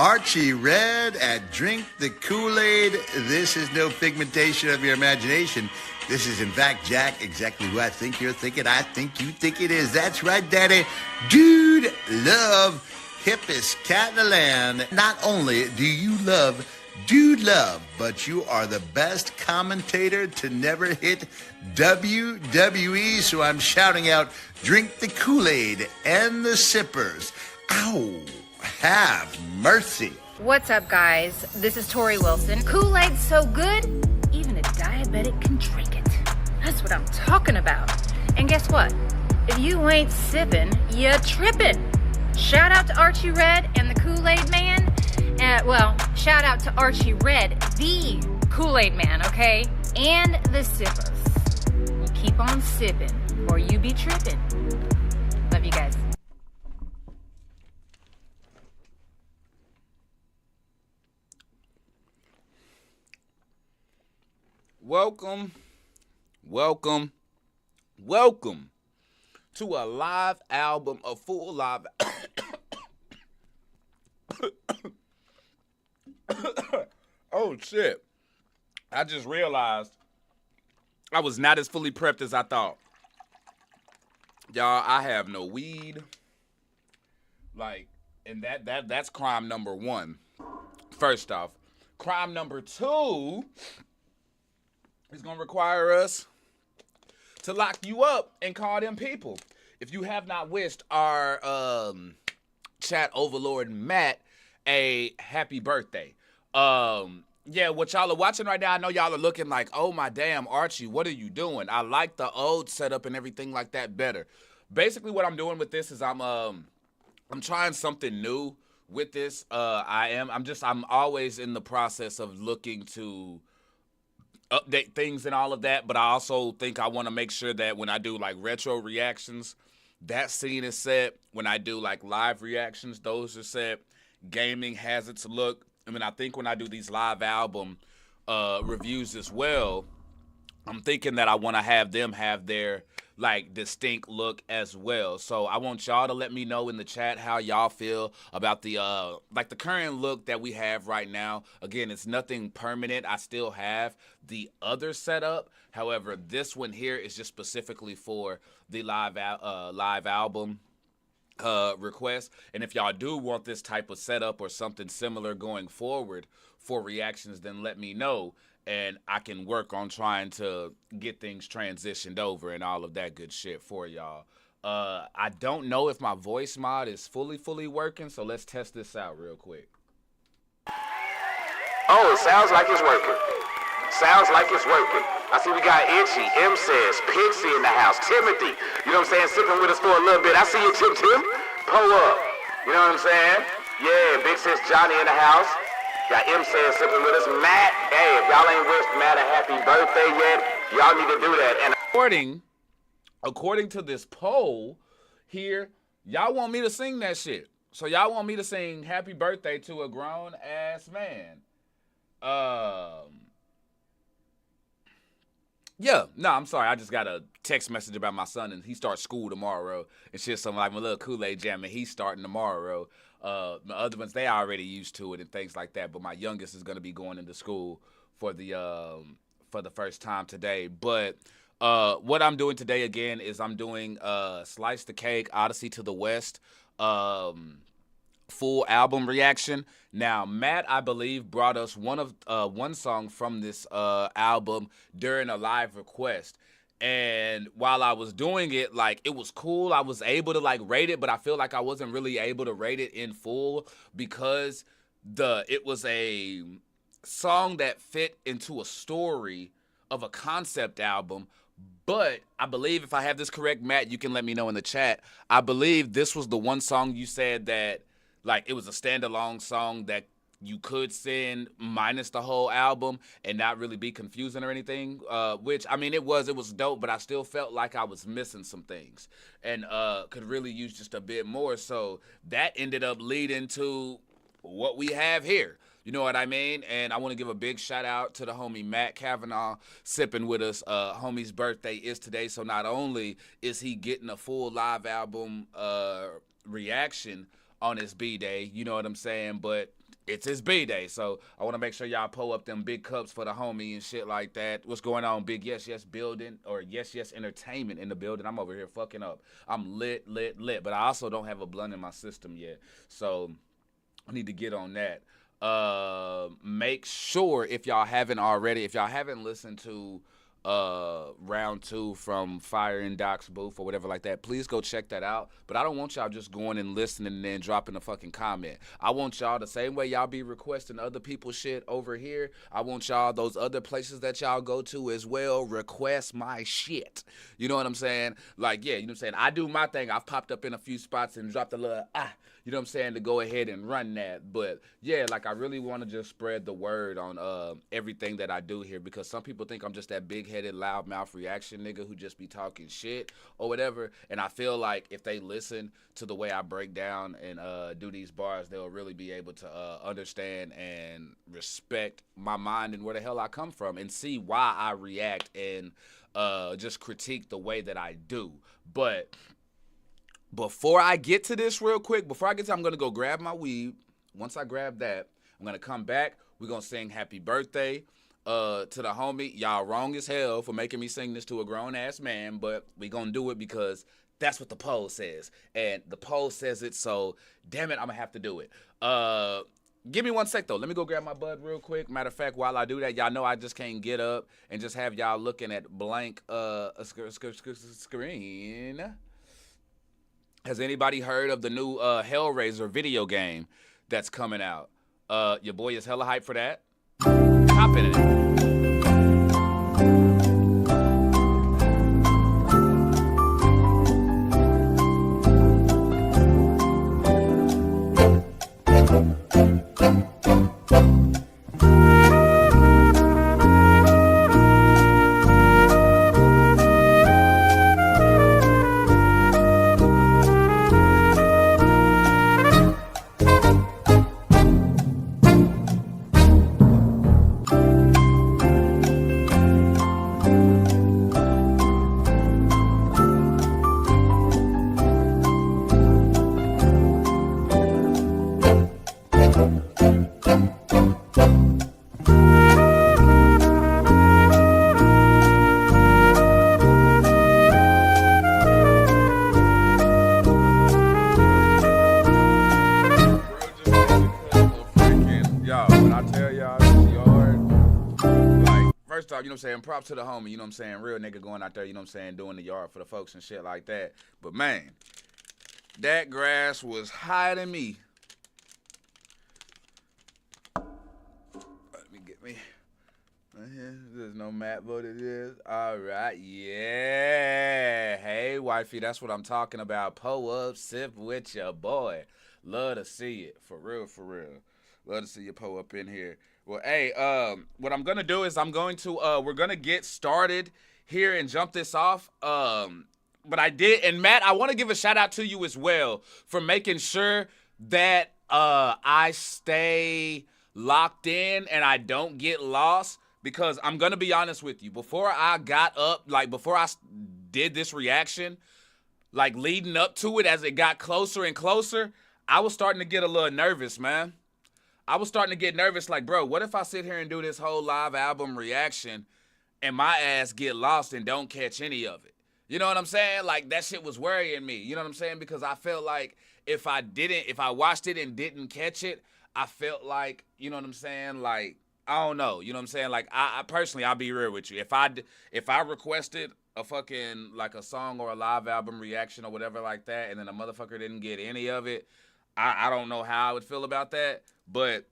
Archie Red at Drink the Kool-Aid. This is no pigmentation of your imagination. This is, in fact, Jack, exactly who I think you're thinking. I think you think it is. That's right, Daddy. Dude, love, hippest cat in the land. Not only do you love Dude Love, but you are the best commentator to never hit WWE. So I'm shouting out, drink the Kool-Aid and the sippers. Ow, have mercy. What's up, guys? This is Tori Wilson. Kool-Aid's so good, even a diabetic can drink it. That's what I'm talking about. And guess what? If you ain't sippin', you're trippin'. Shout out to Archie Red and the Kool-Aid Man. Well, shout out to Archie Red, the Kool-Aid Man, okay? And the sippers. You keep on sipping, or you be tripping. Love you guys. Welcome to a live album, a full live Oh shit. I just realized I was not as fully prepped as I thought. Y'all, I have no weed. And that's crime number one. First off. Crime number two is gonna require us to lock you up and call them people. If you have not wished our chat overlord Matt a happy birthday. Yeah, what y'all are watching right now, I know y'all are looking like, oh my damn, Archie, what are you doing? I like the old setup and everything like that better. Basically what I'm doing with this is I'm trying something new with this. I'm always in the process of looking to update things and all of that, but I also think I want to make sure that when I do like retro reactions, that scene is set. When I do like live reactions, those are set. Gaming has its look. I mean, I think when I do these live album reviews as well, I'm thinking that I want to have them have their like distinct look as well. So I want y'all to let me know in the chat how y'all feel about the the current look that we have right now. Again, it's nothing permanent. I still have the other setup. However, this one here is just specifically for the live album request. And if y'all do want this type of setup or something similar going forward for reactions, then let me know and I can work on trying to get things transitioned over and all of that good shit for y'all. I don't know if my voice mod is fully working, so let's test this out real quick. Oh, it sounds like it's working. Sounds like it's working. I see we got Itchy, M says, Pixie in the house, Timothy, you know what I'm saying, sipping with us for a little bit. I see you, Tim. Pull up. You know what I'm saying? Yeah, Big Sis Johnny in the house. Got M says sipping with us. Matt, hey, if y'all ain't wished Matt a happy birthday yet, y'all need to do that. And according to this poll here, y'all want me to sing that shit. So y'all want me to sing happy birthday to a grown ass man. Yeah, no, I'm sorry. I just got a text message about my son, and he starts school tomorrow. And shit, something like my little Kool-Aid jam, and he's starting tomorrow. The other ones, they already used to it and things like that. But my youngest is going to be going into school for the first time today. But what I'm doing today, again, is I'm doing Slice the Cake, Odyssey to the West, full album reaction. Now, Matt, I believe, brought us one song from this album during a live request. And while I was doing it, like, it was cool. I was able to, like, rate it, but I feel like I wasn't really able to rate it in full because it was a song that fit into a story of a concept album. But I believe, if I have this correct, Matt, you can let me know in the chat. I believe this was the one song you said that, like, it was a standalone song that you could send minus the whole album and not really be confusing or anything, which, I mean, it was dope, but I still felt like I was missing some things and could really use just a bit more. So that ended up leading to what we have here. You know what I mean? And I want to give a big shout out to the homie Matt Kavanaugh sipping with us. Homie's birthday is today, so not only is he getting a full live album reaction on his B-Day, you know what I'm saying, but it's his B-Day. So I want to make sure y'all pull up them big cups for the homie and shit like that. What's going on, Big Yes Yes Building or Yes Yes Entertainment in the building? I'm over here fucking up. I'm lit. But I also don't have a blunt in my system yet. So I need to get on that. Make sure, if y'all haven't already, if y'all haven't listened to round 2 from Fire and Doc's booth or whatever like that, please go check that out. But I don't want y'all just going and listening and then dropping a fucking comment. I want y'all, the same way y'all be requesting other people's shit over here, I want y'all, those other places that y'all go to as well, request my shit. You know what I'm saying? Like, yeah, you know what I'm saying? I do my thing. I've popped up in a few spots and dropped a little you know what I'm saying, to go ahead and run that. But yeah, like, I really want to just spread the word on everything that I do here, because some people think I'm just that big-headed, loudmouth reaction nigga who just be talking shit or whatever. And I feel like if they listen to the way I break down and do these bars, they'll really be able to understand and respect my mind and where the hell I come from and see why I react and just critique the way that I do. But before I get to this real quick, I'm going to go grab my weed. Once I grab that, I'm going to come back. We're going to sing happy birthday to the homie. Y'all wrong as hell for making me sing this to a grown-ass man, but we going to do it because that's what the poll says. And the poll says it, so damn it, I'm going to have to do it. Give me one sec, though. Let me go grab my bud real quick. Matter of fact, while I do that, y'all know I just can't get up and just have y'all looking at blank screen. Has anybody heard of the new Hellraiser video game that's coming out? Your boy is hella hyped for that. Hop in it. You know what I'm saying? Props to the homie, you know what I'm saying? Real nigga going out there, you know what I'm saying? Doing the yard for the folks and shit like that. But man, that grass was higher than me. Let me get me. Right here. There's no map voted is. All right. Yeah. Hey, wifey, that's what I'm talking about. Pull up, sip with your boy. Love to see it. For real, for real. Love to see you pull up in here. Well, hey, what I'm going to do is we're going to get started here and jump this off. But I did, and Matt, I want to give a shout out to you as well for making sure that I stay locked in and I don't get lost, because I'm going to be honest with you. Before I got up, like before I did this reaction, like leading up to it as it got closer and closer, I was starting to get a little nervous, man. I was starting to get nervous, like, bro, what if I sit here and do this whole live album reaction and my ass get lost and don't catch any of it? You know what I'm saying? Like, that shit was worrying me. You know what I'm saying? Because I felt like if I watched it and didn't catch it, I felt like, you know what I'm saying? Like, I don't know. You know what I'm saying? Like, I personally, I'll be real with you. If I requested a fucking, like, a song or a live album reaction or whatever like that, and then a motherfucker didn't get any of it, I don't know how I would feel about that. But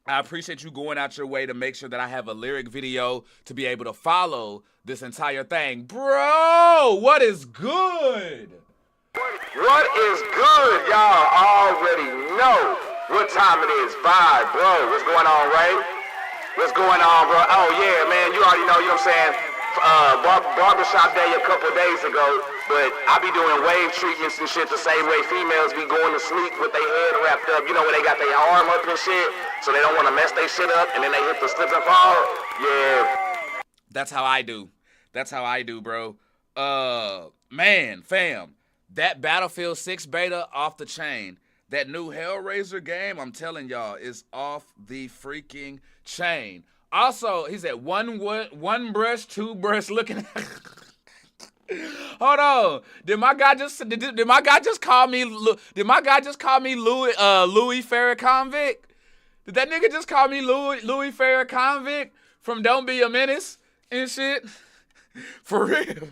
I appreciate you going out your way to make sure that I have a lyric video to be able to follow this entire thing. Bro, what is good? What is good? Y'all already know what time it is. Vibe, bro. What's going on, Ray? What's going on, bro? Oh, yeah, man. You already know, you know what I'm saying? Barbershop day a couple days ago, but I be doing wave treatments and shit the same way females be going to sleep with their head wrapped up. You know, when they got their arm up and shit, so they don't want to mess their shit up, and then they hit the slip and fall. Yeah. That's how I do. That's how I do, bro. Man, fam, that Battlefield 6 beta off the chain. That new Hellraiser game, I'm telling y'all, is off the freaking chain. Also, he said one brush, two brush looking. Hold on. Did my guy just call me Louis Farrakhan? Did that nigga just call me Louis Farrakhan from Don't Be a Menace and shit? For real.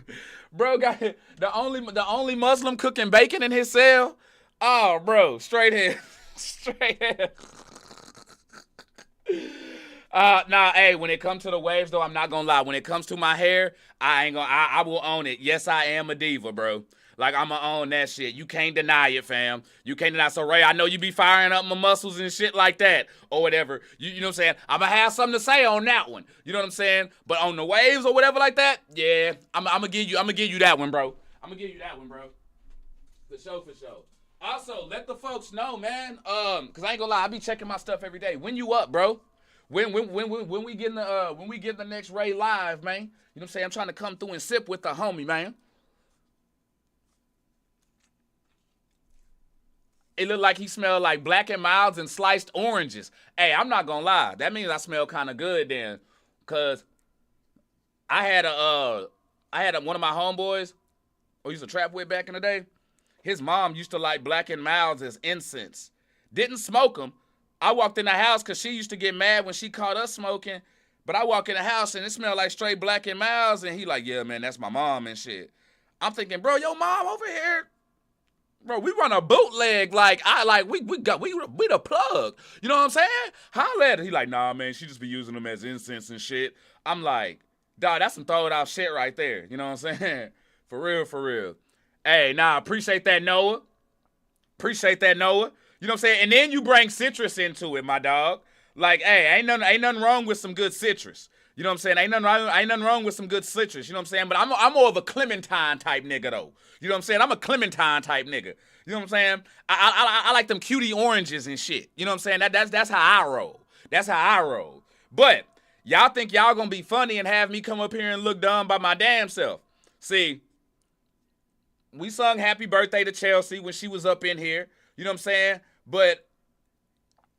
Bro got the only Muslim cooking bacon in his cell. Oh, bro, straight head. Straight head. Nah, hey, when it comes to the waves, though, I'm not gonna lie. When it comes to my hair, I will own it. Yes, I am a diva, bro. Like, I'ma own that shit. You can't deny it, fam. You can't deny. So, Ray, I know you be firing up my muscles and shit like that or whatever. You know what I'm saying? I'ma have something to say on that one. You know what I'm saying? But on the waves or whatever like that, yeah, I'ma give you that one, bro. I'ma give you that one, bro. For sure. Also, let the folks know, man. Cause I ain't gonna lie, I be checking my stuff every day. When you up, bro? When we get the next Ray live, man. You know what I'm saying? I'm trying to come through and sip with the homie, man. It looked like he smelled like Black and Milds and sliced oranges. Hey, I'm not gonna lie. That means I smell kind of good then. Cause I had one of my homeboys who used to trap with back in the day. His mom used to like Black and Milds as incense. Didn't smoke them. I walked in the house because she used to get mad when she caught us smoking. But I walk in the house and it smelled like straight Black and Milds. And he like, yeah, man, that's my mom and shit. I'm thinking, bro, your mom over here, bro, we run a bootleg. We the plug. You know what I'm saying? Holla at her. He like, nah, man, she just be using them as incense and shit. I'm like, dawg, that's some throwed out shit right there. You know what I'm saying? For real. Hey, nah, appreciate that, Noah. You know what I'm saying? And then you bring citrus into it, my dog. Like, hey, ain't nothing wrong with some good citrus. You know what I'm saying? Ain't nothing wrong with some good citrus. You know what I'm saying? But I'm more of a Clementine type nigga, though. You know what I'm saying? I'm a Clementine type nigga. You know what I'm saying? I like them cutie oranges and shit. You know what I'm saying? That's how I roll. That's how I roll. But y'all think y'all gonna be funny and have me come up here and look dumb by my damn self. See, we sung Happy Birthday to Chelsea when she was up in here. You know what I'm saying? But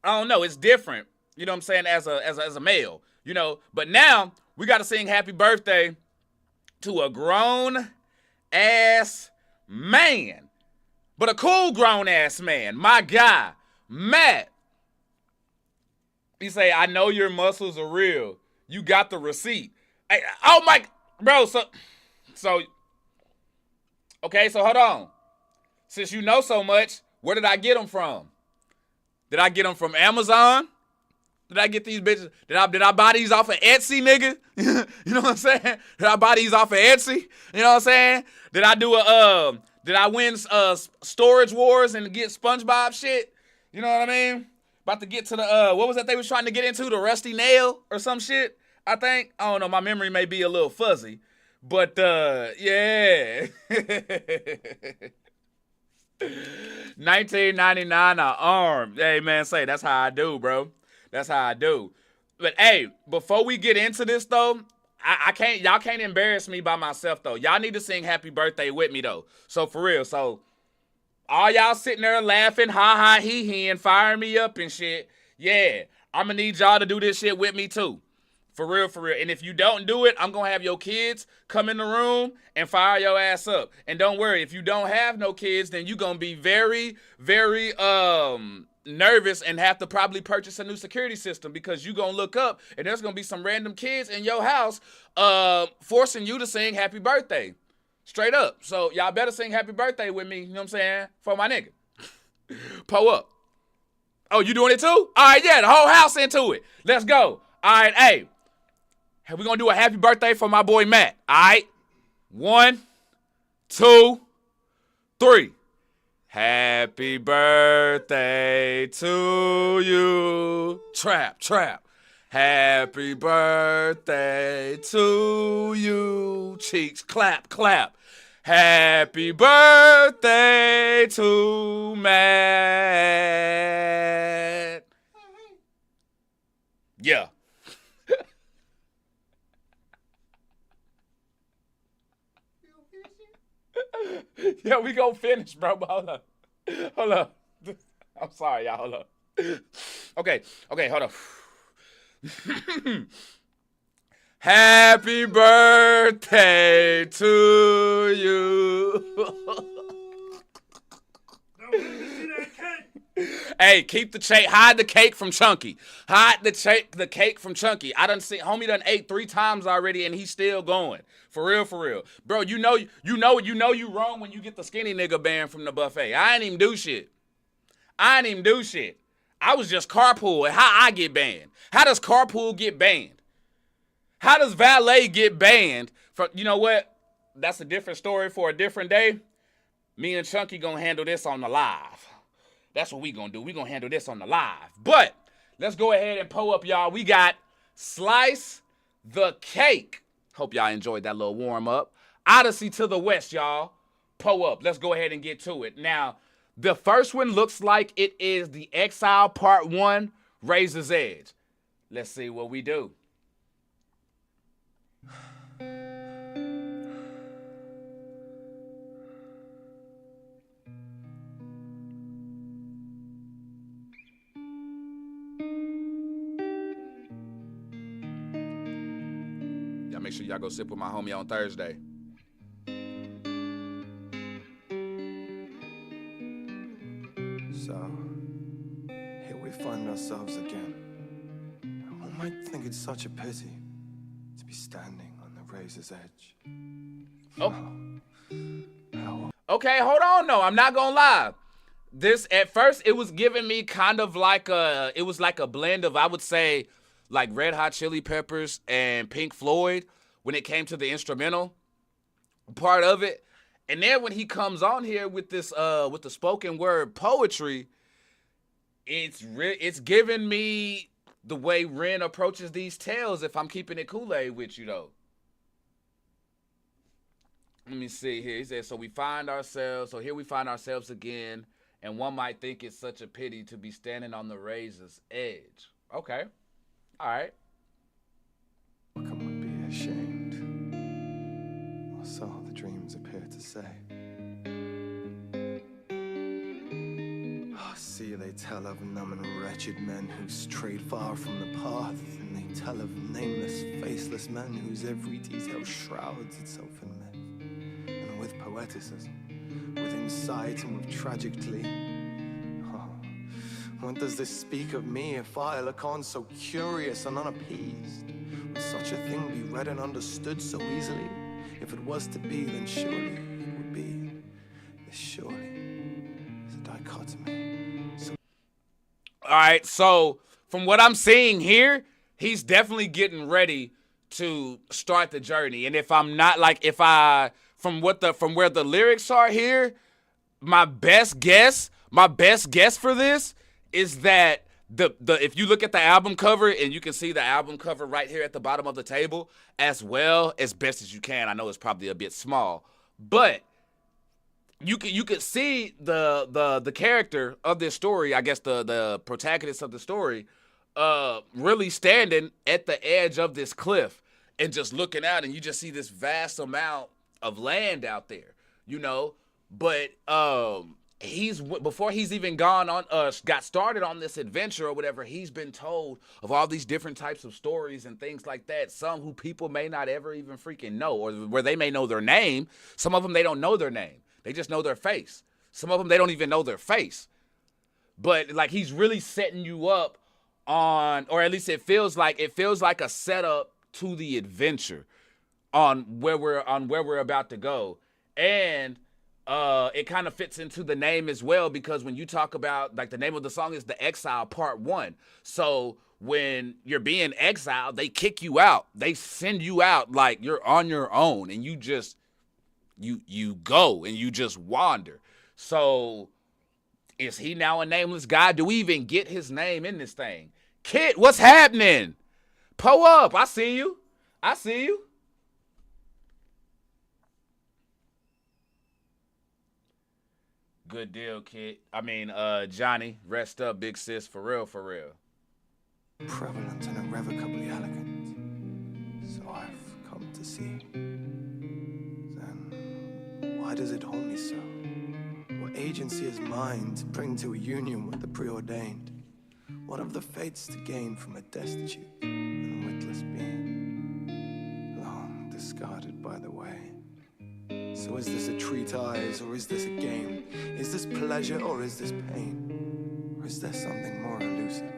I don't know. It's different. You know what I'm saying? As a male. You know. But now we got to sing Happy Birthday to a grown ass man. But a cool grown ass man. My guy, Matt. He say, I know your muscles are real. You got the receipt. Hey, oh my, bro. So. Okay, so hold on. Since you know so much, where did I get them from? Did I get them from Amazon? Did I get these bitches? Did I buy these off of Etsy, nigga? You know what I'm saying? Did I buy these off of Etsy? You know what I'm saying? Did I win Storage Wars and get SpongeBob shit? You know what I mean? About to get to the what was that they was trying to get into? The Rusty Nail or some shit? I think. I don't know. My memory may be a little fuzzy. But, yeah. 1999, I armed. Hey, man, say, that's how I do, bro. That's how I do. But, hey, before we get into this, though, y'all can't embarrass me by myself, though. Y'all need to sing Happy Birthday with me, though. So, for real, so, all y'all sitting there laughing, ha, he, and firing me up and shit, yeah, I'm going to need y'all to do this shit with me, too. For real. And if you don't do it, I'm going to have your kids come in the room and fire your ass up. And don't worry, if you don't have no kids, then you're going to be very, very nervous and have to probably purchase a new security system because you're going to look up and there's going to be some random kids in your house forcing you to sing Happy Birthday. Straight up. So y'all better sing Happy Birthday with me, you know what I'm saying, for my nigga. Pull up. Oh, you doing it too? All right, yeah, the whole house into it. Let's go. All right, hey. We're going to do a happy birthday for my boy Matt. All right? 1, 2, 3. Happy birthday to you. Trap. Happy birthday to you. Cheeks, clap. Happy birthday to Matt. Yeah. Yeah, we gonna finish, bro. Hold up. I'm sorry, y'all. Hold up. Okay, hold up. Happy birthday to you. Hey, keep the cake. Hide the cake from Chunky. Hide the cake from Chunky. I done see homie done ate 3 times already, and he's still going. For real, bro. You know you wrong when you get the skinny nigga banned from the buffet. I ain't even do shit. I was just carpool. How I get banned? How does carpool get banned? How does valet get banned? From, you know what? That's a different story for a different day. Me and Chunky gonna handle this on the live. That's what we gonna do. We gonna handle this on the live. But let's go ahead and pull up, y'all. We got Slice the Cake. Hope y'all enjoyed that little warm up. Odyssey to the West, y'all. Pull up. Let's go ahead and get to it. Now, the first one looks like it is the Exile Part 1, Razor's Edge. Let's see what we do. Y'all make sure y'all go sip with my homie on Thursday. So, here we find ourselves again. One might think it's such a pity to be standing on the razor's edge. Oh. Okay, hold on, no, I'm not gonna lie. This, at first, it was giving me kind of like a blend of, I would say, like Red Hot Chili Peppers and Pink Floyd when it came to the instrumental part of it. And then when he comes on here with this with the spoken word poetry, it's giving me the way Ren approaches these tales, if I'm keeping it Kool-Aid with you though. Let me see here. He says, here we find ourselves again, and one might think it's such a pity to be standing on the razor's edge. Okay. All right. Welcome would be ashamed, or so the dreams appear to say. Oh, see, they tell of numb and wretched men who strayed far from the path, and they tell of nameless, faceless men whose every detail shrouds itself in myth. And with poeticism, with insight, and with tragic glee, what does this speak of me if I look on so curious and unappeased? Would such a thing be read and understood so easily? If it was to be, then surely it would be. This surely is a dichotomy. So all right, so from what I'm seeing here, he's definitely getting ready to start the journey. And if I'm not from where the lyrics are here, my best guess for this is that the if you look at the album cover, and you can see the album cover right here at the bottom of the table, as well as best as you can. I know it's probably a bit small, but you could see the character of this story, I guess the protagonist of the story, really standing at the edge of this cliff and just looking out, and you just see this vast amount of land out there, you know. But before he's even got started on this adventure or whatever, he's been told of all these different types of stories and things like that. Some who people may not ever even freaking know, or where they may know their name. Some of them, they don't know their name. They just know their face. Some of them, they don't even know their face. But like, he's really setting you up on, or at least it feels like a setup to the adventure on where we're about to go. And it kind of fits into the name as well, because when you talk about, like, the name of the song is The Exile Part 1. So when you're being exiled, they kick you out. They send you out like you're on your own, and you just you go and you just wander. So is he now a nameless guy? Do we even get his name in this thing? Kid, what's happening? Pull up. I see you. Good deal, kid. I mean, Johnny, rest up, big sis, for real. prevalent and irrevocably elegant. So I've come to see. Then why does it haunt me so? What agency is mine to bring to a union with the preordained? What of the fates to gain from a destitute and witless being, long discarded by the way? So is this a treatise or is this a game? Is this pleasure or is this pain? Or is there something more elusive?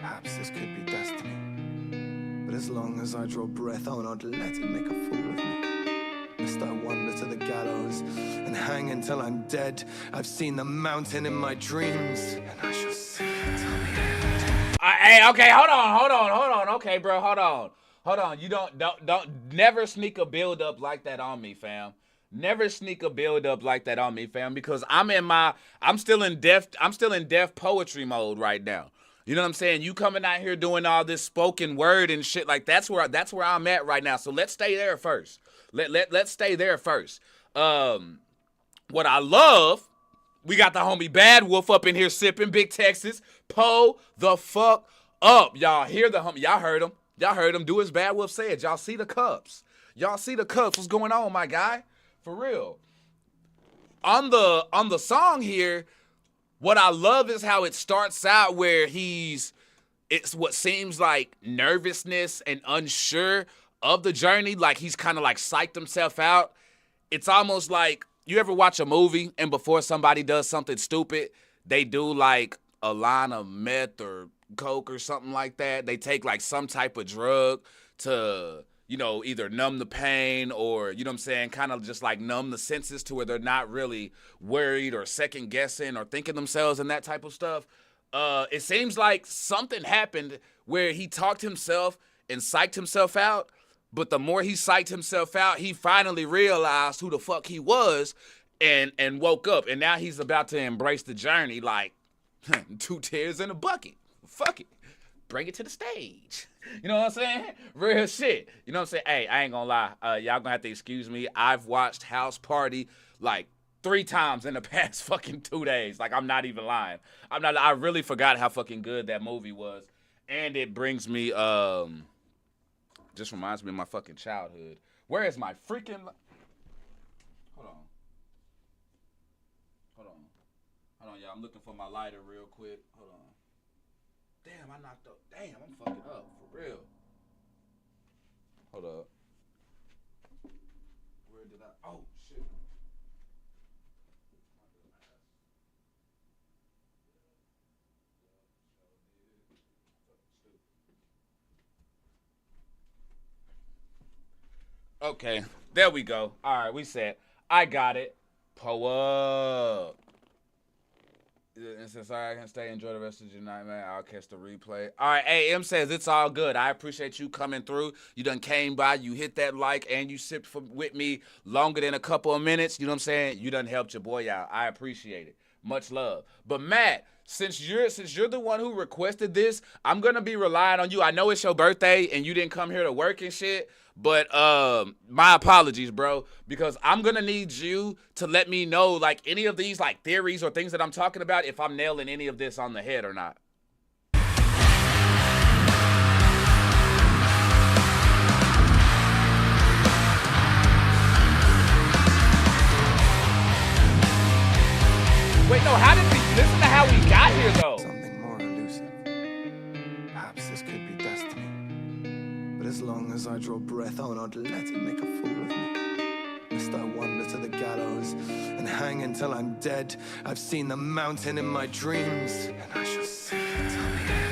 Perhaps this could be destiny. But as long as I draw breath, I'll not let it make a fool of me. Lest I wander to the gallows and hang until I'm dead. I've seen the mountain in my dreams, and I shall see it till the end. Hey, okay, hold on. Okay, bro, hold on. You don't never sneak a build up like that on me, fam. Never sneak a build up like that on me, fam, because I'm still in deaf poetry mode right now. You know what I'm saying? You coming out here doing all this spoken word and shit, like that's where I'm at right now. So let's stay there first. Let's stay there first. What I love, we got the homie Bad Wolf up in here sipping, Big Texas. Pull the fuck up. Y'all hear the homie. Y'all heard him. Y'all heard him do as Bad Wolf said. Y'all see the cups. Y'all see the cups. What's going on, my guy? For real. On the song here, what I love is how it starts out where it's what seems like nervousness and unsure of the journey. Like he's kind of like psyched himself out. It's almost like you ever watch a movie and before somebody does something stupid, they do like a line of meth or coke or something like that. They take like some type of drug to, you know, either numb the pain or, you know what I'm saying, kind of just like numb the senses to where they're not really worried or second guessing or thinking themselves and that type of stuff. It seems like something happened where he talked himself and psyched himself out, but the more he psyched himself out, he finally realized who the fuck he was and woke up. And now he's about to embrace the journey like 2 tears in a bucket. Fuck it. Bring it to the stage. You know what I'm saying? Real shit. You know what I'm saying? Hey, I ain't gonna lie. Y'all gonna have to excuse me. I've watched House Party like 3 times in the past fucking 2 days. Like, I'm not even lying. I really forgot how fucking good that movie was. And it brings me, just reminds me of my fucking childhood. Where is my freaking... Hold on, y'all. I'm looking for my lighter real quick. Hold on. Damn, I knocked up. Damn, I'm fucking up. For real. Hold up. Where did I... Oh, shit. Okay, there we go. All right, we set. I got it. Pull up. And since I can stay, enjoy the rest of your night, man. I'll catch the replay. All right, hey, M says it's all good. I appreciate you coming through. You done came by, you hit that like, and you sipped with me longer than a couple of minutes. You know what I'm saying? You done helped your boy out. I appreciate it. Much love. But Matt, since you're the one who requested this, I'm gonna be relying on you. I know it's your birthday and you didn't come here to work and shit. But my apologies, bro, because I'm going to need you to let me know, like, any of these, like, theories or things that I'm talking about, if I'm nailing any of this on the head or not. Wait, no, how did we, listen to how we got here, though. Something more elusive. Perhaps this could be destiny. But as long as I draw breath, I'll not let it make a fool of me. Lest I wander to the gallows and hang until I'm dead. I've seen the mountain in my dreams, and I shall see it till the end.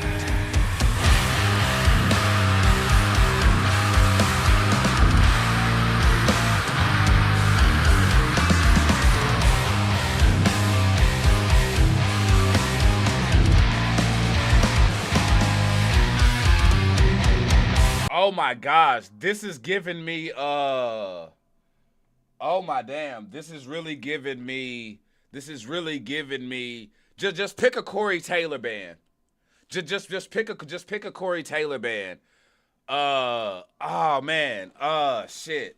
Oh my gosh, this is giving me, oh my damn, this is really giving me, just pick a Corey Taylor band. Just pick a Corey Taylor band. Oh man, shit.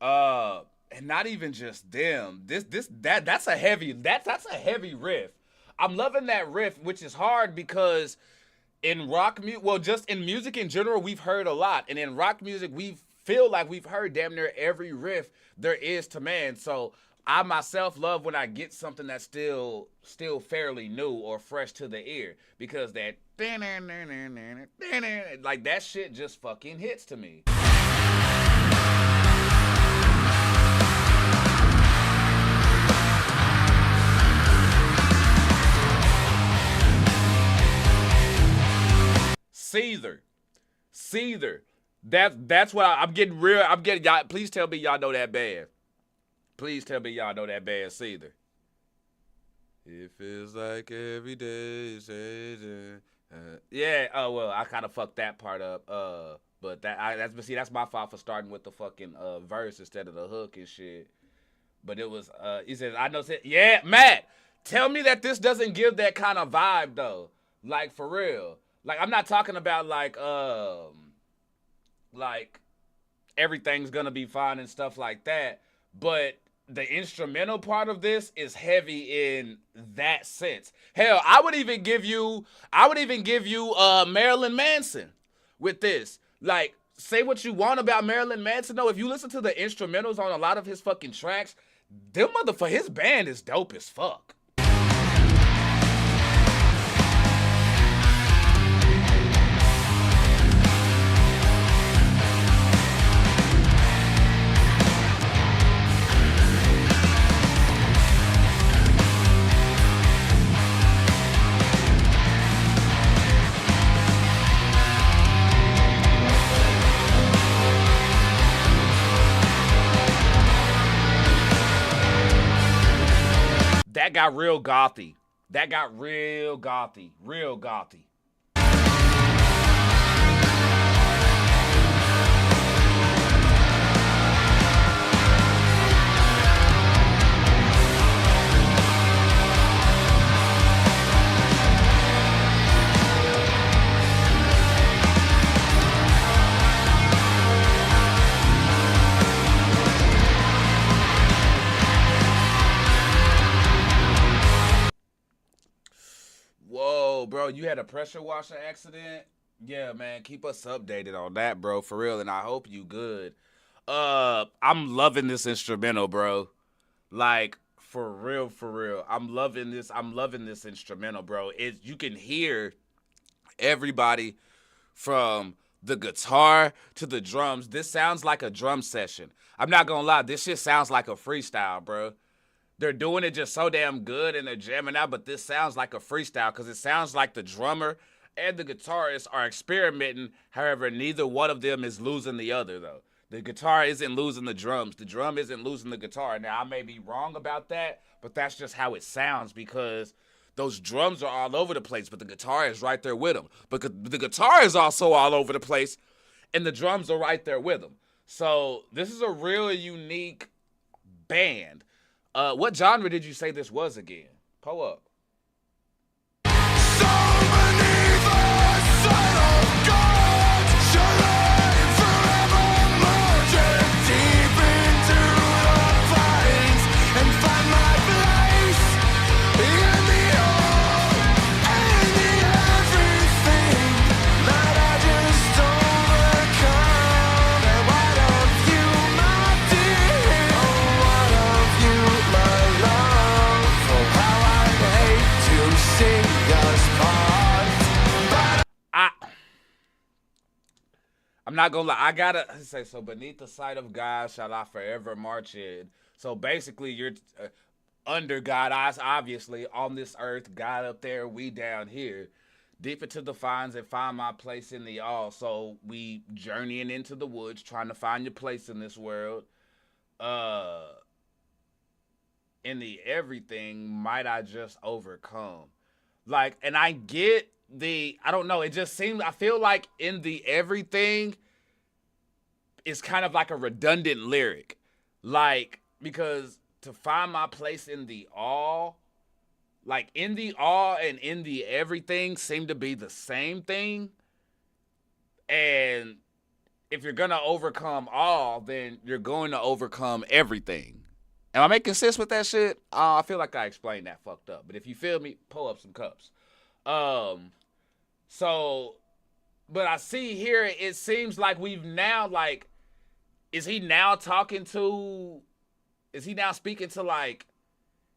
And not even just them. That's a heavy riff. I'm loving that riff, which is hard because in rock music, well, just in music in general, we've heard a lot. And in rock music, we feel like we've heard damn near every riff there is to man. So I myself love when I get something that's still fairly new or fresh to the ear, because that like that shit just fucking hits to me. Seether. That's what I'm getting real. I'm getting y'all. Please tell me y'all know that band. Please tell me y'all know that band, Seether. It feels like every day is yeah. Oh well, I kind of fucked that part up. But that's my fault for starting with the fucking verse instead of the hook and shit. But it was he says, I know. Yeah, Matt. Tell me that this doesn't give that kind of vibe though. Like for real. Like I'm not talking about like everything's gonna be fine and stuff like that. But the instrumental part of this is heavy in that sense. Hell, I would even give you Marilyn Manson with this. Like, say what you want about Marilyn Manson, though. If you listen to the instrumentals on a lot of his fucking tracks, his band is dope as fuck. That got real gothy. Real gothy. Whoa, bro, you had a pressure washer accident? Yeah, man, keep us updated on that, bro, for real, and I hope you good. I'm loving this instrumental, bro. Like, for real. I'm loving this instrumental, bro. You can hear everybody from the guitar to the drums. This sounds like a drum session. I'm not gonna lie, this shit sounds like a freestyle, bro. They're doing it just so damn good and they're jamming out, but this sounds like a freestyle because it sounds like the drummer and the guitarist are experimenting. However, neither one of them is losing the other, though. The guitar isn't losing the drums. The drum isn't losing the guitar. Now, I may be wrong about that, but that's just how it sounds because those drums are all over the place, but the guitar is right there with them. But the guitar is also all over the place, and the drums are right there with them. So this is a really unique band. What genre did you say this was again? Pull up. I'm not gonna lie, I gotta say, so beneath the sight of God shall I forever march in. So basically, you're under God, obviously, on this earth, God up there, we down here. Deep into the finds and find my place in the all. So we journeying into the woods, trying to find your place in this world. In the everything, might I just overcome? Like, and I get I don't know, it just seems, I feel like in the everything is kind of like a redundant lyric. Like, because to find my place in the all, like in the all and in the everything seem to be the same thing. And if you're going to overcome all, then you're going to overcome everything. Am I making sense with that shit? I feel like I explained that fucked up. But if you feel me, pull up some cups. So, but I see here, it seems like we've now, like, is he now talking to is he now speaking to like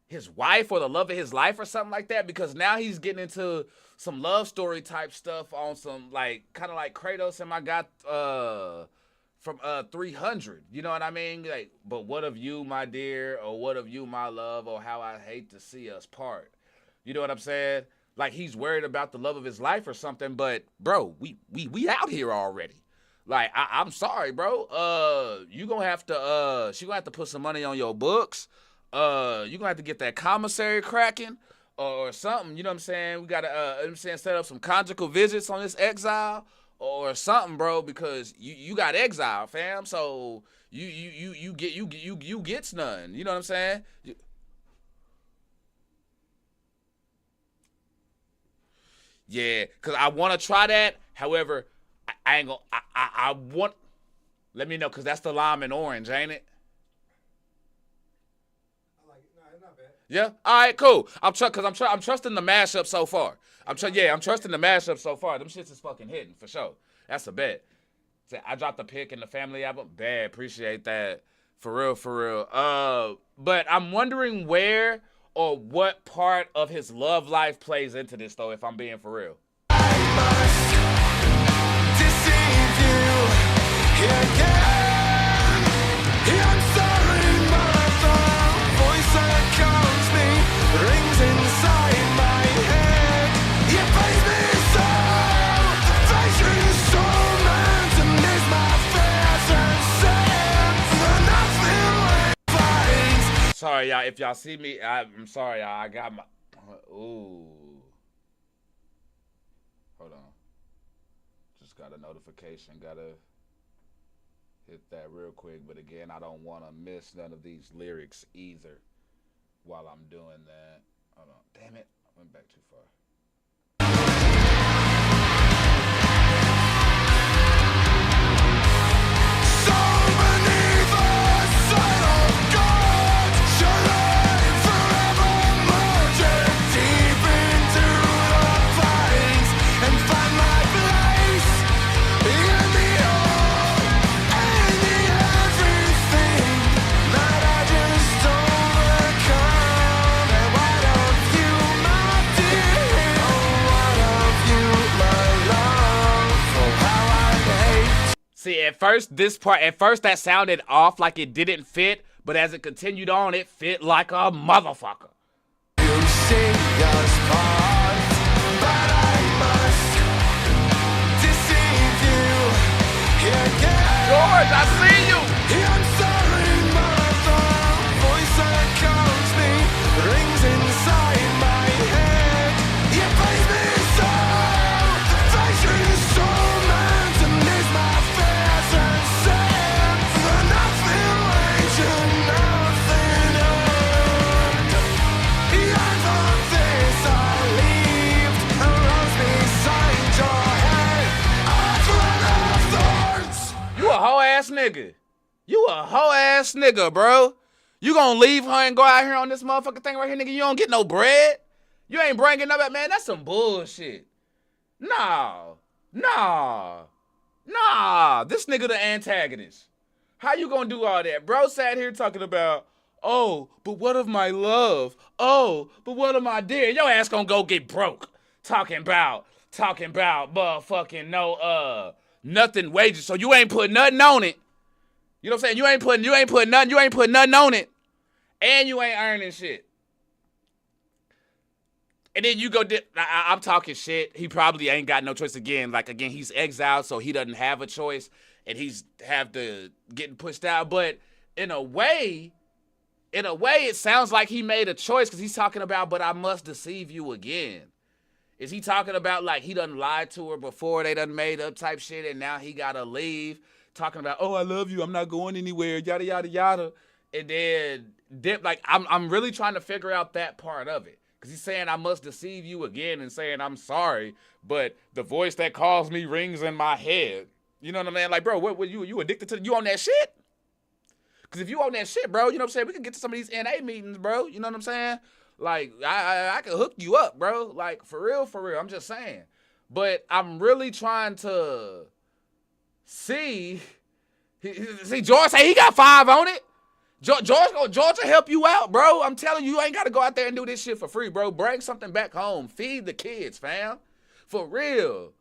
his wife or the love of his life or something like that? Because now he's getting into some love story type stuff on some like kind of like Kratos and my guy from 300. You know what I mean? Like, but what of you, my dear, or what of you, my love, or how I hate to see us part. You know what I'm saying? Like he's worried about the love of his life or something, but bro, we out here already. Like, I'm sorry, bro. You gonna have to, she gonna have to put some money on your books. You gonna have to get that commissary cracking or something. You know what I'm saying? We gotta, set up some conjugal visits on this exile or something, bro, because you got exile, fam. So you gets none. You know what I'm saying? Yeah, cause I want to try that. However, I ain't gonna. I want. Let me know, cause that's the lime and orange, ain't it? I like it. No, it's not bad. Yeah. All right. Cool. I'm trusting the mashup so far. I'm trusting the mashup so far. Them shits is fucking hitting for sure. That's a bet. I dropped a pick in the family album. Bad. Appreciate that. For real. But I'm wondering where or what part of his love life plays into this, though, if I'm being for real. Sorry, y'all. If y'all see me, I'm sorry, y'all. I got my... Ooh. Hold on. Just got a notification. Gotta hit that real quick. But again, I don't want to miss none of these lyrics either while I'm doing that. Hold on. Damn it. I went back too far. See, at first that sounded off like it didn't fit, but as it continued on, it fit like a motherfucker. You sing us part, but I must deceive you. George, I see you. I'm sorry, mother. Voice that calls me rings inside my head. You praise me so, affection is so meant to miss my face and say for nothing waiting, nothing earned. And for this I lived and lost beside your head. A crown of thorns. You a hoe ass nigga. You a hoe ass nigga, bro. You gonna leave her and go out here on this motherfucking thing right here, nigga? You don't get no bread? You ain't bringing up, man, that's some bullshit. Nah. This nigga the antagonist. How you gonna do all that? Bro sat here talking about, oh, but what of my love? Oh, but what of my dear? Your ass gonna go get broke. Talking about motherfucking nothing wages. So you ain't put nothing on it. You know what I'm saying? You ain't putting nothing on it. And you ain't earning shit. And then you go, I'm talking shit. He probably ain't got no choice again. Like, again, he's exiled, so he doesn't have a choice. And he's have to getting pushed out. But in a way, it sounds like he made a choice because he's talking about, but I must deceive you again. Is he talking about, like, he done lied to her before they done made up type shit and now he got to leave? Talking about, oh, I love you, I'm not going anywhere, yada, yada, yada. And then, like, I'm really trying to figure out that part of it. Because he's saying, I must deceive you again and saying, I'm sorry, but the voice that calls me rings in my head. You know what I mean? Like, bro, what you addicted to? You on that shit? Because if you on that shit, bro, you know what I'm saying? We can get to some of these NA meetings, bro. You know what I'm saying? Like, I can hook you up, bro. Like, for real. I'm just saying. But I'm really trying to see George say he got 5 on it. George will help you out, bro. I'm telling you, you ain't got to go out there and do this shit for free, bro. Bring something back home. Feed the kids, fam. For real.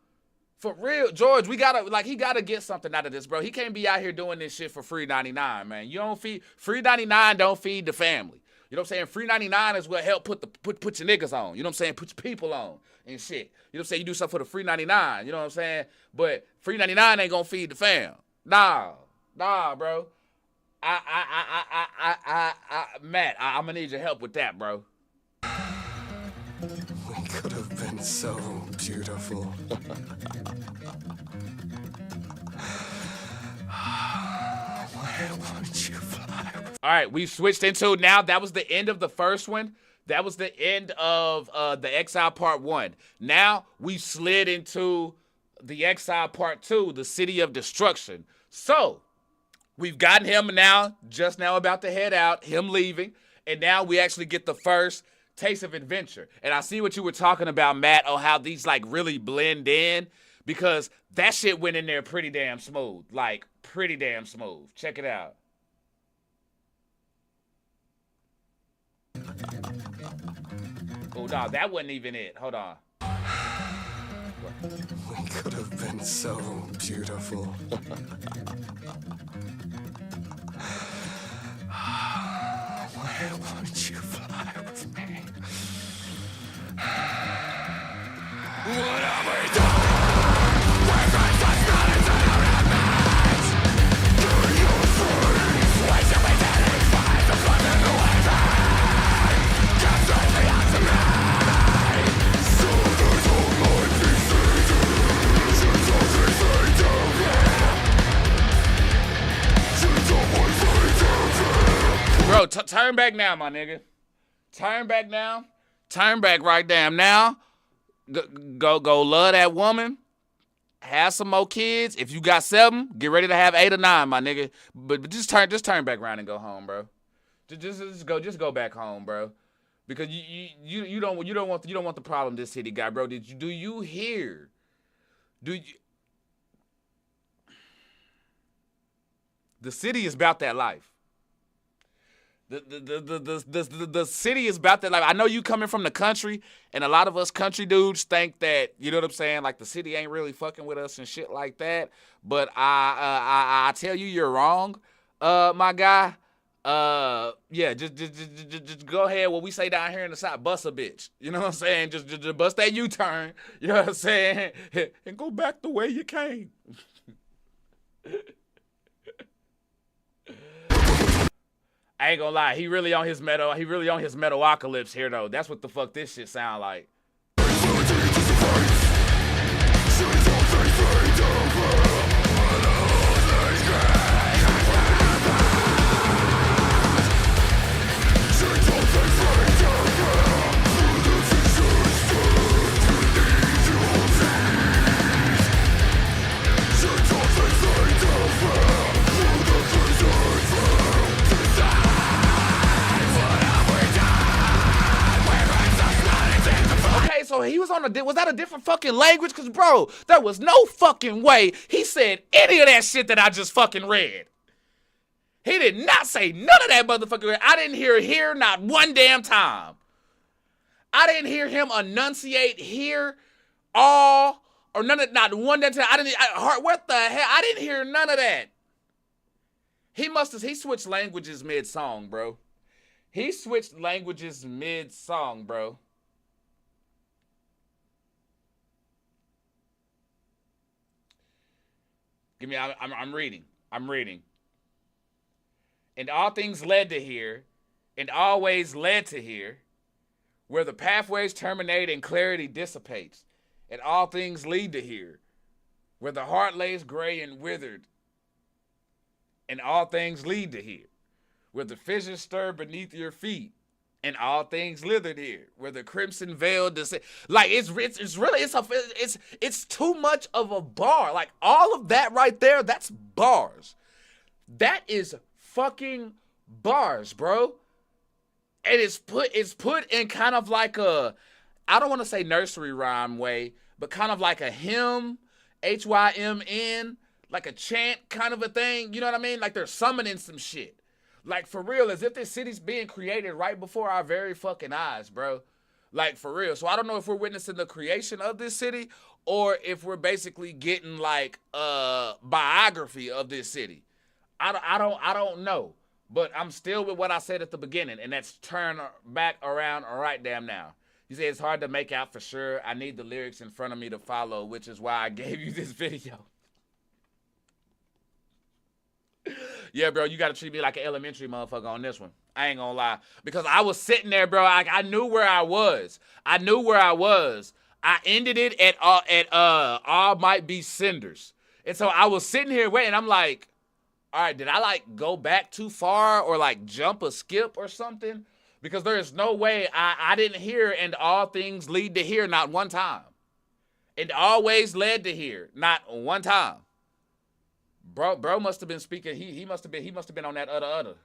For real. George, he gotta get something out of this, bro. He can't be out here doing this shit for free 99, man. You don't feed, free 99 don't feed the family. You know what I'm saying? Free 99 is what help put your niggas on. You know what I'm saying? Put your people on and shit. You know what I'm saying? You do something for the free 99. You know what I'm saying? But free 99 ain't gonna feed the fam. Nah, bro. Matt, I'm gonna need your help with that, bro. We could have been so beautiful. Why won't you fly? All right, we switched into now. That was the end of the first one. That was the end of the Exile Part 1. Now we slid into the Exile Part 2, the City of Destruction. So we've gotten him just now about to head out, him leaving, and now we actually get the first taste of adventure. And I see what you were talking about, Matt, on how these like really blend in, because that shit went in there pretty damn smooth. Like, pretty damn smooth. Check it out. Oh, no, that wasn't even it. Hold on. We could have been so beautiful. Why won't you fly with me? What have we done? We're friends, let's not into the revenge. Do you freeze? Why should we terrify the flood in the weapon? Come straight me out to me. So there's all my pieces. She's all they say to me. She's all my say to me. Bro, turn back now, my nigga. Turn back now. Turn back right damn now. Go love that woman. Have some more kids. If you got 7, get ready to have 8 or 9, my nigga. But just turn back around and go home, bro. Just go back home, bro. Because you don't want the problem this city got, bro. Do you hear? The city is about that life. The city is about that life. I know you coming from the country, and a lot of us country dudes think that, you know what I'm saying, like the city ain't really fucking with us and shit like that. But I tell you, you're wrong, my guy. Yeah, just go ahead. What we say down here in the South, bust a bitch. You know what I'm saying? Just bust that U-turn. You know what I'm saying? And go back the way you came. I ain't gonna lie, he really on his Metalocalypse here though. That's what the fuck this shit sound like. So he was was that a different fucking language? Cause bro, there was no fucking way he said any of that shit that I just fucking read. He did not say none of that motherfucking. I didn't hear here not one damn time. I didn't hear him enunciate here all or none of not one damn time. What the hell? I didn't hear none of that. He switched languages mid-song, bro. He switched languages mid-song, bro. I'm reading. And all things led to here, and always led to here, where the pathways terminate and clarity dissipates, and all things lead to here, where the heart lays gray and withered, and all things lead to here, where the fissures stir beneath your feet, and all things lithered here, where the crimson veil descends. Like it's too much of a bar. Like all of that right there, that's bars. That is fucking bars, bro. And it's put in kind of like a, I don't want to say nursery rhyme way, but kind of like a hymn, HYMN, like a chant kind of a thing. You know what I mean? Like they're summoning some shit. Like, for real, as if this city's being created right before our very fucking eyes, bro. Like, for real. So I don't know if we're witnessing the creation of this city or if we're basically getting, like, a biography of this city. I don't know. But I'm still with what I said at the beginning, and that's turn back around right damn now. You say it's hard to make out for sure. I need the lyrics in front of me to follow, which is why I gave you this video. Yeah, bro, you got to treat me like an elementary motherfucker on this one. I ain't gonna lie. Because I was sitting there, bro. I knew where I was. I ended it at All Might Be Cinders. And so I was sitting here waiting. I'm like, all right, did I, like, go back too far or, like, jump a skip or something? Because there is no way I didn't hear and all things lead to here not one time. It always led to here not one time. Bro must have been speaking. He must have been on that other.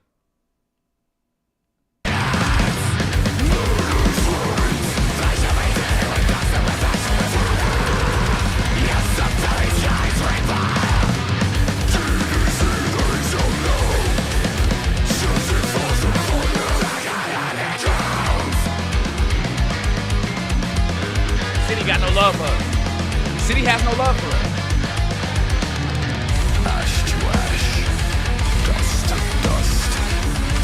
City got no love for us. City has no love for us. Ash to ash, dust to dust.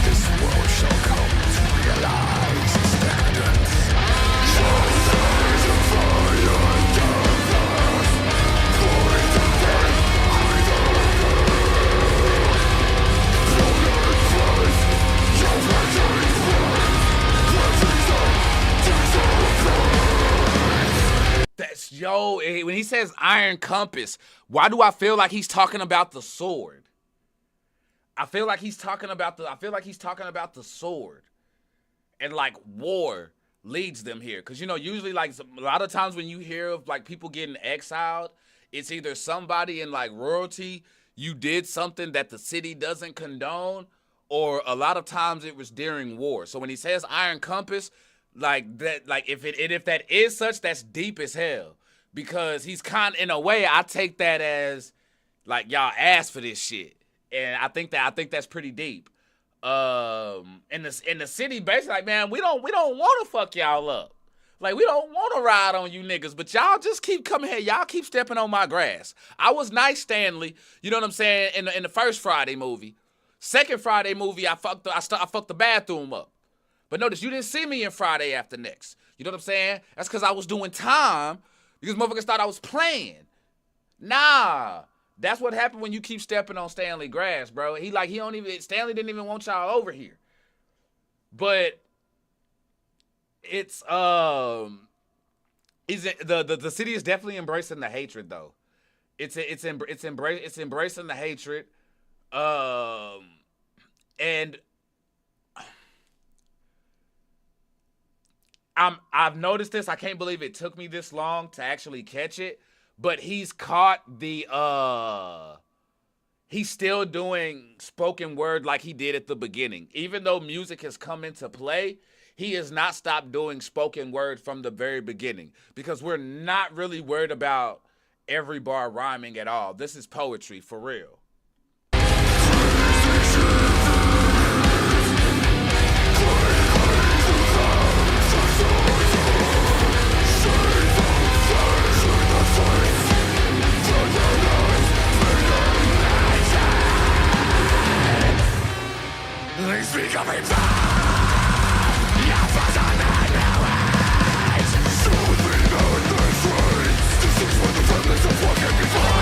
This world shall come to realize its decadence. Shoulders of fire and darkness, void of faith, floating face, your treasury rise, blessings of disappear. That's, yo, when he says iron compass, why do I feel like he's talking about the sword? I feel like he's talking about the sword. And like war leads them here. Cause you know, usually like a lot of times when you hear of like people getting exiled, it's either somebody in like royalty, you did something that the city doesn't condone, or a lot of times it was during war. So when he says iron compass, like that, like if that is such, that's deep as hell. Because he's in a way, I take that as like y'all asked for this shit, and I think that's pretty deep. In the city, basically, like, man, we don't want to fuck y'all up. Like, we don't want to ride on you niggas, but y'all just keep coming here. Y'all keep stepping on my grass. I was nice, Stanley. You know what I'm saying? In the first Friday movie, second Friday movie, I fucked the bathroom up. But notice, you didn't see me in Friday After Next. You know what I'm saying? That's because I was doing time because motherfuckers thought I was playing. Nah. That's what happened when you keep stepping on Stanley grass, bro. Stanley didn't even want y'all over here. But it's the city is definitely embracing the hatred though. It's embracing the hatred. And I've noticed this. I can't believe it took me this long to actually catch it. But he's caught he's still doing spoken word like he did at the beginning. Even though music has come into play, he has not stopped doing spoken word from the very beginning. Because we're not really worried about every bar rhyming at all. This is poetry for real. Speak of it, your father knows. So with me now in this race, this is what the families of walking before.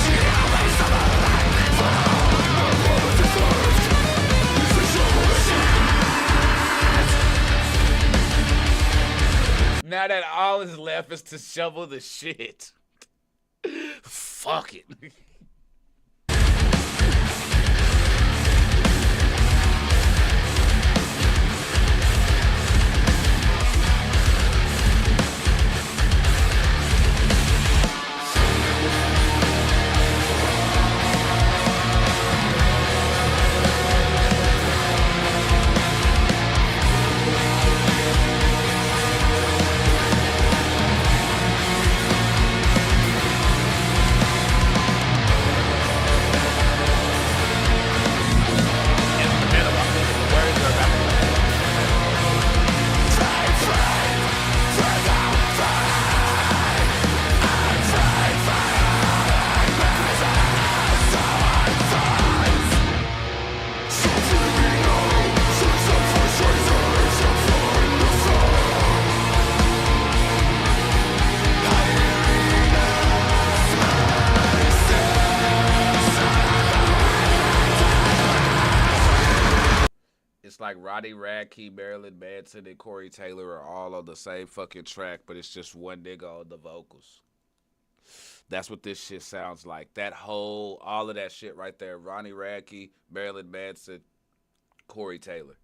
She always suffered like before. My promise is left, is to shovel the shit. Now that all is left is to shovel the shit. Fuck it. like Roddy Radke, Marilyn Manson, and Corey Taylor are all on the same fucking track, but it's just one nigga on the vocals. That's what this shit sounds like. All of that shit right there. Roddy Radke, Marilyn Manson, Corey Taylor.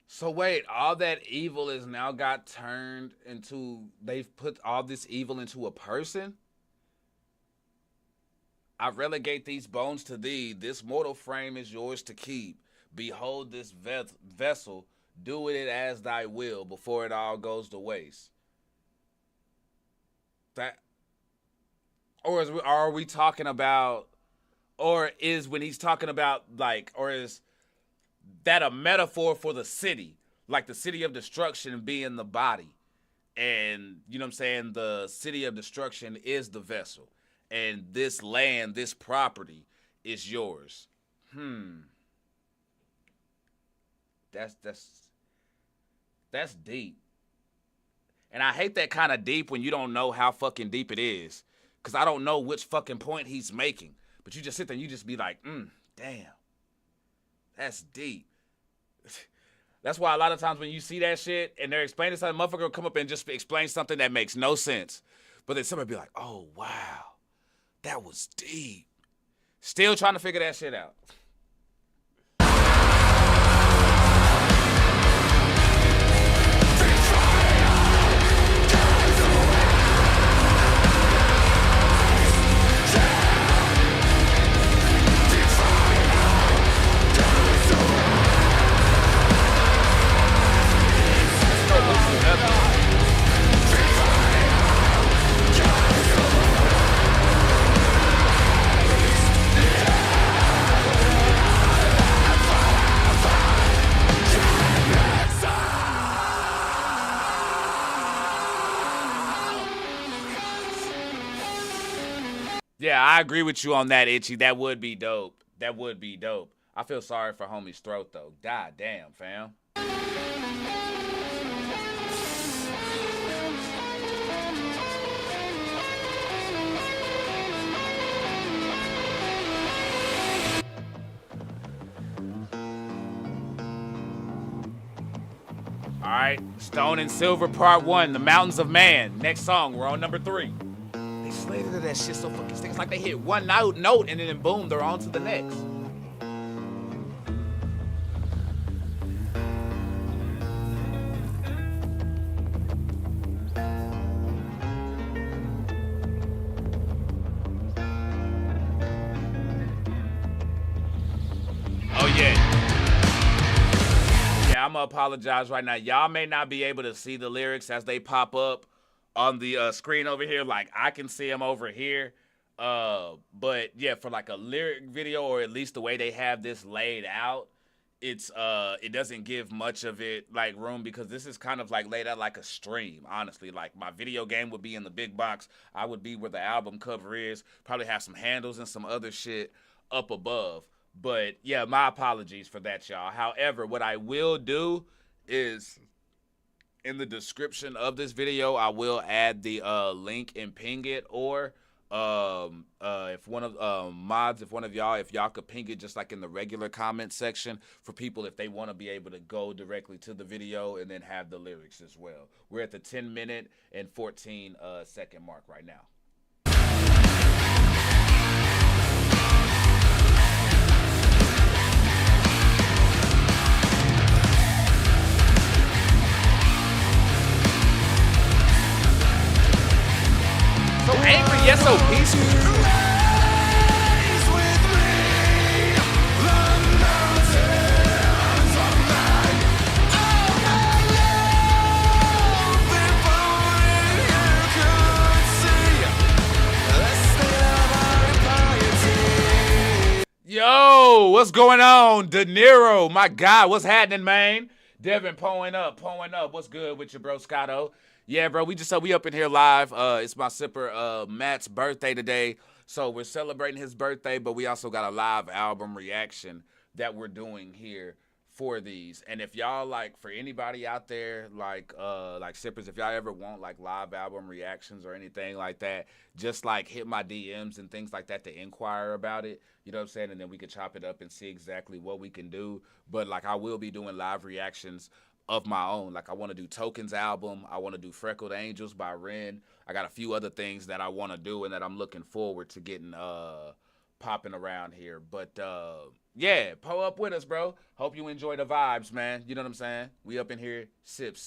So wait, all that evil is now got turned into, they've put all this evil into a person? I relegate these bones to thee. This mortal frame is yours to keep. Behold this vessel. Do with it as thy will before it all goes to waste. That, or are we talking about, or is when he's talking about like, or is that a metaphor for the city, like the city of destruction being the body, and you know what I'm saying, the city of destruction is the vessel, and this land, this property is yours. That's deep, and I hate that kind of deep when you don't know how fucking deep it is, because I don't know which fucking point he's making, but you just sit there and you just be like, damn. That's deep. That's why a lot of times when you see that shit and they're explaining something, motherfucker will come up and just explain something that makes no sense. But then somebody be like, oh, wow, that was deep. Still trying to figure that shit out. Yeah, I agree with you on that, Itchy. That would be dope. That would be dope. I feel sorry for homie's throat, though. God damn, fam. All right, Stone and Silver Part 1, The Mountains of Man. Next song, we're on number 3. They slated to that shit so fucking sick. It's like they hit one note and then boom, they're on to the next. Oh yeah. Yeah, I'm gonna apologize right now. Y'all may not be able to see the lyrics as they pop up on the screen over here. Like, I can see them over here. But yeah, for like a lyric video, or at least the way they have this laid out, it's it doesn't give much of it like room, because this is kind of like laid out like a stream, honestly. Like, my video game would be in the big box. I would be where the album cover is, probably have some handles and some other shit up above. But yeah, my apologies for that, y'all. However, what I will do is, in the description of this video, I will add the link and ping it, or if one of mods, if one of y'all, if y'all could ping it just like in the regular comment section for people if they want to be able to go directly to the video and then have the lyrics as well. We're at the 10-minute and 14-second mark right now. So angry Yes, so peaceful. Yo, what's going on? De Niro, my God, what's happening, man? Devin, pulling up. What's good with you, bro, Scotto? Yeah, bro, we up in here live. It's my sipper Matt's birthday today, so we're celebrating his birthday, but we also got a live album reaction that we're doing here for these. And if y'all, like, for anybody out there, like sippers, if y'all ever want like live album reactions or anything like that, just like hit my DMs and things like that to inquire about it. You know what I'm saying? And then we can chop it up and see exactly what we can do. But like, I will be doing live reactions of my own. Like, I want to do Token's album. I want to do Freckled Angels by Ren. I got a few other things that I want to do and that I'm looking forward to getting popping around here. But yeah, pull up with us, bro. Hope you enjoy the vibes, man. You know what I'm saying? We up in here sipping.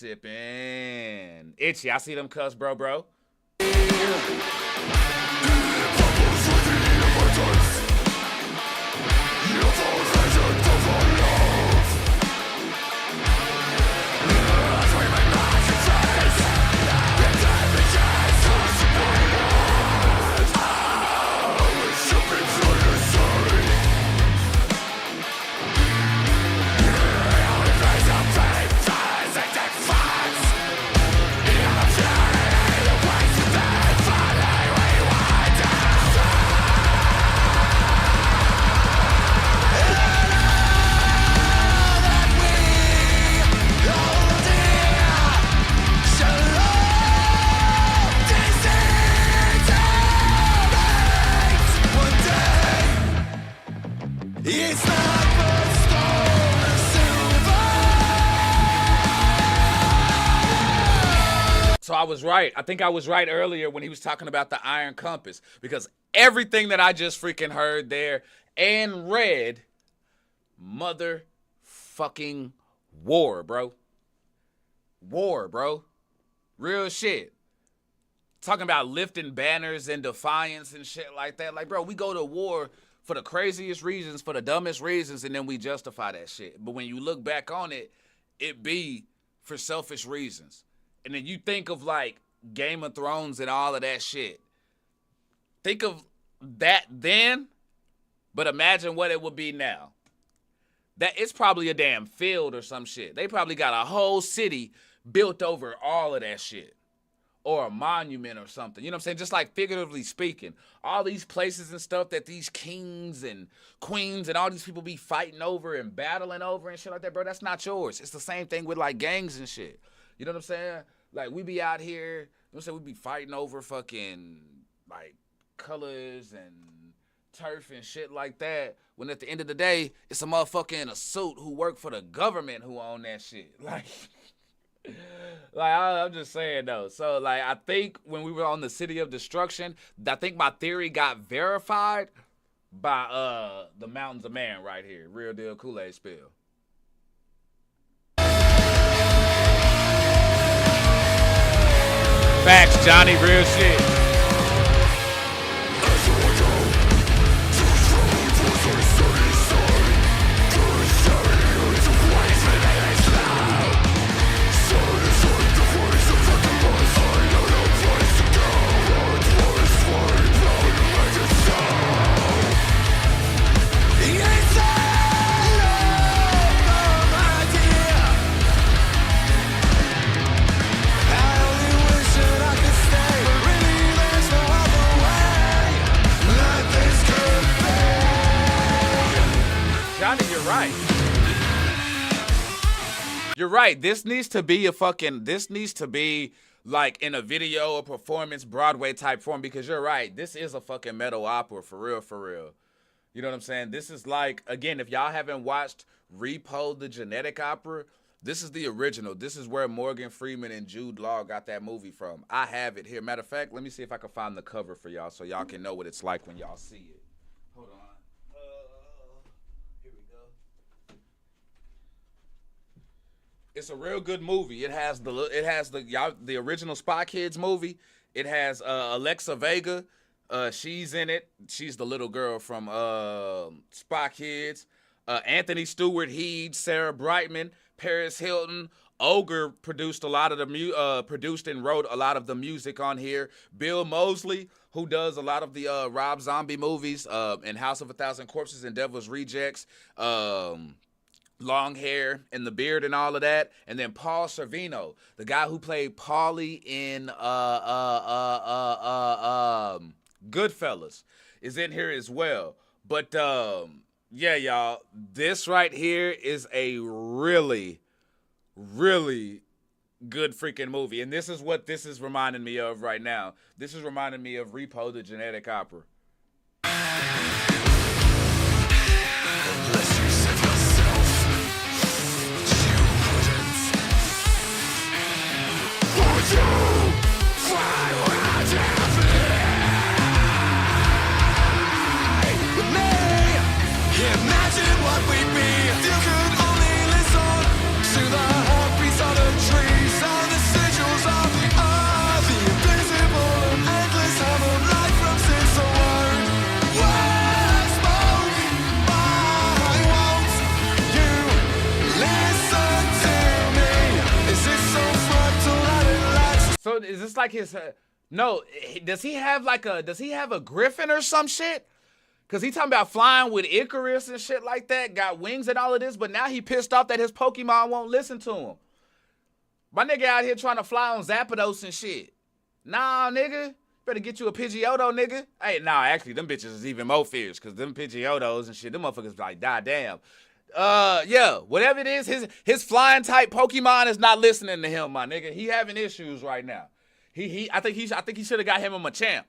Itchy, I see them cuss, bro. So I was right. I think I was right earlier when he was talking about the Iron Compass, because everything that I just freaking heard there and read, motherfucking war, bro. War, bro. Real shit. Talking about lifting banners and defiance and shit like that. Like, bro, we go to war for the craziest reasons, for the dumbest reasons, and then we justify that shit. But when you look back on it, it be for selfish reasons. And then you think of like Game of Thrones and all of that shit. Think of that then, but imagine what it would be now. That it's probably a damn field or some shit. They probably got a whole city built over all of that shit. Or a monument or something. You know what I'm saying? Just like figuratively speaking. All these places and stuff that these kings and queens and all these people be fighting over and battling over and shit like that, bro, that's not yours. It's the same thing with like gangs and shit. You know what I'm saying? Like, we be out here, you know what I'm saying? We be fighting over fucking, like, colors and turf and shit like that. When at the end of the day, it's a motherfucker in a suit who work for the government who own that shit. Like, I'm just saying, though. So, like, I think when we were on the City of Destruction, I think my theory got verified by the Mountains of Man right here. Real deal Kool-Aid spill. Facts, Johnny, real shit. You're right. This needs to be like in a video or performance Broadway type form, because you're right. This is a fucking metal opera for real, for real. You know what I'm saying? This is like, again, if y'all haven't watched Repo the Genetic Opera, this is the original. This is where Morgan Freeman and Jude Law got that movie from. I have it here. Matter of fact, let me see if I can find the cover for y'all so y'all can know what it's like when y'all see it. Hold on. Here we go. It's a real good movie. It has the original Spy Kids movie. It has Alexa Vega. She's in it. She's the little girl from Spy Kids. Anthony Stewart Heed, Sarah Brightman, Paris Hilton. Ogre produced a lot of the produced and wrote a lot of the music on here. Bill Moseley, who does a lot of the Rob Zombie movies, in House of a Thousand Corpses and Devil's Rejects. Long hair and the beard and all of that. And then Paul Sorvino, the guy who played Paulie in Goodfellas, is in here as well. But yeah, y'all, this right here is a really, really good freaking movie. And this is what this is reminding me of right now. This is reminding me of Repo the Genetic Opera. Unless you save yourself, you wouldn't. Would you fly around with me? Imagine what we'd be if you could only listen to the heartbeats of the trees and the sigils of the earth, the invisible and endless hum of life from since the word was spoken. Why won't you listen to me? Is this so fractal that it lasts? So is this like his no, does he have a griffin or some shit? Cause he talking about flying with Icarus and shit like that, got wings and all of this, but now he pissed off that his Pokemon won't listen to him. My nigga out here trying to fly on Zapdos and shit. Nah, nigga, better get you a Pidgeotto, nigga. Hey, nah, actually, them bitches is even more fierce, cause them Pidgeottos and shit, them motherfuckers like, god damn. Yeah, whatever it is, his flying type Pokemon is not listening to him, my nigga. He having issues right now. I think he should have got him a Machamp.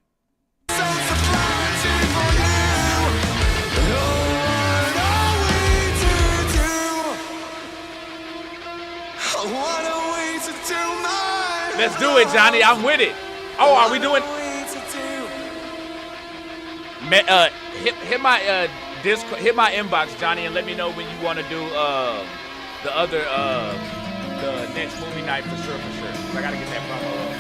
Let's do it, Johnny. I'm with it. Oh, are we doing? Hit my Discord, hit my inbox, Johnny, and let me know when you want to do the next movie night for sure. I gotta get that promo up.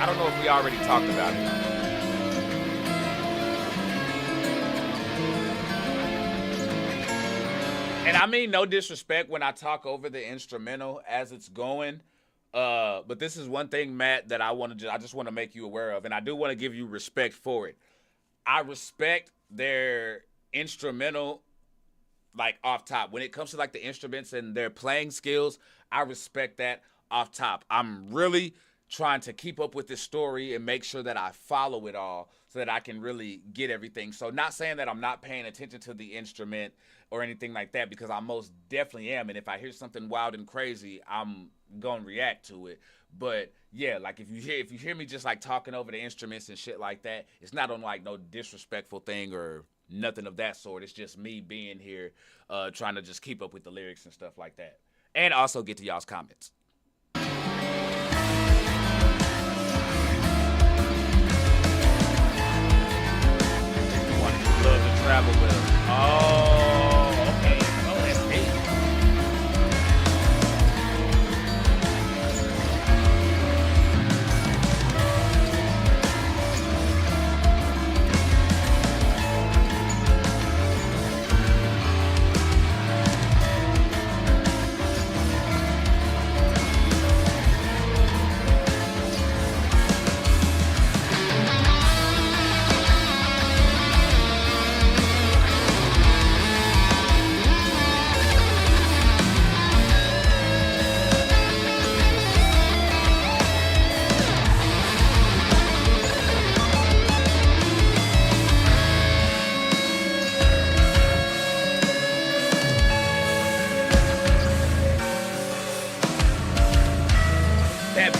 I don't know if we already talked about it. And I mean no disrespect when I talk over the instrumental as it's going, but this is one thing, Matt, that I just want to make you aware of, and I do want to give you respect for it. I respect their instrumental, like off top. When it comes to like the instruments and their playing skills, I respect that off top. I'm really trying to keep up with this story and make sure that I follow it all so that I can really get everything. So not saying that I'm not paying attention to the instrument or anything like that, because I most definitely am. And if I hear something wild and crazy, I'm going to react to it. But yeah, like if you hear me just like talking over the instruments and shit like that, it's not on like no disrespectful thing or nothing of that sort. It's just me being here trying to just keep up with the lyrics and stuff like that. And also get to y'all's comments. Love to travel with him. Oh, okay. Oh, that's deep.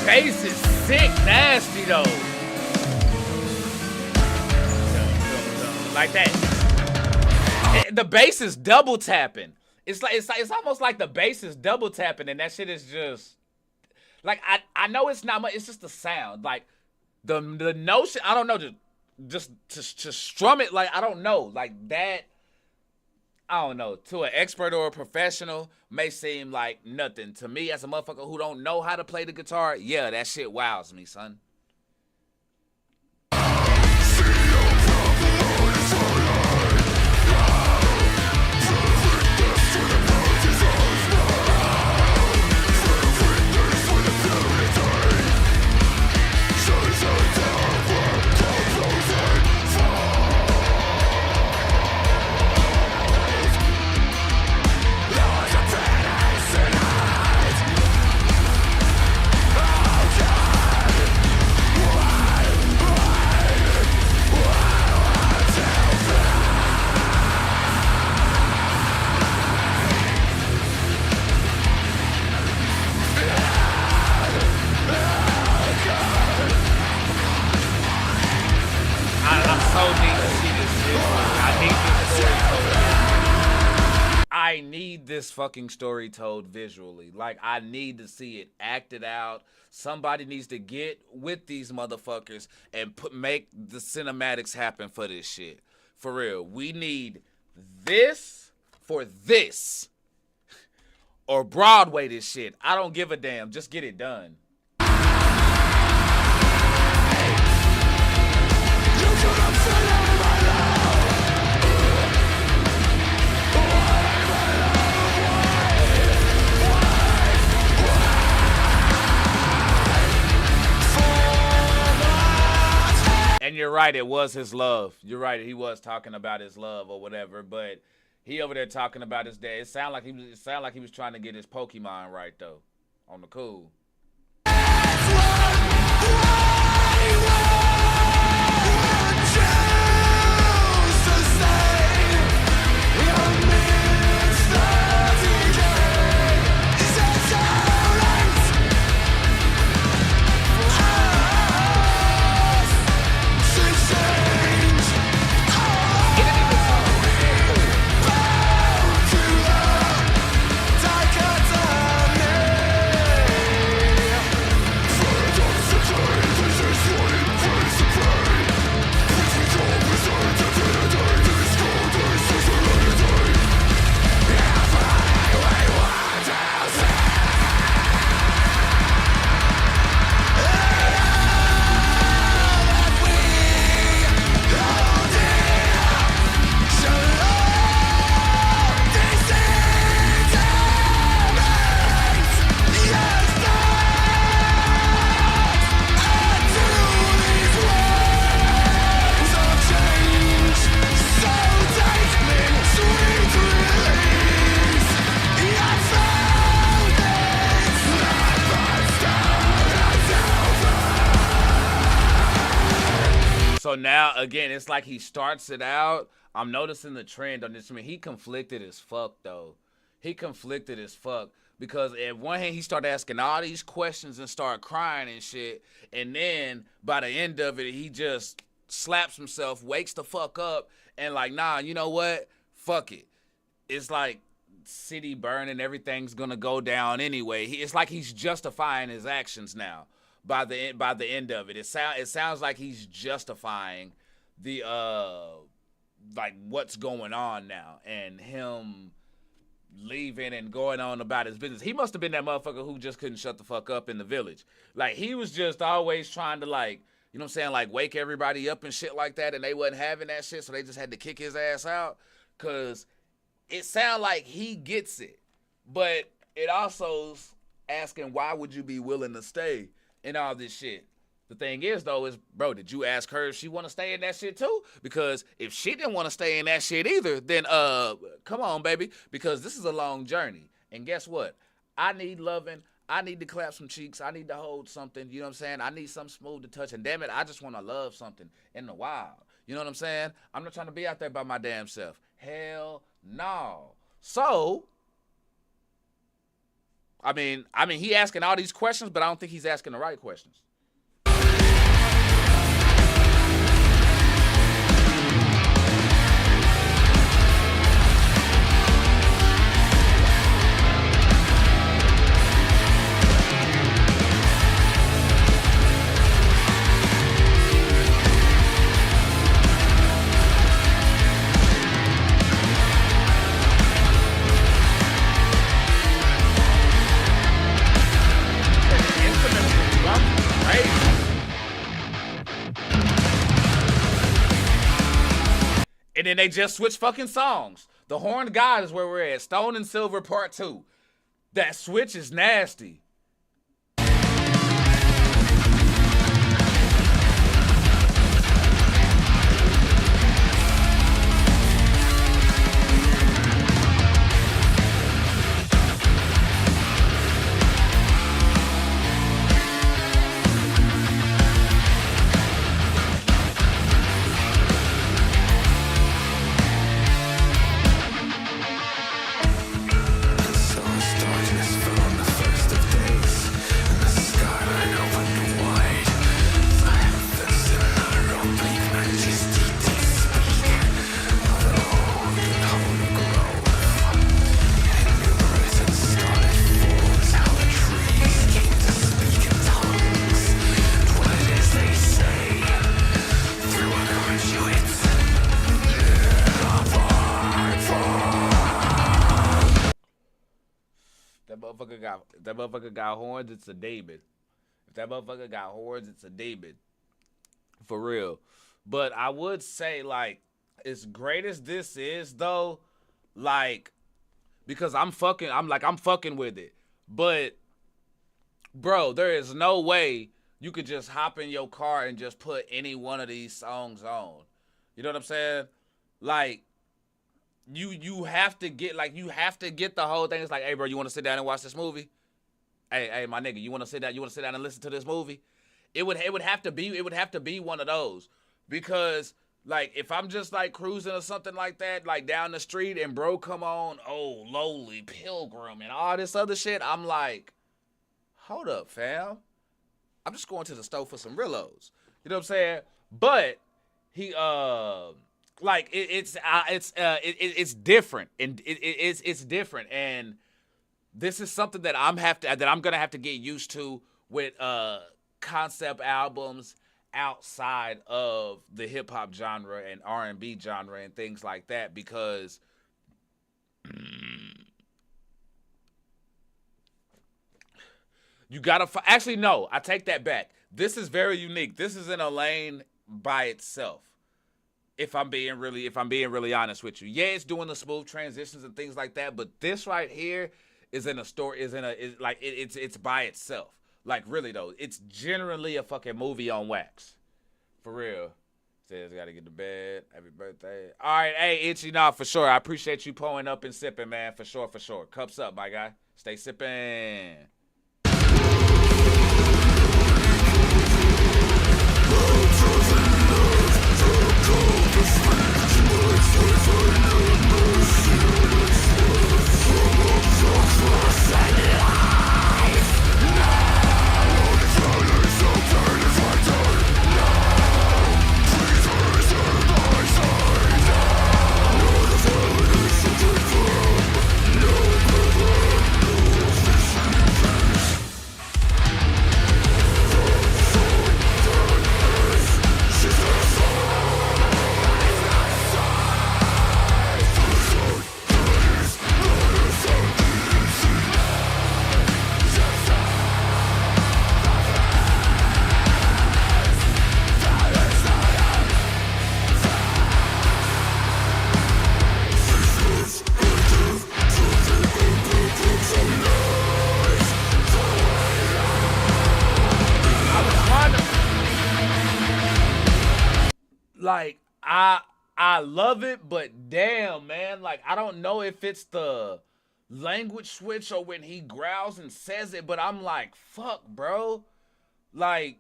Bass is sick, nasty though. Like that. The bass is double tapping. It's almost like the bass is double tapping, and that shit is just like I know it's not much. It's just the sound, like the notion. I don't know, just to strum it like I don't know, like that. I don't know, to an expert or a professional may seem like nothing. To me, as a motherfucker who don't know how to play the guitar, yeah, that shit wows me, son. this fucking story told visually. Like, I need to see it acted out. Somebody needs to get with these motherfuckers and make the cinematics happen for this shit. For real. We need this for this. Or Broadway this shit. I don't give a damn. Just get it done. And you're right, it was his love. You're right, he was talking about his love or whatever, but he over there talking about his dad. It sounded like he was trying to get his Pokemon right though. On the cool. So now, again, it's like he starts it out. I'm noticing the trend on this. I mean, he conflicted as fuck, though. He conflicted as fuck. Because at one hand, he started asking all these questions and started crying and shit. And then, by the end of it, he just slaps himself, wakes the fuck up, and like, nah, you know what? Fuck it. It's like city burning, everything's gonna go down anyway. It's like he's justifying his actions now. By the end of it, it sounds like he's justifying the like what's going on now, and him leaving and going on about his business. He must have been that motherfucker who just couldn't shut the fuck up in the village. Like, he was just always trying to, like, you know what I'm saying, like wake everybody up and shit like that, and they wasn't having that shit, so they just had to kick his ass out. Cause it sounds like he gets it, but it also's asking, why would you be willing to stay and all this shit? The thing is, though, is, bro, did you ask her if she want to stay in that shit too? Because if she didn't want to stay in that shit either, then come on, baby, because this is a long journey. And guess what? I need loving. I need to clap some cheeks. I need to hold something. You know what I'm saying? I need something smooth to touch. And damn it, I just want to love something in the wild. You know what I'm saying? I'm not trying to be out there by my damn self. Hell no. So, I mean, he asking all these questions, but I don't think he's asking the right questions. And then they just switch fucking songs. The Horned God is where we're at. Stone and Silver Part 2. That switch is nasty. Darkness fell on the first of days. If that motherfucker got horns, it's a demon. If that motherfucker got horns, it's a demon. For real. But I would say, like, as great as this is, though, like, because I'm fucking with it. But, bro, there is no way you could just hop in your car and just put any one of these songs on. You know what I'm saying? Like, you have to get the whole thing. It's like, hey, bro, you want to sit down and watch this movie? Hey, my nigga, you want to sit down and listen to this movie? It would have to be one of those. Because, like, if I'm just, like, cruising or something like that, like, down the street, and bro come on, oh, Lowly Pilgrim, and all this other shit, I'm like, hold up, fam. I'm just going to the store for some Rillos. You know what I'm saying? But he, like, it's different, and it's different, and this is something that I'm gonna have to get used to with concept albums outside of the hip hop genre and R&B genre and things like that, because you gotta actually, no, I take that back. This is very unique. This is in a lane by itself. If I'm being really honest with you, yeah, it's doing the smooth transitions and things like that, but this right here is in a story, it's by itself. Like, really, though, it's generally a fucking movie on wax. For real. Says, gotta get to bed. Happy birthday. All right, hey, Itchy, nah, for sure. I appreciate you pulling up and sipping, man. For sure. Cups up, my guy. Stay sipping. Like, I love it, but damn, man, like, I don't know if it's the language switch or when he growls and says it, but I'm like, fuck, bro. Like,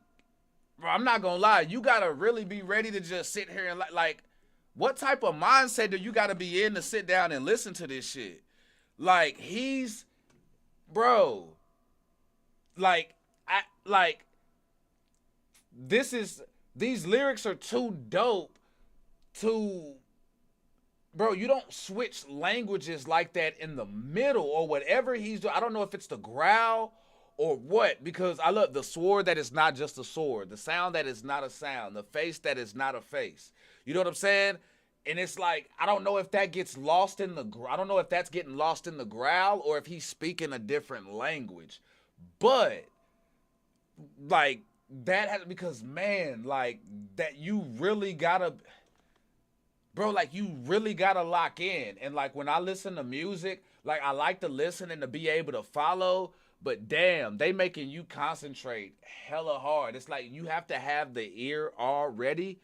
bro, I'm not gonna lie, you gotta really be ready to just sit here and like, what type of mindset do you gotta be in to sit down and listen to this shit? Like, bro, these lyrics are too dope to, bro, you don't switch languages like that in the middle or whatever he's doing. I don't know if it's the growl or what, because I love the sword that is not just a sword, the sound that is not a sound, the face that is not a face. You know what I'm saying? And it's like, I don't know if that gets lost in I don't know if that's getting lost in the growl or if he's speaking a different language. But, like, that has, because, man, like, that you really gotta, bro, like, you really gotta lock in. And, like, when I listen to music, like, I like to listen and to be able to follow, but damn, they making you concentrate hella hard. It's like you have to have the ear already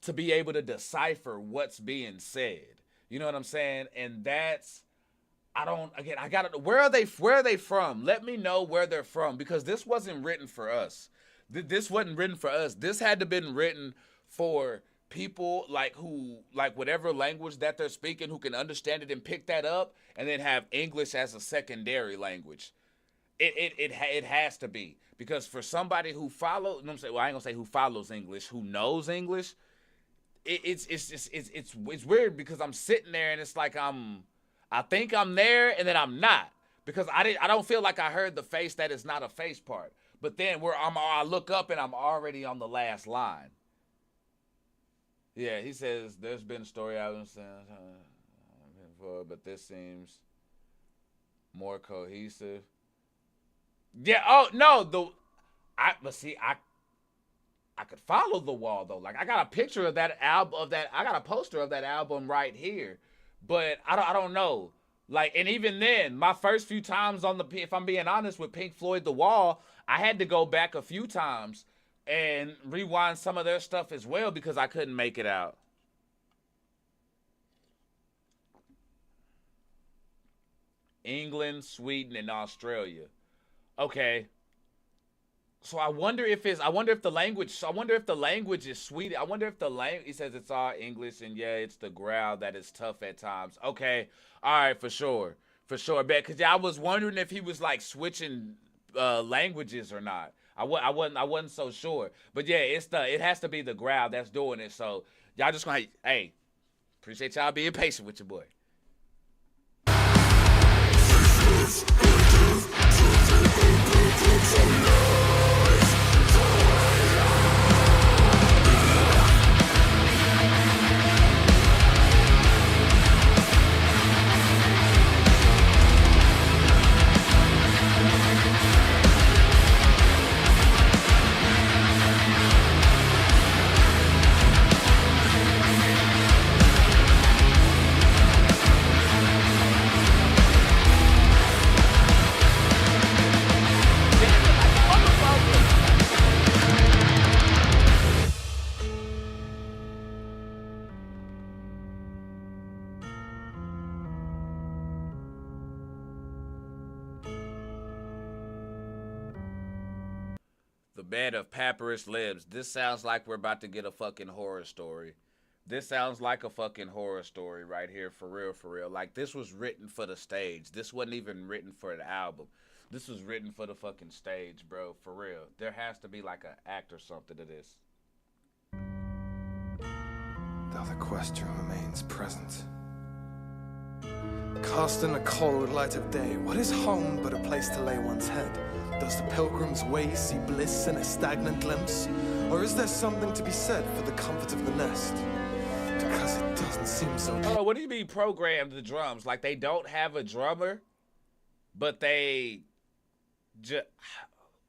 to be able to decipher what's being said. You know what I'm saying? And that's, where are they from? Let me know where they're from, because this wasn't written for us. This wasn't written for us. This had to been written for people like who, like, whatever language that they're speaking, who can understand it and pick that up, and then have English as a secondary language. It has to be, because for somebody who follows, you know what I'm saying? Well, I ain't gonna say who follows English, who knows English. It's weird, because I'm sitting there and it's like I think I'm there and then I'm not, because I don't feel like I heard the face that is not a face part. But then I look up and I'm already on the last line. Yeah, he says there's been a story I've been saying before, but this seems More cohesive. Yeah. Oh no. But see, I could follow the wall though. Like I got a picture of that album. I got a poster of that album right here. But I don't know. Like, and even then, my first few times on if I'm being honest with Pink Floyd, The Wall, I had to go back a few times and rewind some of their stuff as well because I couldn't make it out. England, Sweden, and Australia. Okay. So I wonder if the language is Swedish. I wonder if the language, he says it's all English and yeah, it's the growl that is tough at times. Okay. All right, for sure. For sure. Because I was wondering if he was like switching languages or not. I wasn't so sure. But yeah, it has to be the growl that's doing it. So y'all just gonna, hey, appreciate y'all being patient with your boy. The bed of papyrus libs. This sounds like we're about to get a fucking horror story. This sounds like a fucking horror story right here, for real, for real. Like, this was written for the stage. This wasn't even written for an album. This was written for the fucking stage, bro, for real. There has to be like an act or something to this. Though the question remains present. Cast in the cold light of day, what is home but a place to lay one's head? Does the pilgrim's way see bliss in a stagnant glimpse? Or is there something to be said for the comfort of the nest? Because it doesn't seem so... Oh, what do you mean programmed the drums? Like they don't have a drummer, but they just...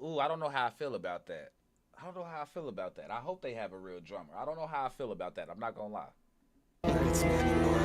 Ooh, I don't know how I feel about that. I don't know how I feel about that. I hope they have a real drummer. I don't know how I feel about that. I'm not gonna lie. It's me anymore.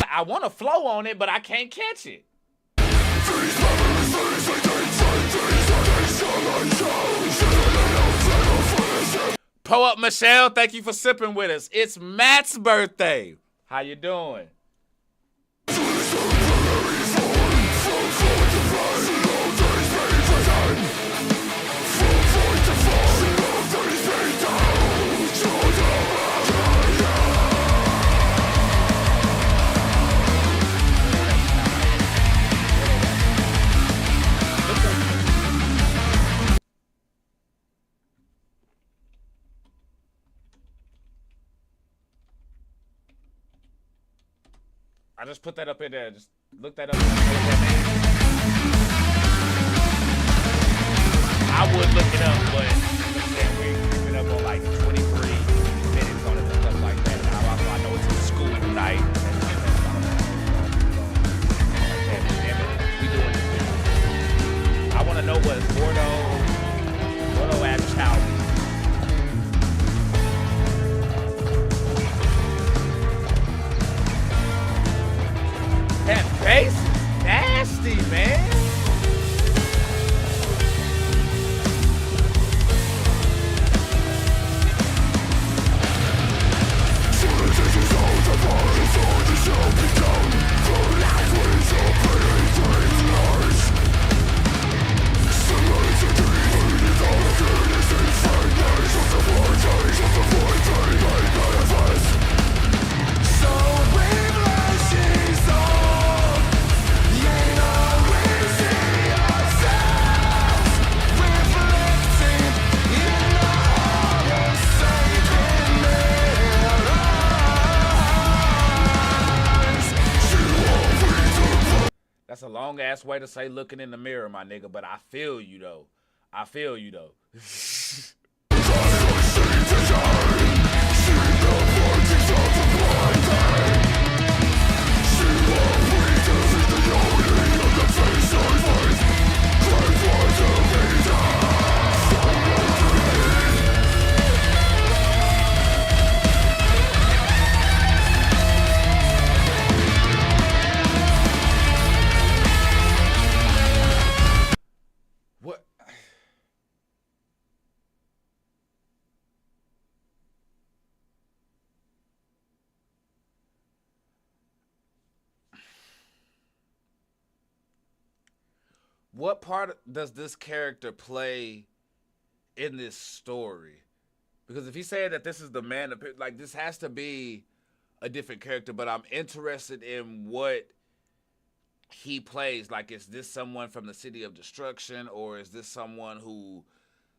I want to flow on it, but I can't catch it. Pull up, Michelle. Thank you for sipping with us. It's Matt's birthday. How you doing? I just put that up in there. Just look that up. I would look it up, but we're creeping up on like 20 long ass way to say looking in the mirror, my nigga, but I feel you though. I feel you though. What? What part does this character play in this story? Because if he said that this is the man, like this has to be a different character, but I'm interested in what he plays. Like, is this someone from the City of Destruction, or is this someone who,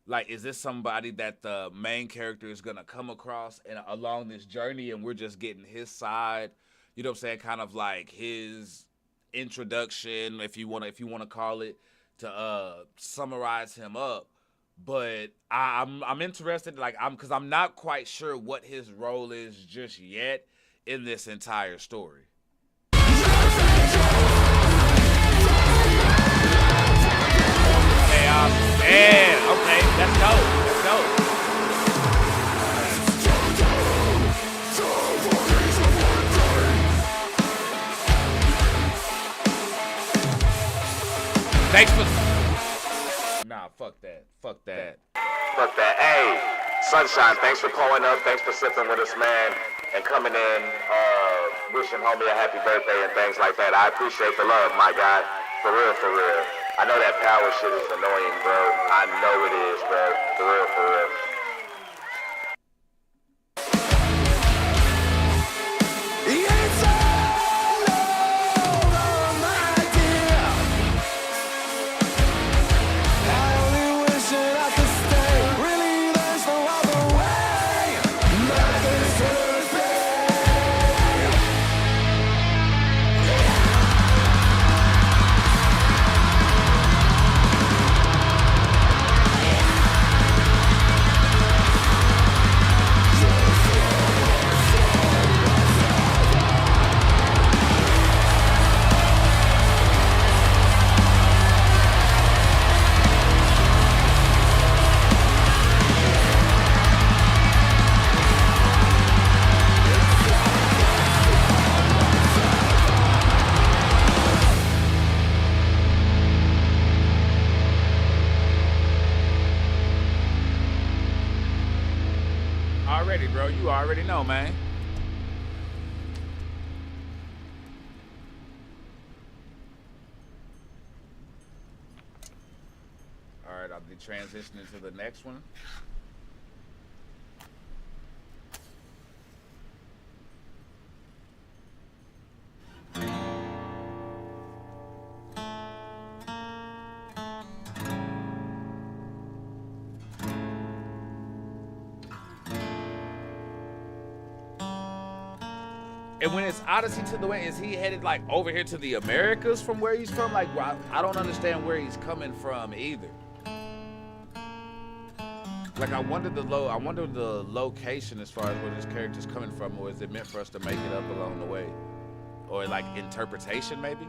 like, is this somebody that the main character is gonna come across and along this journey, and we're just getting his side? You know what I'm saying? Kind of like his introduction, if you wanna call it, to summarize him up. But I'm interested, like, because I'm not quite sure what his role is just yet in this entire story. Yeah, okay, that's dope. That's dope. Thanks for. Nah, fuck that. Fuck that. Fuck that. Hey, Sunshine, thanks for pulling up. Thanks for sipping with us, man, and coming in, wishing homie a happy birthday and things like that. I appreciate the love, my guy. For real, for real. I know that power shit is annoying, bro. I know it is, bro. For real, for real. Already, bro. You already know, man. All right, I'll be transitioning to the next one. And when it's Odyssey to the West, is he headed like over here to the Americas from where he's from? Like, I don't understand where he's coming from either. Like, I wonder the location as far as where this character's coming from, or is it meant for us to make it up along the way? Or like interpretation maybe?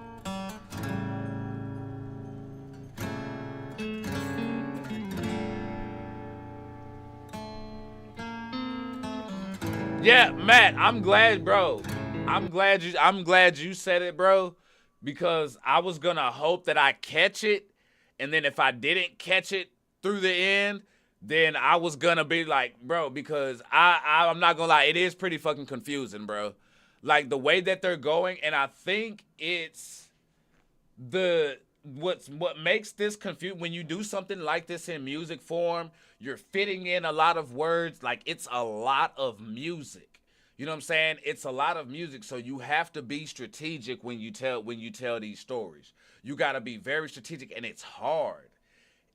Yeah, Matt, I'm glad, bro. I'm glad you said it, bro, because I was gonna hope that I catch it, and then if I didn't catch it through the end, then I was gonna be like, bro, because I'm not gonna lie, it is pretty fucking confusing, bro. Like the way that they're going, and I think it's what makes this confusing when you do something like this in music form. You're fitting in a lot of words, like it's a lot of music. You know what I'm saying? It's a lot of music, so you have to be strategic when you tell these stories. You got to be very strategic, and it's hard.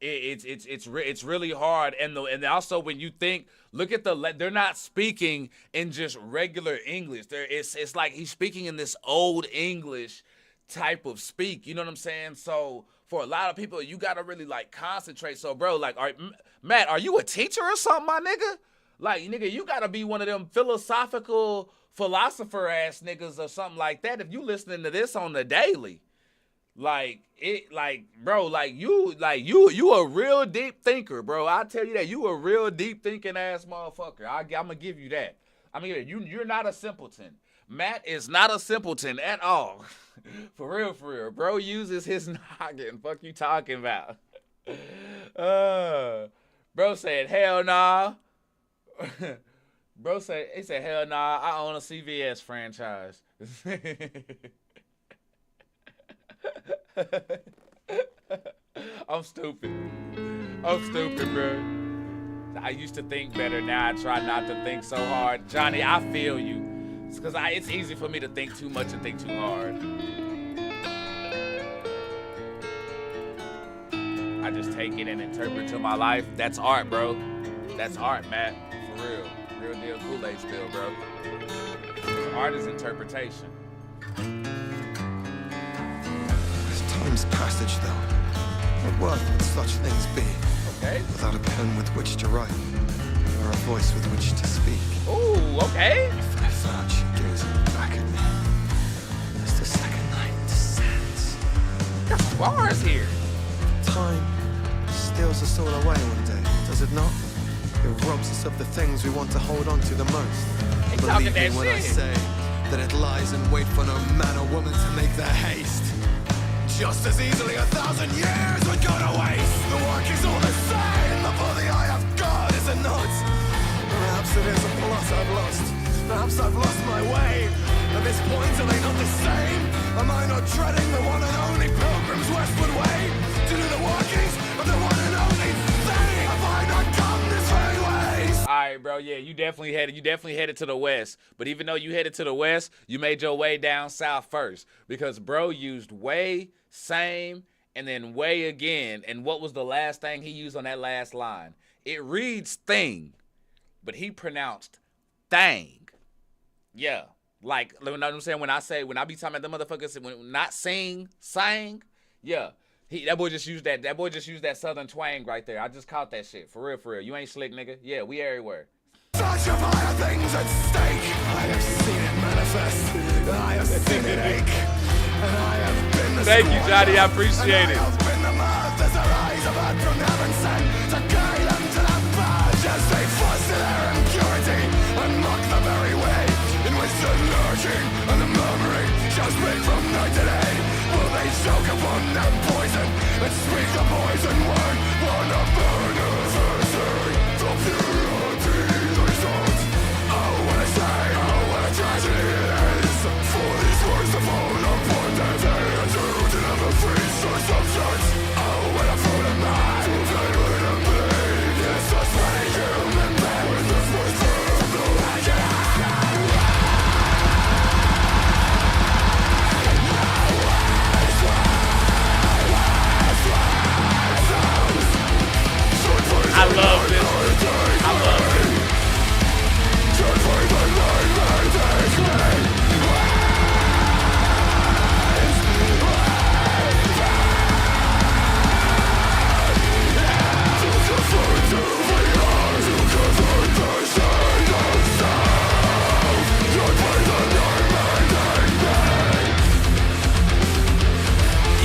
It's really hard, and also when you think, look at they're not speaking in just regular English. It's like he's speaking in this old English type of speak, you know what I'm saying? So for a lot of people, you gotta really like concentrate. So bro, like, Matt, are you a teacher or something, my nigga? Like, nigga, you gotta be one of them philosophical philosopher ass niggas or something like that if you listening to this on the daily. Like bro, you a real deep thinker, bro. I tell you that, you a real deep thinking ass motherfucker. I'm gonna give you that. I mean, you're not a simpleton. Matt is not a simpleton at all. For real. Bro uses his noggin. Fuck you talking about? Bro said, hell nah. Bro said, hell nah, I own a CVS franchise. I'm stupid, bro. I used to think better, now I try not to think so hard. Johnny, I feel you. It's because it's easy for me to think too much and think too hard. I just take it and interpret to my life. That's art, bro. That's art, Matt. For real. Real deal Kool-Aid spill, bro. Art is interpretation. Time's passage, though. What worth would such things be? Okay. Without a pen with which to write, or a voice with which to speak. Ooh, okay. If I thought she gazing back at me, as the second night descends. Got bars here. Time steals us all away one day, does it not? It robs us of the things we want to hold on to the most. Believe me when I say that it lies in wait for no man or woman to make their haste. Just as easily 1,000 years would go to waste. The work is all the same, but for the eye of God, is it not? Perhaps it is a plot I've lost. Perhaps I've lost my way. At this point, are they not the same? Am I not treading the one and only pilgrim's westward way? To do the workings of the one and only thing? Have I not come this very ways? Alright, bro, yeah, you definitely headed to the west. But even though you headed to the west, you made your way down south first. Because bro used way, same, and then way again. And what was the last thing he used on that last line? It reads thing, but he pronounced thing. Yeah. Like, you know what I'm saying? When I be talking about them motherfuckers, when not sing, sang, yeah. That boy just used that southern twang right there. I just caught that shit. For real. You ain't slick, nigga. Yeah, we everywhere. Such of higher things at stake. I have seen it manifest. I have seen it ache. And I have been the Thank you, Johnny. I appreciate it. I have been the mirth as their eyes have had from heaven sent to guide them to that badge as they fuss to their impurity and mock the very way in which the lurching and the murmuring shall speak from night to day. Will they choke upon that poison and speak the poison word? One of beneficing the purity they sought. Oh, what a shame, oh, what a tragedy it is for these words to fall upon their heads to never free source of church. Oh, what a fool am I to play with a blade. Yes, such many human men with this voice from the legend. I love this. I love it.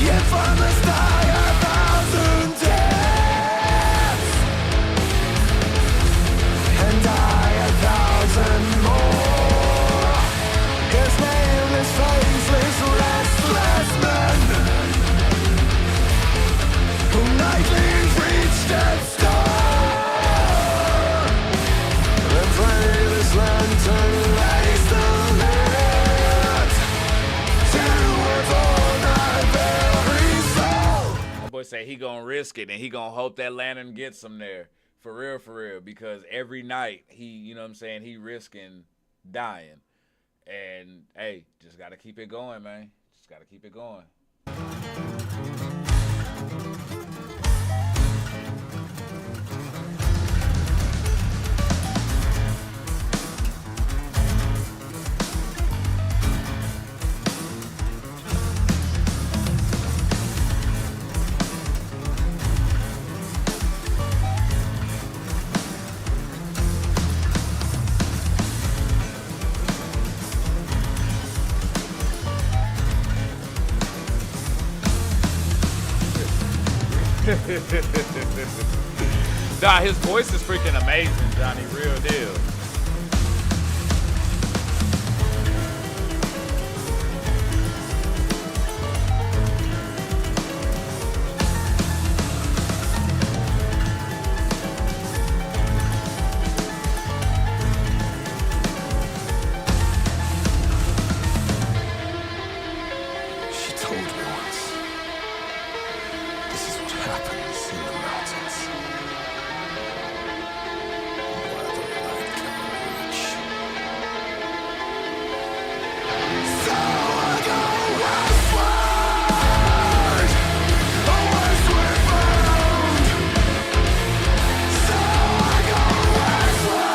If I must die 1,000 deaths and die 1,000 more, 'cause nameless, faceless, restless men who nightly reach death's door and pray this lantern lays the lit to avoid that very soul. That boy say he gonna risk it and he gonna hope that lantern gets him there. For real. Because every night he, you know what I'm saying, he risking dying. And hey, just gotta keep it going, man. Just gotta keep it going. Nah, his voice is freaking amazing, Johnny. Real deal. She told me once, this is what happens in the mountains. Where the light can reach. So I go westward, a westward bound. So I go westward,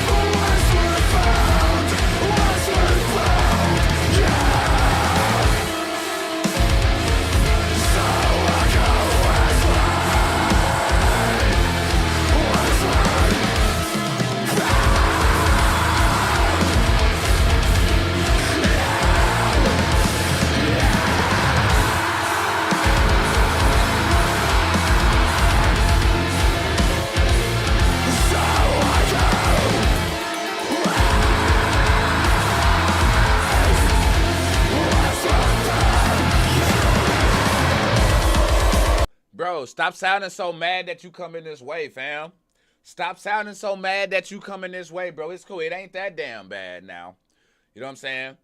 a westward bound, westward bound, yeah. So I go Bro, stop sounding so mad that you coming this way, fam. Stop sounding so mad that you coming this way, bro. It's cool. It ain't that damn bad now. You know what I'm saying?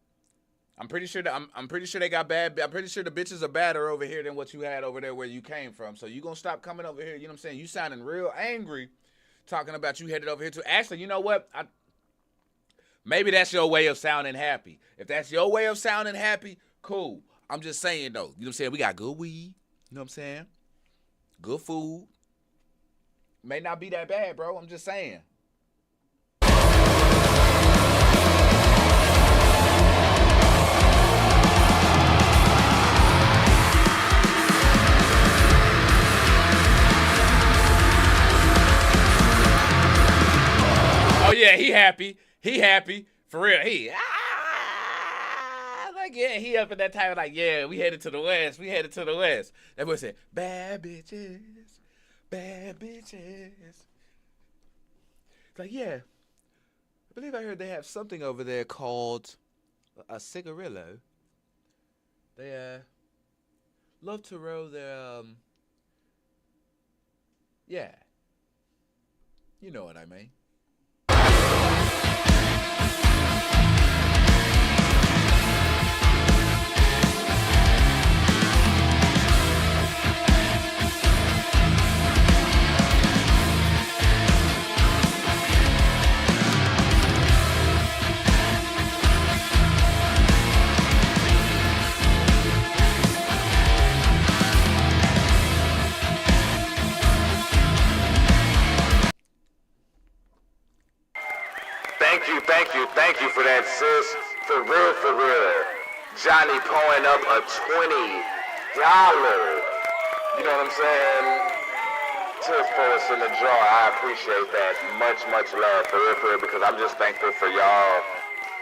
I'm pretty sure that I'm pretty sure they got bad. I'm pretty sure the bitches are badder over here than what you had over there where you came from. So you gonna stop coming over here. You know what I'm saying? You sounding real angry, talking about you headed over here too. Actually, you know what? Maybe that's your way of sounding happy. If that's your way of sounding happy, cool. I'm just saying though. You know what I'm saying? We got good weed. You know what I'm saying? Good food. May not be that bad, bro. I'm just saying. Oh yeah, he happy. He happy. For real. Like, yeah, he up at that time like, yeah, we headed to the west. We headed to the west. That boy said, bad bitches. Bad bitches. It's like, yeah. I believe I heard they have something over there called a cigarillo. They love to roll their yeah. You know what I mean. Thank you for that, sis. For real. Johnny pouring up a $20. You know what I'm saying? Tips for us in the jar. I appreciate that. Much love, for real, because I'm just thankful for y'all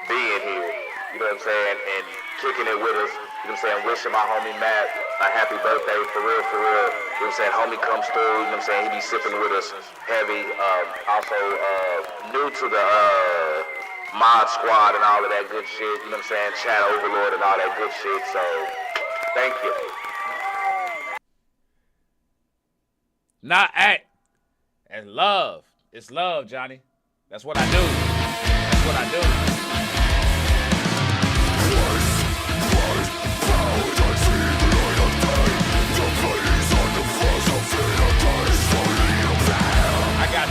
being here. You know what I'm saying? And kicking it with us. You know what I'm saying? Wishing my homie Matt a happy birthday, for real. You know what I'm saying? Homie comes through, you know what I'm saying? He be sipping with us heavy. Also, new to the mod squad and all of that good shit. You know what I'm saying? Chat overlord and all that good shit. So, thank you. Not act. And love. It's love, Johnny. That's what I do. That's what I do. I got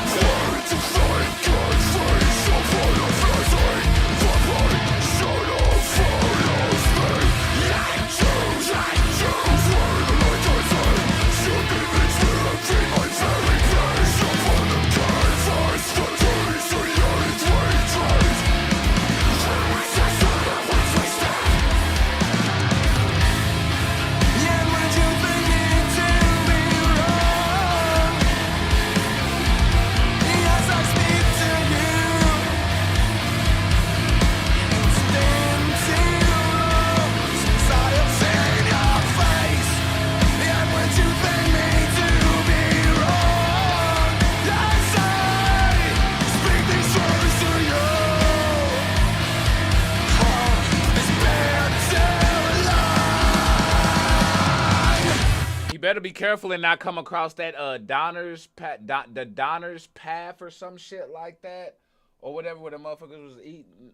better be careful and not come across that Donner's the Donner's Path or some shit like that, or whatever, where the motherfuckers was eating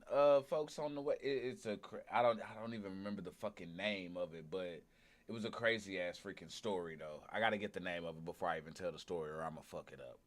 folks on the way. I don't even remember the fucking name of it, but it was a crazy ass freaking story though. I gotta get the name of it before I even tell the story, or I'ma fuck it up.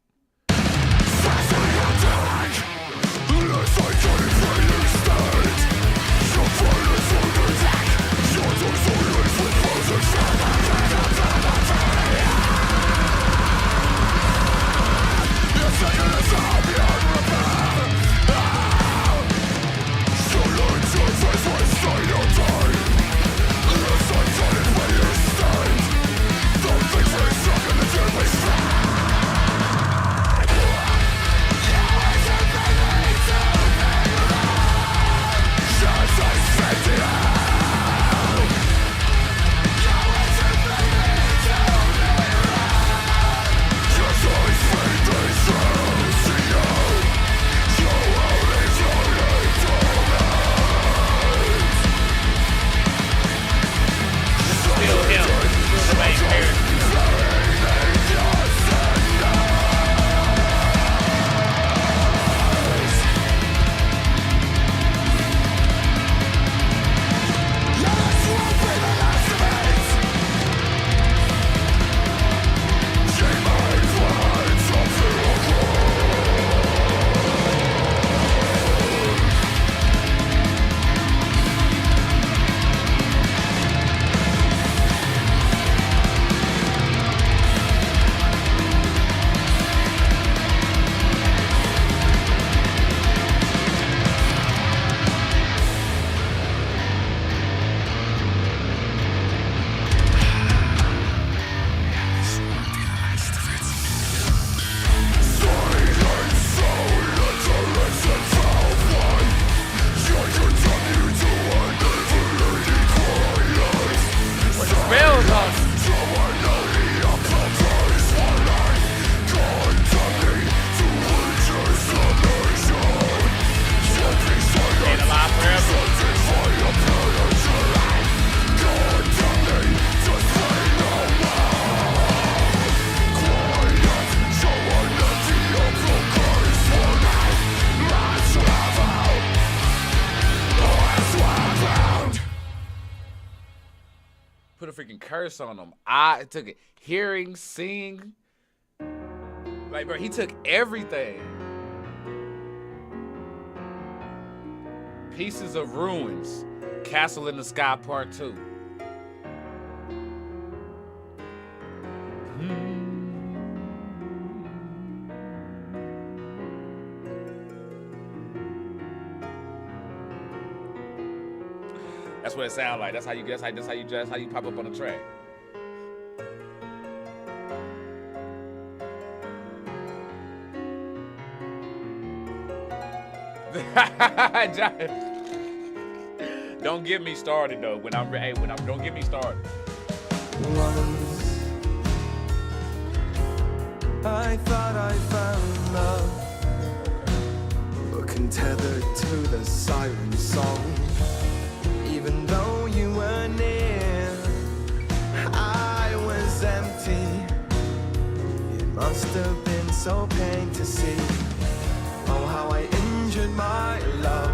Put a freaking curse on him. I took it. Hearing, seeing. Like, bro, he took everything. Pieces of Ruins. Castle in the Sky Part 2. That's what it sounds like. That's how you pop up on the track. Don't get me started though. Don't get me started. Once I thought I found love, looking tethered to the siren song. Even though you were near, I was empty. It must have been so pain to see. Oh, how I injured my love,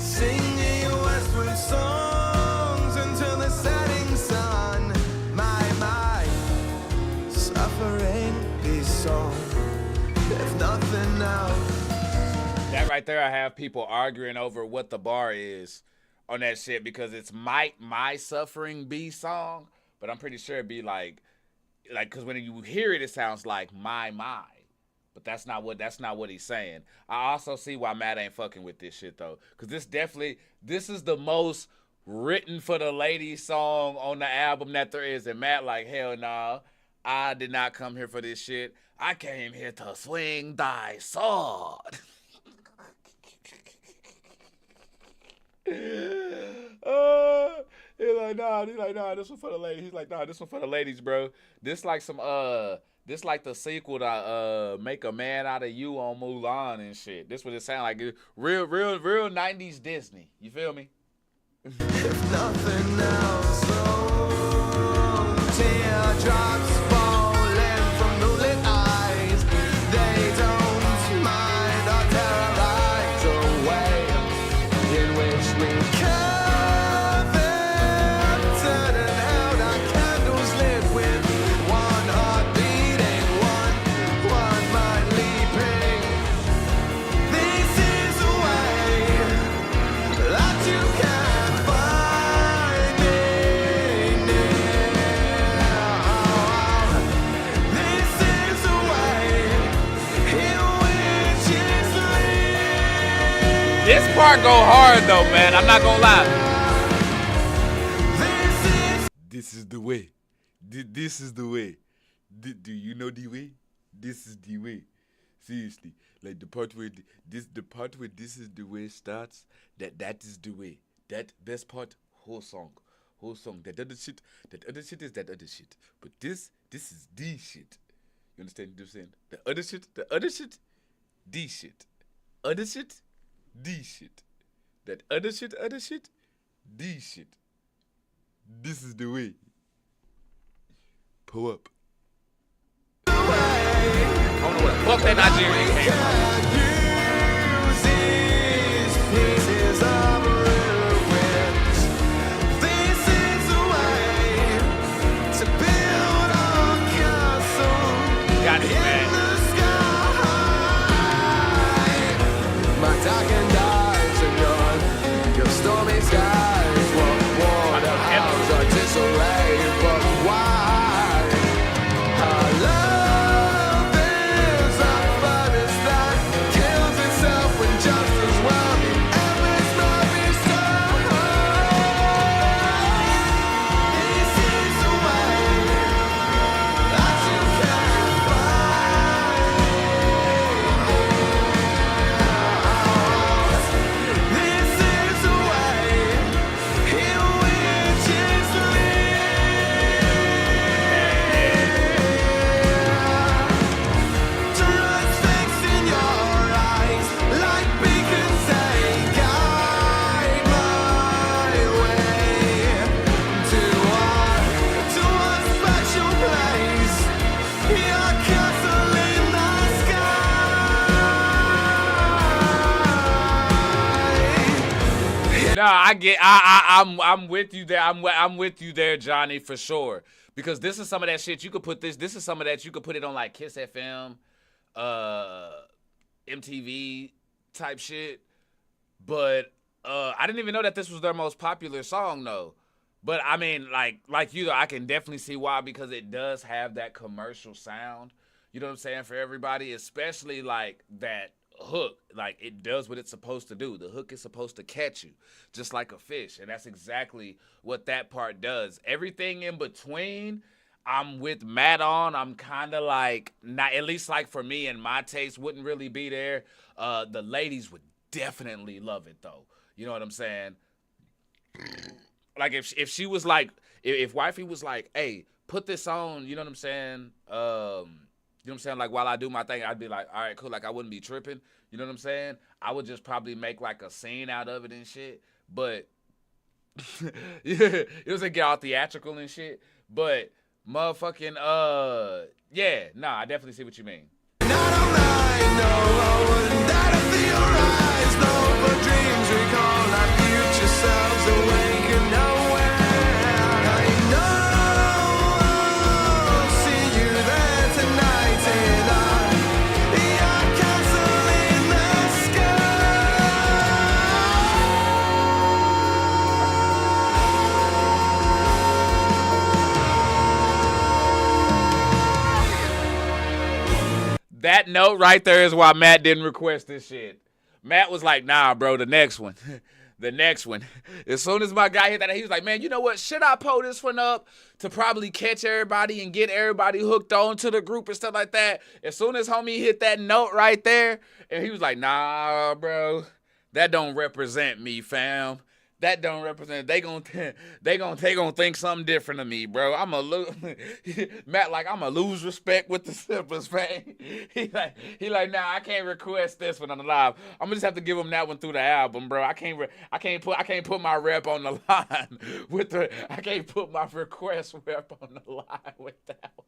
singing westward songs until the setting sun. My, suffering these songs, if nothing else. That right there, I have people arguing over what the bar is on that shit, because it's Might My Suffering Be song, but I'm pretty sure it'd be like, because when you hear it, it sounds like my, but that's not what he's saying. I also see why Matt ain't fucking with this shit though, because this is the most written for the ladies song on the album that there is, and Matt like, hell nah, I did not come here for this shit. I came here to swing thy sword. He's like, nah, this one for the ladies. He's like, nah, this one for the ladies, bro. This like this like the sequel to Make a Man Out of You on Mulan and shit. This what it sound like. Real 90s Disney. You feel me? If nothing else, so teardrops falling from the lit eyes. They don't mind or terrorize the way in which we covet, turning out our candles lit with one heart beating, one mind leaping. This is a way that you can find me now. This is a way in which is lit. This part go hard though, man. I'm not gonna lie. This is the way. This is the way. Do you know the way? This is the way. Seriously, like the part where this is the way starts. That is the way. That best part, whole song. That other shit is that other shit. But this is the shit. You understand what I'm saying? The other shit, the shit. Other shit, the shit. That other shit, the shit. This is the way. Pull up. I don't know where the fuck that Nigerian came from. Use these pieces of ruins. This is a way to build a castle Got it, in man. the sky. My darkened eyes are gone. Your stormy skies won't warn the house or disarray. But why? Our love is a furnace that kills itself when just as well the embers not be stirred. This is the way that you can find me now. This is the way in which is Trust in your eyes, like beacons they guide my way to a special place, your castle in the sky. No, I'm with you there. I'm with you there, Johnny, for sure. Because this is some of that shit you could put this is some of that you could put it on like Kiss FM, MTV type shit. But I didn't even know that this was their most popular song though. But I mean, like you though, I can definitely see why, because it does have that commercial sound. You know what I'm saying, for everybody, especially like that hook. Like, it does what it's supposed to do. The hook is supposed to catch you just like a fish, and that's exactly what that part does. Everything in between, I'm with Matt on. I'm kind of like, not, at least like for me and my taste, wouldn't really be there. The ladies would definitely love it though. You know what I'm saying? Like if she was like, if wifey was like, hey, put this on, you know what I'm saying? You know what I'm saying? Like, while I do my thing, I'd be like, all right, cool. Like, I wouldn't be tripping. You know what I'm saying? I would just probably make like a scene out of it and shit. But it was like get all theatrical and shit. But motherfucking yeah, nah, I definitely see what you mean. That note right there is why Matt didn't request this shit. Matt was like, nah, bro, the next one. The next one. As soon as my guy hit that, he was like, man, you know what? Should I pull this one up to probably catch everybody and get everybody hooked on to the group and stuff like that? As soon as homie hit that note right there, and he was like, nah, bro, that don't represent me, fam. That don't represent. They gonna think something different of me, bro. I'm a Matt, like I'm a lose respect with the sippers, man. He like, nah, I can't request this one on the live. I'm gonna just have to give him that one through the album, bro. I can't put my rep on the line with the. I can't put my request rep on the line with that one.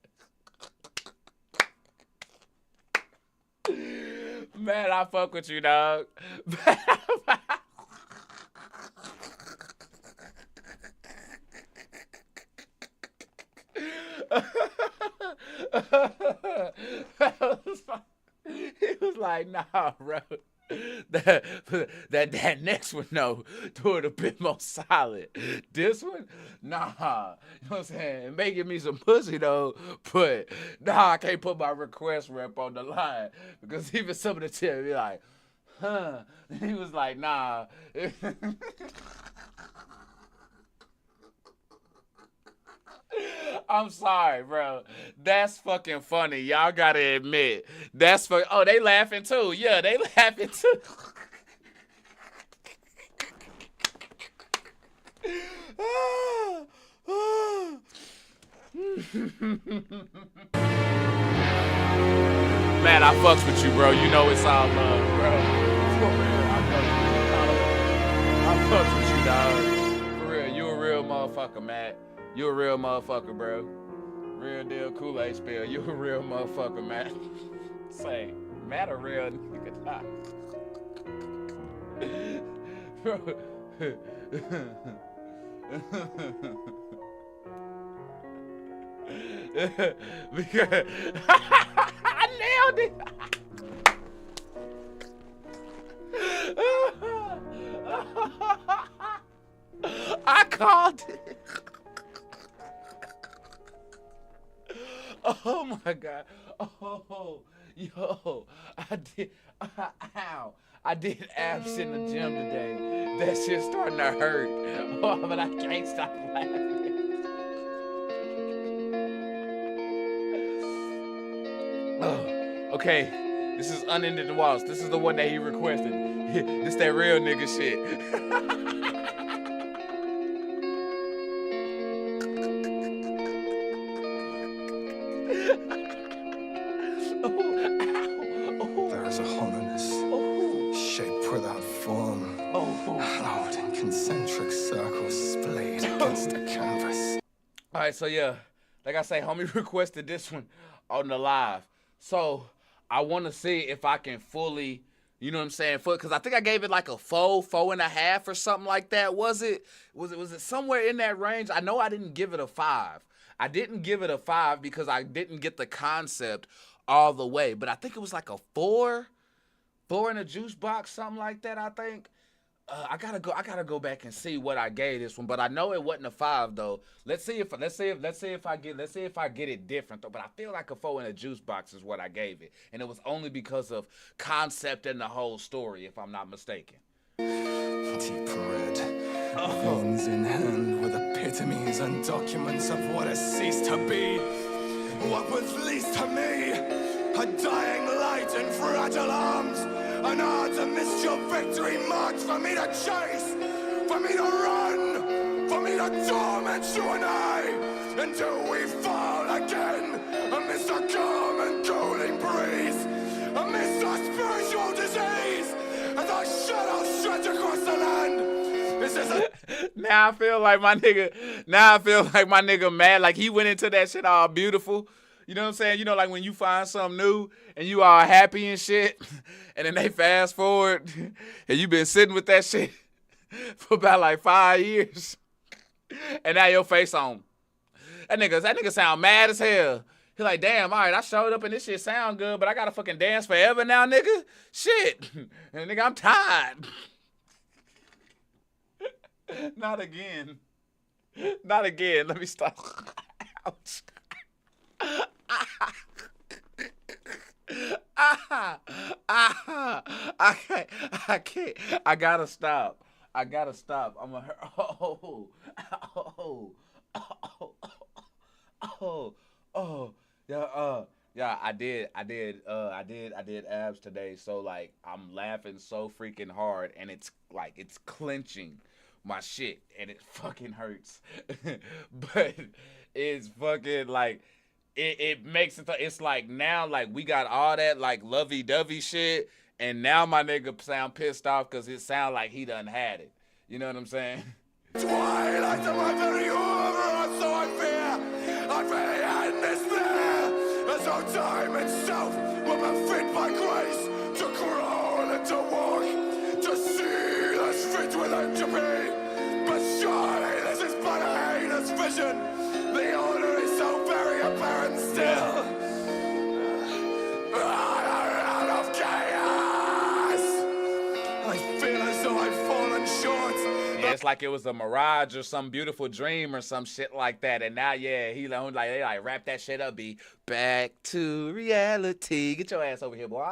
Man, I fuck with you, dog. He was like, nah, bro. That next one, no, do it a bit more solid. This one, nah. You know what I'm saying? Making me some pussy, though. But, nah, I can't put my request rep on the line. Because even some of the tips be like, huh. He was like, nah. I'm sorry, bro. That's fucking funny. Y'all gotta admit. That's for. Oh, they laughing too. Yeah, they laughing too. Man, I fucks with you, bro. You know it's all love, bro. For real, I fucks with you, dog. For real, you a real motherfucker, Matt. You a real motherfucker, bro. Real deal Kool-Aid spill. You a real motherfucker, Matt. Say, Matt a real nigga, dog. Bro. Because I nailed it. I called it. Oh my God. Oh, yo, I did abs in the gym today. That shit's starting to hurt. Oh, but I can't stop laughing. Oh, okay. This is Unending Waltz. This is the one that he requested. This that real nigga shit. There is a hollowness, shape without form, hallowed in concentric circles splayed against the canvas. All right, so yeah, like I say, homie requested this one on the live. So I want to see if I can fully, you know what I'm saying, because I think I gave it like a 4.5 or something like that. Was it somewhere in that range? I know I didn't give it a 5. I didn't give it a 5 because I didn't get the concept all the way, but I think it was like a 4 in a juice box, something like that. I think I gotta go back and see what I gave this one, but I know it wasn't a 5 though. Let's see if I get it different though. But I feel like a 4 in a juice box is what I gave it, and it was only because of concept and the whole story, if I'm not mistaken. Deep red, veins in hand with epitomes and documents of what has ceased to be. What was least to me, a dying light in fragile arms, an odds and mistral victory march for me to chase, for me to run, for me to torment you and I, until we fall again, amidst a calm and cooling breeze, amidst our spiritual disease, as our shadows stretch across the land. This is a Now I feel like my nigga mad, like he went into that shit all beautiful. You know what I'm saying? You know, like when you find something new and you all happy and shit, and then they fast forward and you been sitting with that shit for about like 5 years, and now your face on. That nigga sound mad as hell. He like, damn, all right, I showed up and this shit sound good, but I gotta fucking dance forever now, nigga? Shit. And nigga, I'm tired. Not again. Not again. Let me stop. Ouch. I can't. I gotta stop. I'm gonna hurt. Yeah, I did abs today, so like I'm laughing so freaking hard, and it's clenching my shit, and it fucking hurts. But it's fucking like it makes it. It's like now, like we got all that like lovey-dovey shit, and now my nigga sound pissed off because it sound like he done had it. You know what I'm saying? Twilight of my very over, so I fear end is there, as though time itself will be fit by grace to crawl and to walk, to see as fit within to be. But surely this is but a heinous vision. The order is so very apparent still. Out of chaos, I feel as though I've fallen short. Yeah, it's like it was a mirage or some beautiful dream or some shit like that. And now, yeah, they like wrap that shit up, be back to reality. Get your ass over here, boy.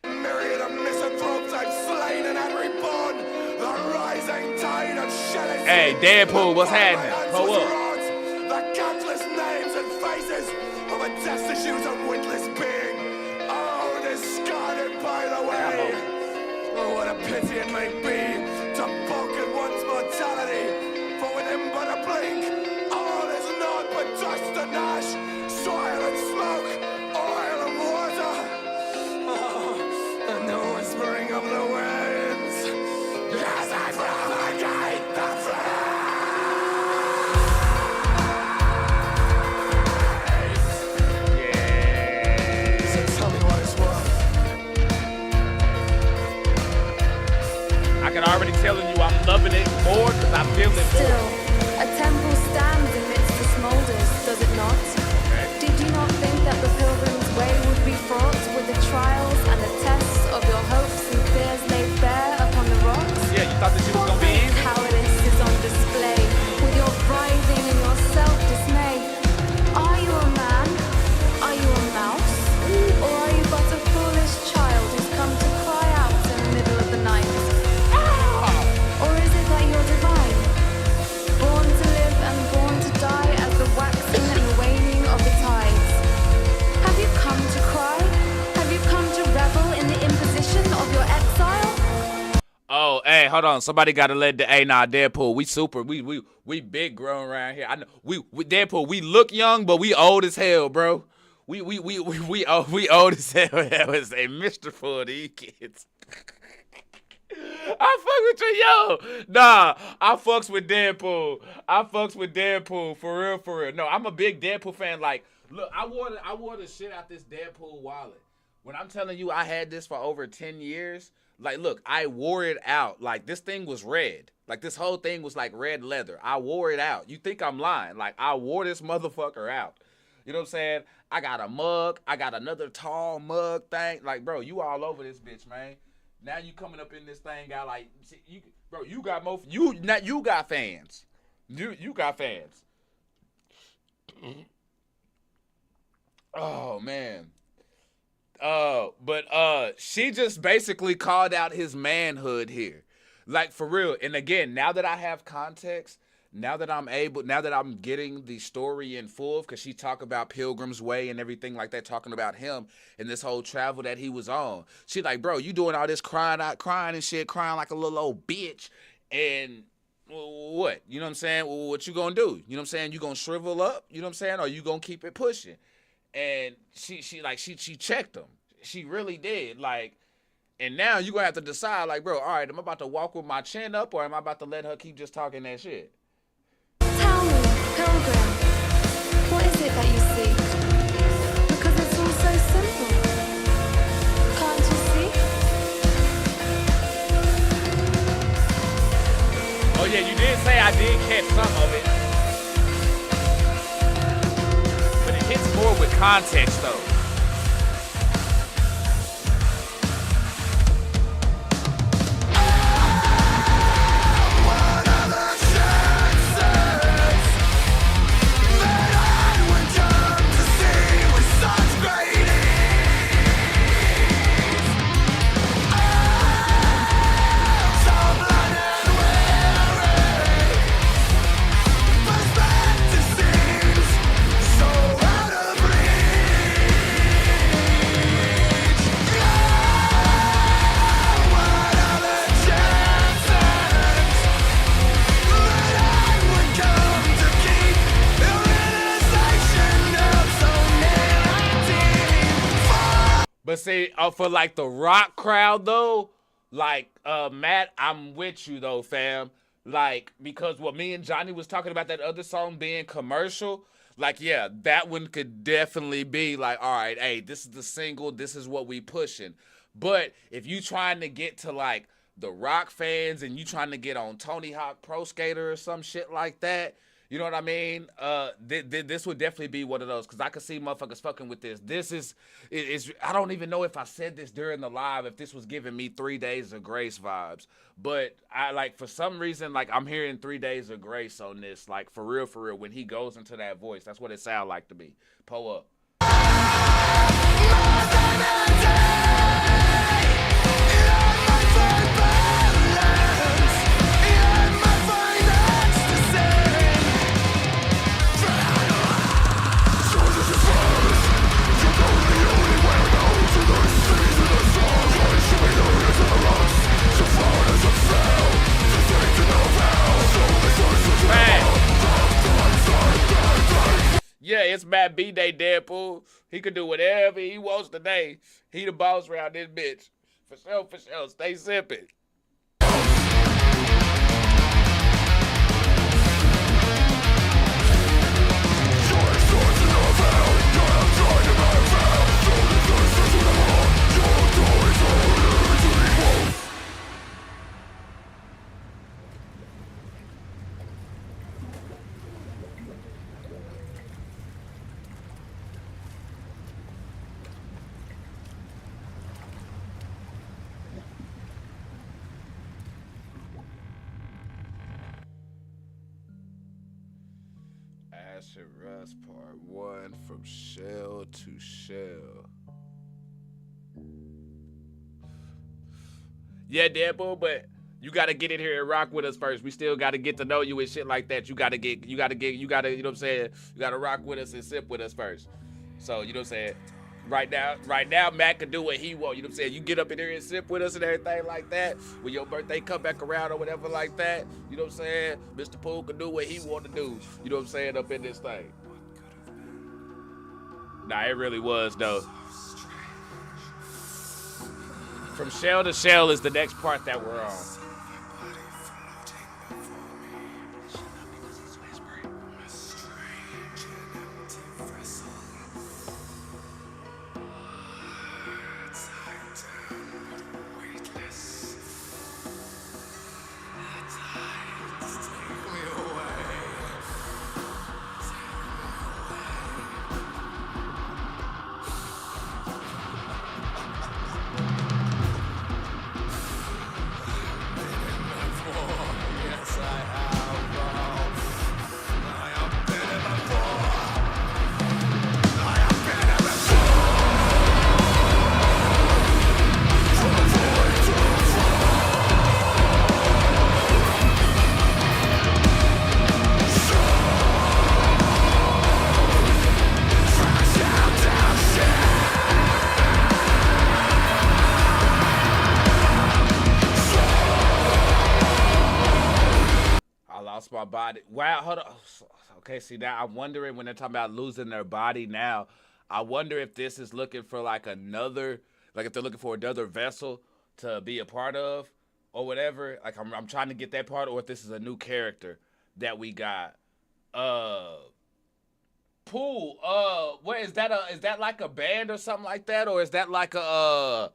Myriad of misanthropes I've slain and had reborn. The rising tide of shelling. Hey, Deadpool, what's happening? Pull up. The countless names and faces of a destitute and witless being. Oh, discarded by the way. Oh, what a pity it may be to balk at one's mortality. For with him but a blink, all is naught but dust and ash, soil and smoke, oil and water. Oh, and the whispering of the winds as I propagate the flame. So tell me what it's worth. I can already telling you I'm loving it more because I feel it Still, more. a temple stands amidst the smolders, does it not? Did you not think that the pilgrim's way would be fraught with the trials and the tests of your hopes and fears laid bare upon the rocks? Yeah, you thought that shit was gonna be What easy? cowardice is on display with your writhing and your self-dismay? Are you a man? Are you a mouse? Or are you but a foolish child who's come to cry out in the middle of the night? Or is it that you're divine, born to live and born to die as the waxing and waning of the tides? Have you come to cry? Have you come to revel in the imposition of your exile? Oh, hey, hold on. Somebody gotta let the Deadpool. We super. We big grown around here. I know. We Deadpool. We look young, but we old as hell, bro. We old as hell. That was a Mr. for these kids. I fuck with you, yo. Nah, I fucks with Deadpool. For real. No, I'm a big Deadpool fan. Like, look, I wore the shit out this Deadpool wallet. When I'm telling you I had this for over 10 years, like, look, I wore it out. Like, this thing was red. Like, this whole thing was like red leather. I wore it out. You think I'm lying? Like, I wore this motherfucker out. You know what I'm saying? I got a mug. I got another tall mug thing. Like, bro, you all over this bitch, man. Now you coming up in this thing, got like, you got more. You got fans. You got fans. Oh man. But she just basically called out his manhood here, like for real. And again, now that I have context, now that I'm getting the story in full, because she talked about Pilgrim's Way and everything like that, talking about him and this whole travel that he was on. She like, bro, you doing all this crying and shit, crying like a little old bitch. And what? You know what I'm saying? What you gonna do? You know what I'm saying? You gonna shrivel up? You know what I'm saying? Or you gonna keep it pushing? And she checked him. She really did. Like, and now you gonna have to decide, like, bro, all right, am I about to walk with my chin up, or am I about to let her keep just talking that shit? Tell me, pilgrim, what is it that you seek? Because it's all so simple. Can't you see? Oh yeah, you did say I did catch some of it. But it hits more with context though. But see, for like the rock crowd though, like Matt, I'm with you though, fam. Like, because what me and Johnny was talking about, that other song being commercial, like, yeah, that one could definitely be like, all right, hey, this is the single, this is what we pushing. But if you trying to get to like the rock fans and you trying to get on Tony Hawk Pro Skater or some shit like that, you know what I mean? This would definitely be one of those, because I could see motherfuckers fucking with this. This is I don't even know if I said this during the live, if this was giving me 3 Days of Grace vibes. But I like, for some reason, like I'm hearing 3 Days of Grace on this. Like for real, when he goes into that voice, that's what it sounds like to me. Pull up. Yeah, it's Matt B-Day, Deadpool. He can do whatever he wants today. He the boss around this bitch. For sure. Stay sipping. Acid Rust Part 1, From Shell to Shell. Yeah, Deadpool, but you gotta get in here and rock with us first. We still gotta get to know you and shit like that. You gotta, you know what I'm saying? You gotta rock with us and sip with us first. So, you know what I'm saying? Right now, Matt can do what he want. You know what I'm saying? You get up in here and sip with us and everything like that. When your birthday come back around or whatever like that, you know what I'm saying? Mr. Poole can do what he want to do. You know what I'm saying? Up in this thing. Nah, it really was, though. From Shell to Shell is the next part that we're on. My body. Wow, hold on. Okay, see, now I'm wondering when they're talking about losing their body now, I wonder if this is looking for like another, like if they're looking for another vessel to be a part of or whatever. Like I'm trying to get that part, or if this is a new character that we got. Pool, what is that? Is that like a band or something like that, or is that like a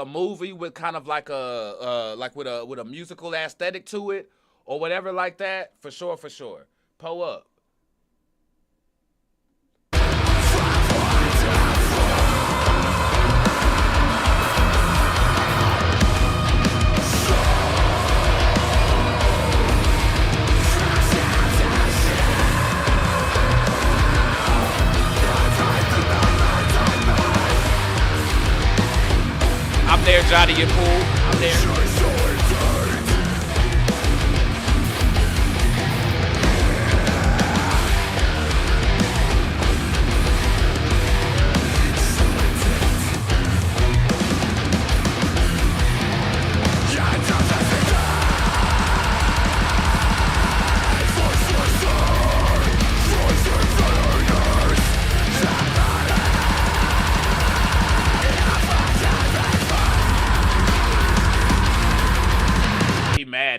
movie with kind of like a like with a musical aesthetic to it? Or whatever like that, for sure. Pull up. I'm there, Johnny and Pool. I'm there.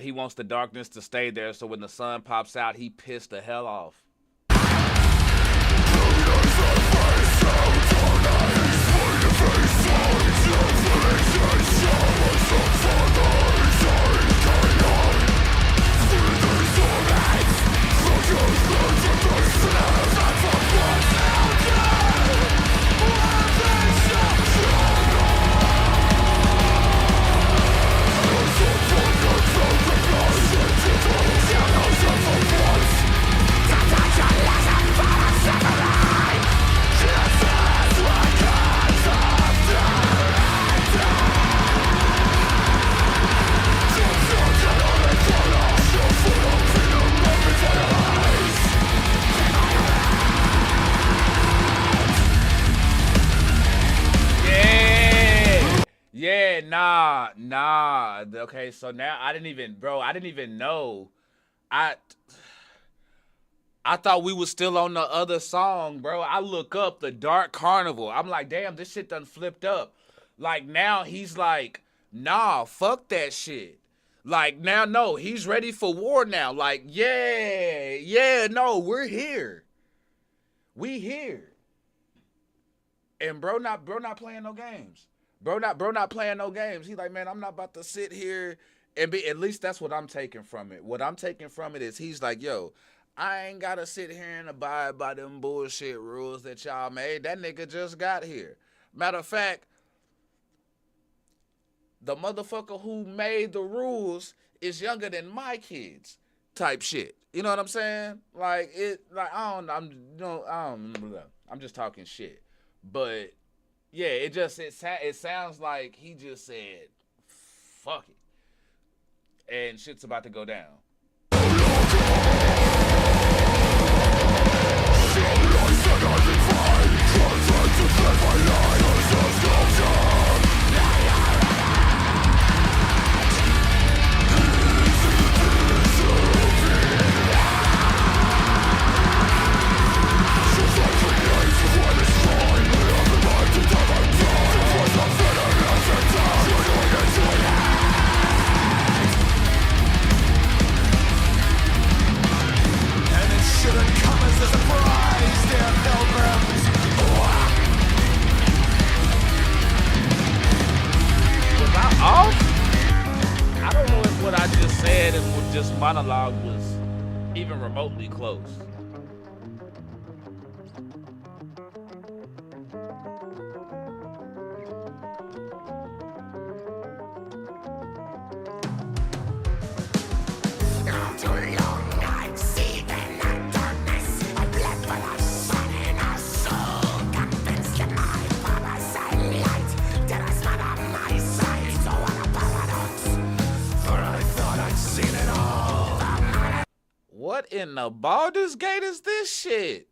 he wants the darkness to stay there, so when the sun pops out, he pissed the hell off. Yeah, nah. Okay, so now I didn't even know. I thought we was still on the other song, bro. I look up the Dark Carnival. I'm like, damn, this shit done flipped up. Like, now he's like, nah, fuck that shit. Like, now, no, he's ready for war now. Like, yeah, no, we're here. We here. And bro not playing no games. Bro not playing no games. He's like, man, I'm not about to sit here and be, at least that's what I'm taking from it. What I'm taking from it is he's like, yo, I ain't gotta sit here and abide by them bullshit rules that y'all made. That nigga just got here. Matter of fact, the motherfucker who made the rules is younger than my kids type shit. You know what I'm saying? Like, I'm just talking shit. But yeah, it sounds like he just said, fuck it. And shit's about to go down. I don't know if what I just said and what just monologue was even remotely close. What in the Baldur's Gate is this shit?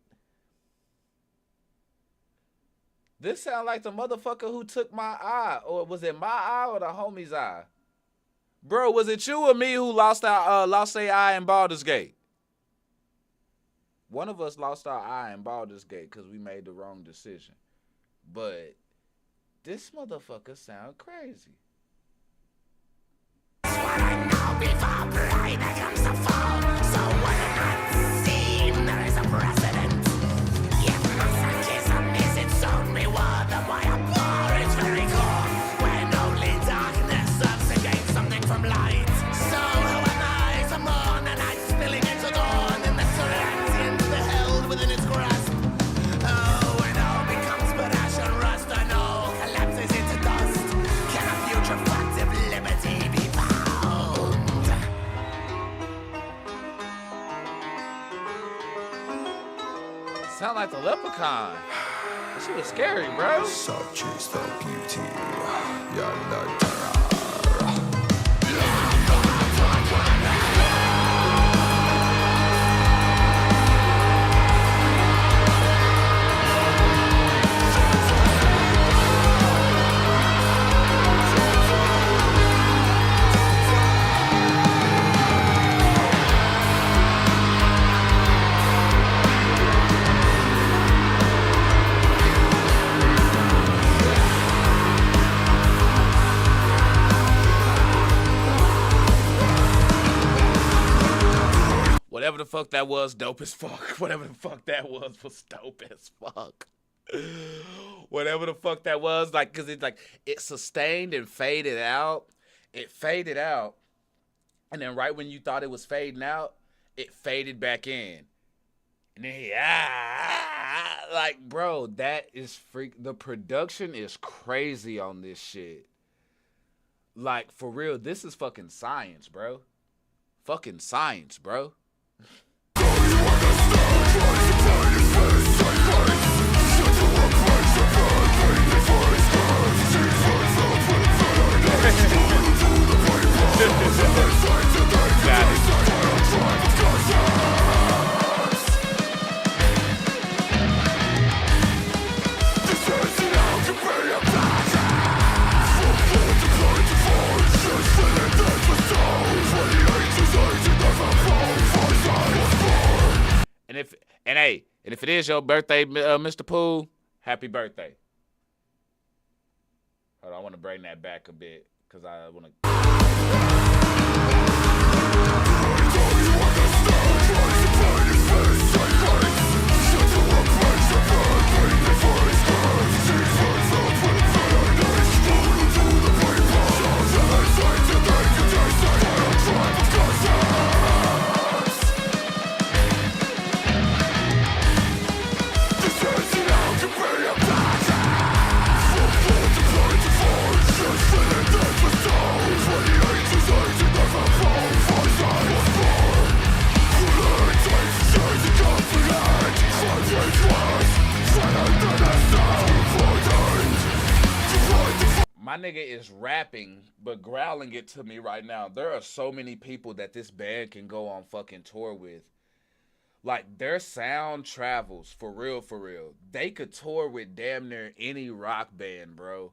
This sound like the motherfucker who took my eye. Or was it my eye or the homie's eye? Bro, was it you or me who lost their eye in Baldur's Gate? One of us lost our eye in Baldur's Gate because we made the wrong decision. But this motherfucker sound crazy. Before pride becomes a fall, so when not seen, there is a precedent. If masochism is its own reward, then why a war is very core, when only darkness serves to gain something from light. So who am I to mourn the night spilling into dawn, in the transient beheld within its grasp? Oh, when all becomes but ash and rust, and all collapses into dust, can a putrefactive liberty be found? Sound like the leprechaun. That shit was scary, bro. Such is the beauty. Yalla. Whatever the fuck that was, dope as fuck. Whatever the fuck that was dope as fuck. Whatever the fuck that was, like, cause it's like it sustained and faded out. It faded out, and then right when you thought it was fading out, it faded back in. And then like, bro, that is freak. The production is crazy on this shit. Like, for real, this is fucking science, bro. Fucking science, bro. And if it is your birthday, Mr. Poole, happy birthday. Hold on, I want to bring that back a bit because I want to. My nigga is rapping, but growling it to me right now. There are so many people that this band can go on fucking tour with. Like, their sound travels, for real, for real. They could tour with damn near any rock band, bro.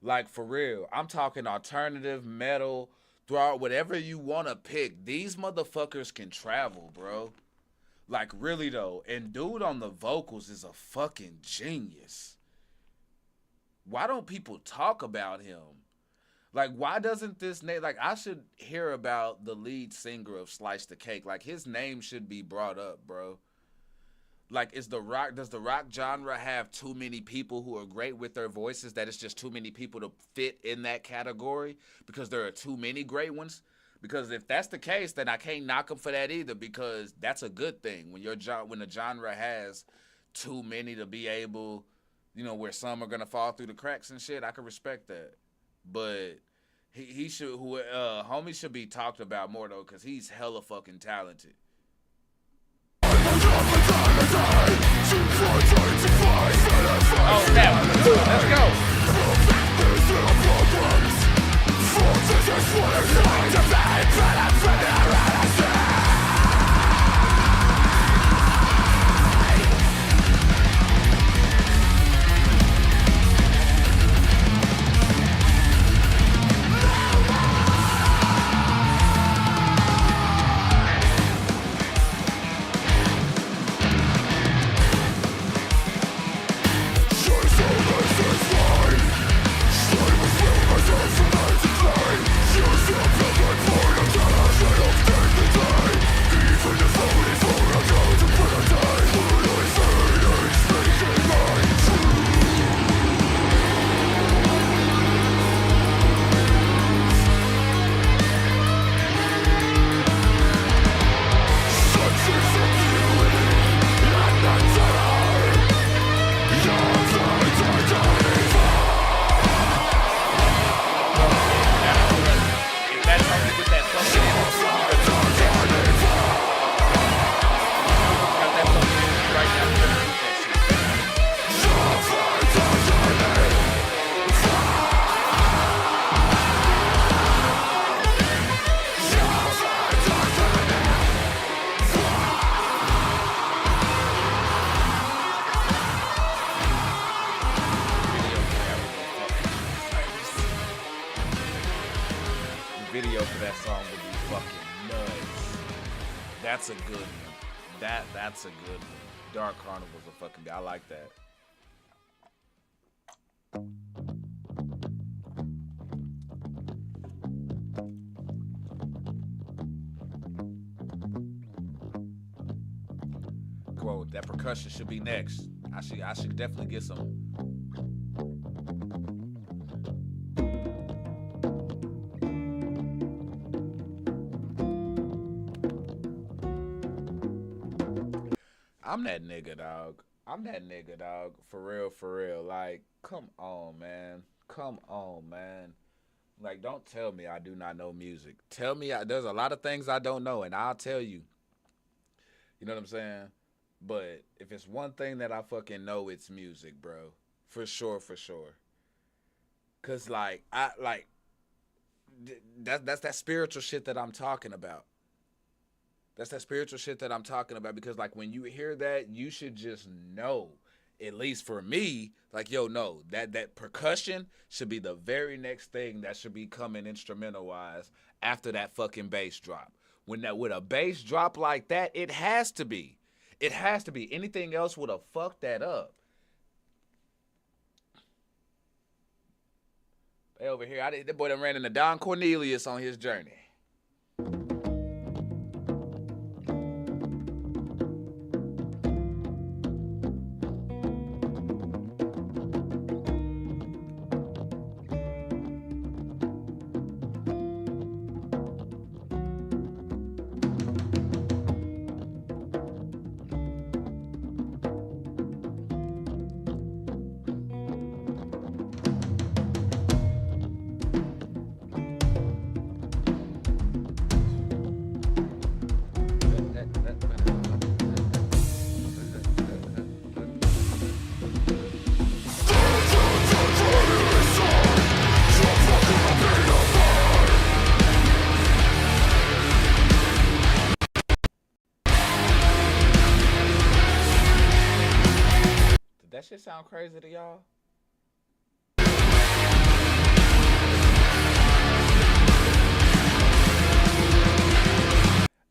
Like, for real. I'm talking alternative, metal, thrall, whatever you want to pick. These motherfuckers can travel, bro. Like, really, though. And dude on the vocals is a fucking genius. Why don't people talk about him? Like, why doesn't this name, like, I should hear about the lead singer of Slice the Cake. Like, his name should be brought up, bro. Like, does the rock genre have too many people who are great with their voices that it's just too many people to fit in that category because there are too many great ones? Because if that's the case, then I can't knock them for that either, because that's a good thing. When the genre has too many to be able, you know, where some are gonna fall through the cracks and shit, I can respect that. But he should, homie should be talked about more though, cause he's hella fucking talented. Oh snap! Let's go. Video for that song would be fucking nuts. That's a good one. That's a good one. Dark Carnival's a fucking, I like that. Quote, that percussion should be next. I should definitely get some. I'm that nigga, dog. I'm that nigga, dog. For real, for real. Like, come on, man. Come on, man. Like, don't tell me I do not know music. Tell me there's a lot of things I don't know, and I'll tell you. You know what I'm saying? But if it's one thing that I fucking know, it's music, bro. For sure, for sure. Cause that's that spiritual shit that I'm talking about. That's that spiritual shit that I'm talking about, because like when you hear that, you should just know, at least for me, like, yo, no, that percussion should be the very next thing that should be coming instrumental wise after that fucking bass drop. With a bass drop like that, it has to be. It has to be. Anything else would have fucked that up. They over here, that boy done ran into Don Cornelius on his journey. That shit sound crazy to y'all?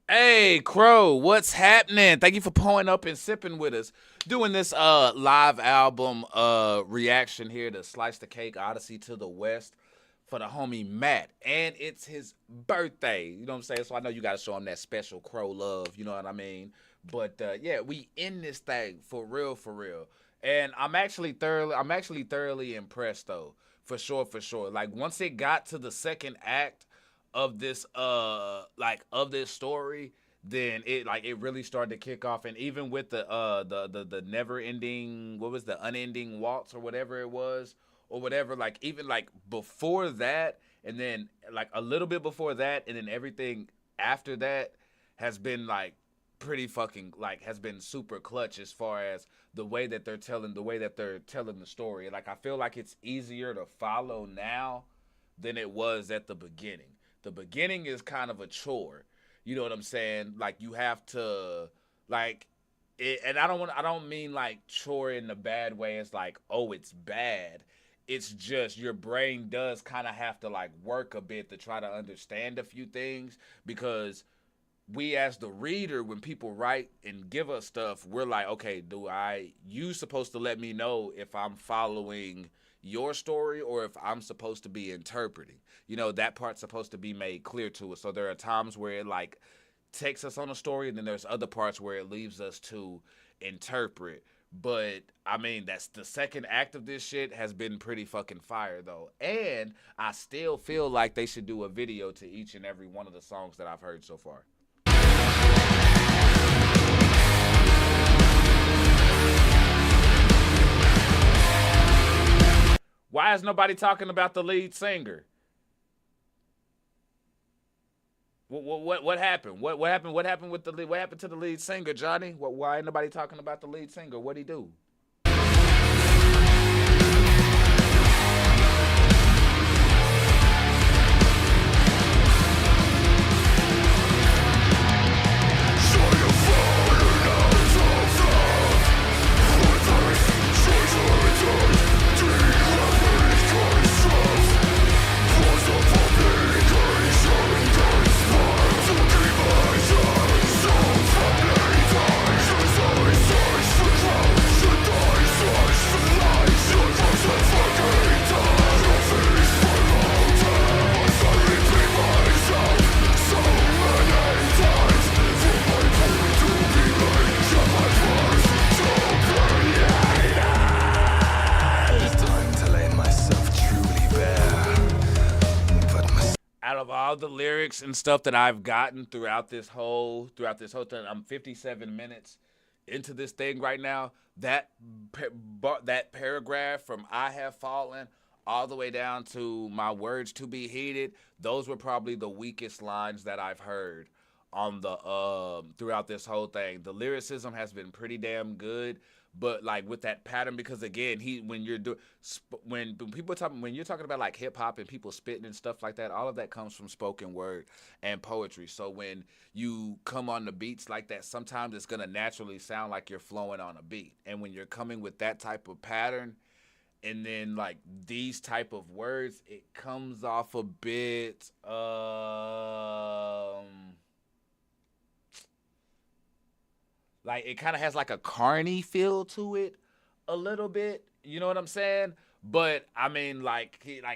Hey, Crow, what's happening? Thank you for pulling up and sipping with us. Doing this live album reaction here to Slice the Cake, Odyssey to the West, for the homie Matt. And it's his birthday. You know what I'm saying? So I know you got to show him that special Crow love. You know what I mean? But yeah, we in this thing for real, for real. And I'm actually thoroughly impressed though, for sure. Like once it got to the second act of this story, then it really started to kick off. And even with the never ending, what was the unending waltz or whatever it was, or whatever, like even like before that, and then like a little bit before that, and then everything after that has been like pretty fucking, like, has been super clutch as far as the way that they're telling the story. Like I feel like it's easier to follow now than it was at the beginning. The beginning is kind of a chore. You know what I'm saying? Like you have to like it, and I don't mean like chore in the bad way. It's like, oh, it's bad. It's just your brain does kind of have to like work a bit to try to understand a few things, because we as the reader, when people write and give us stuff, we're like, okay, you supposed to let me know if I'm following your story or if I'm supposed to be interpreting. You know, that part's supposed to be made clear to us. So there are times where it like takes us on a story, and then there's other parts where it leaves us to interpret. But I mean, that's the second act of this shit has been pretty fucking fire though. And I still feel like they should do a video to each and every one of the songs that I've heard so far. Why is nobody talking about the lead singer? What happened? What happened? What happened with the lead? What happened to the lead singer, Johnny? Why ain't nobody talking about the lead singer? What'd he do? Should the lyrics and stuff that I've gotten throughout this whole thing. I'm 57 minutes into this thing right now. That paragraph from "I have fallen" all the way down to "my words to be heeded," those were probably the weakest lines that I've heard on the throughout this whole thing. The lyricism has been pretty damn good, but like with that pattern, because again, when you're talking about like hip hop and people spitting and stuff like that, all of that comes from spoken word and poetry. So when you come on the beats like that, sometimes it's gonna naturally sound like you're flowing on a beat. And when you're coming with that type of pattern and then like these type of words, it comes off a bit like it kind of has like a Carney feel to it a little bit. You know what I'm saying? But I mean,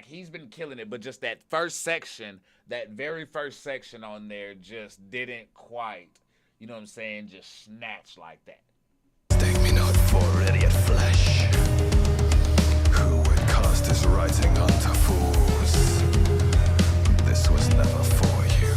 he's been killing it. But just that first section, that very first section on there just didn't quite, you know what I'm saying, just snatch like that. Take me not for idiot flesh, who would cast his writing unto fools. This was never for you.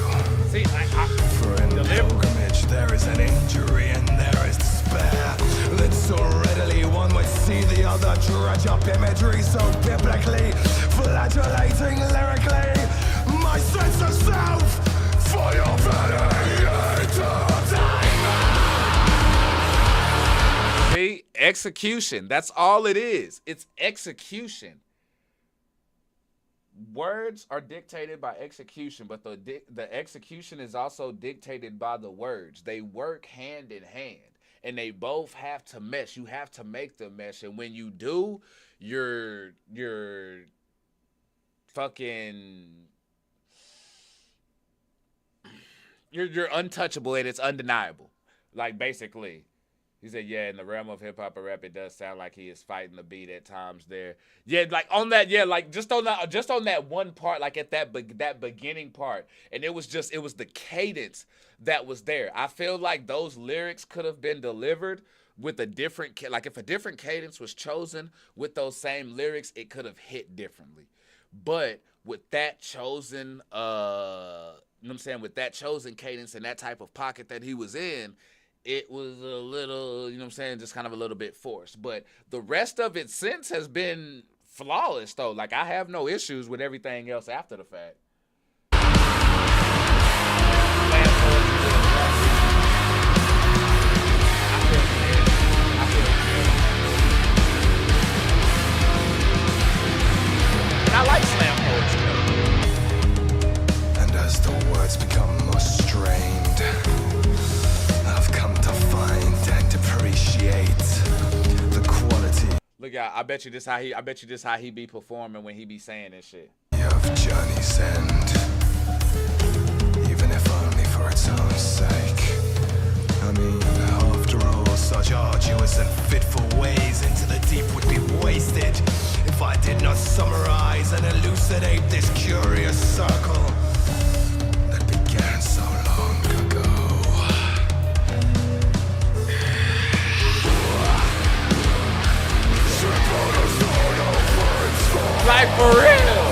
See, for in pilgrimage there is an injury and there is despair. That so readily one would see the other dredge up imagery so biblically, flagellating lyrically my sense of self for your very entertainment. See, execution. That's all it is. It's execution. Words are dictated by execution, but the execution is also dictated by the words. They work hand in hand, and they both have to mesh. You have to make them mesh, and when you do, you're untouchable, and it's undeniable. Like basically. He said, yeah, in the realm of hip hop or rap, it does sound like he is fighting the beat at times there. Yeah, like on that, yeah, like just on that one part, like at that beginning part. And it was the cadence that was there. I feel like those lyrics could have been delivered with a different, like if a different cadence was chosen with those same lyrics, it could have hit differently. But with that chosen, you know what I'm saying, with that chosen cadence and that type of pocket that he was in, it was a little, you know what I'm saying, just kind of a little bit forced. But the rest of it since has been flawless, though. Like, I have no issues with everything else after the fact. And I like slam poetry. And as the words become more strained, I've come to find and appreciate the quality. Look out! I bet you this how he be performing when he be saying this shit. Of journey's end, even if only for its own sake. I mean, after all, such arduous and fitful ways into the deep would be wasted if I did not summarize and elucidate this curious circle that began so long ago. Like for real,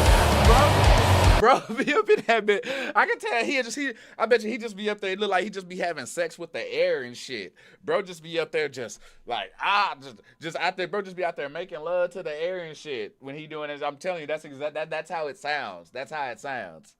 bro, be up in that bit. I can tell I bet you he just be up there. It look like he just be having sex with the air and shit. Bro, just be up there, just like just out there. Bro, just be out there making love to the air and shit when he doing it. I'm telling you, that's how it sounds. That's how it sounds.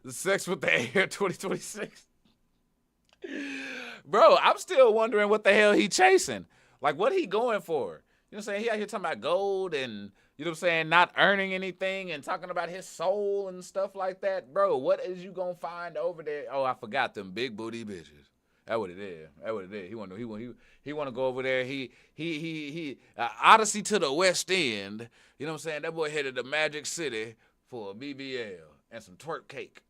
The Sex with the Air 2026. Bro, I'm still wondering what the hell he chasing. Like, what he going for? You know what I'm saying? He out here talking about gold and, you know what I'm saying, not earning anything and talking about his soul and stuff like that. Bro, what is you gonna find over there? Oh, I forgot them big booty bitches. That's what it is. That's what it is. He want to go over there. He Odyssey to the West End. You know what I'm saying? That boy headed to Magic City for a BBL and some twerk cake.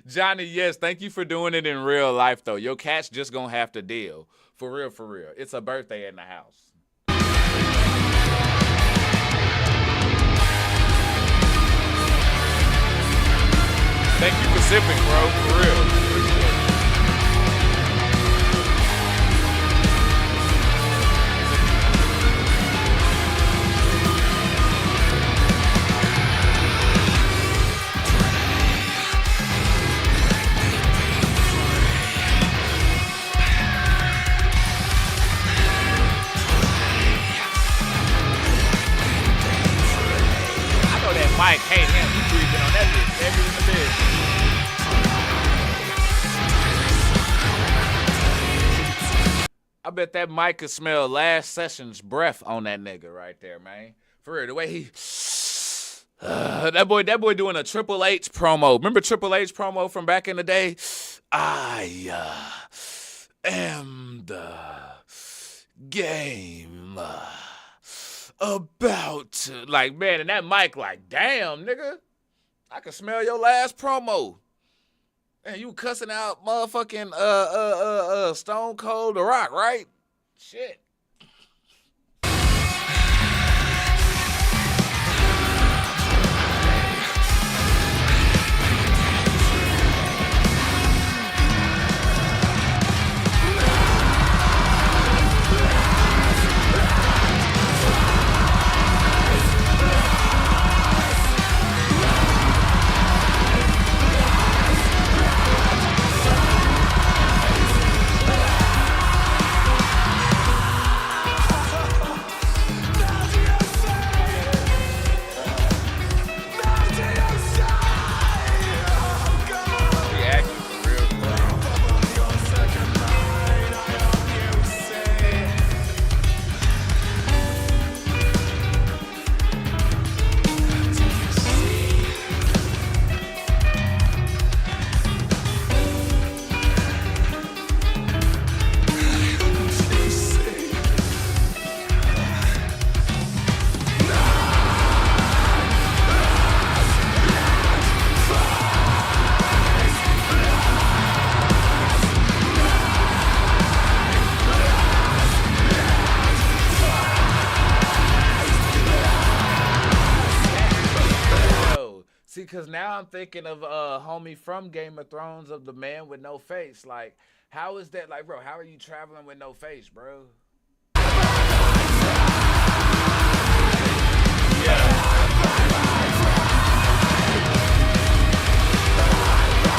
Johnny, yes, thank you for doing it in real life, though. Your cat's just gonna have to deal. For real, for real. It's a birthday in the house. Thank you for sipping, bro. For real. I know that Mike hate him. He breathing on that bitch every in the bed. I bet that Mike could smell last session's breath on that nigga right there, man. For real, the way he, that boy doing a Triple H promo. Remember Triple H promo from back in the day? I am the game about to, like, man, and that Mike like, damn, nigga, I can smell your last promo. And you cussing out motherfucking Stone Cold The Rock, right? Shit. Because now I'm thinking of homie from Game of Thrones, of the man with no face. Like, how is that? Like, bro, how are you traveling with no face, bro? Yeah.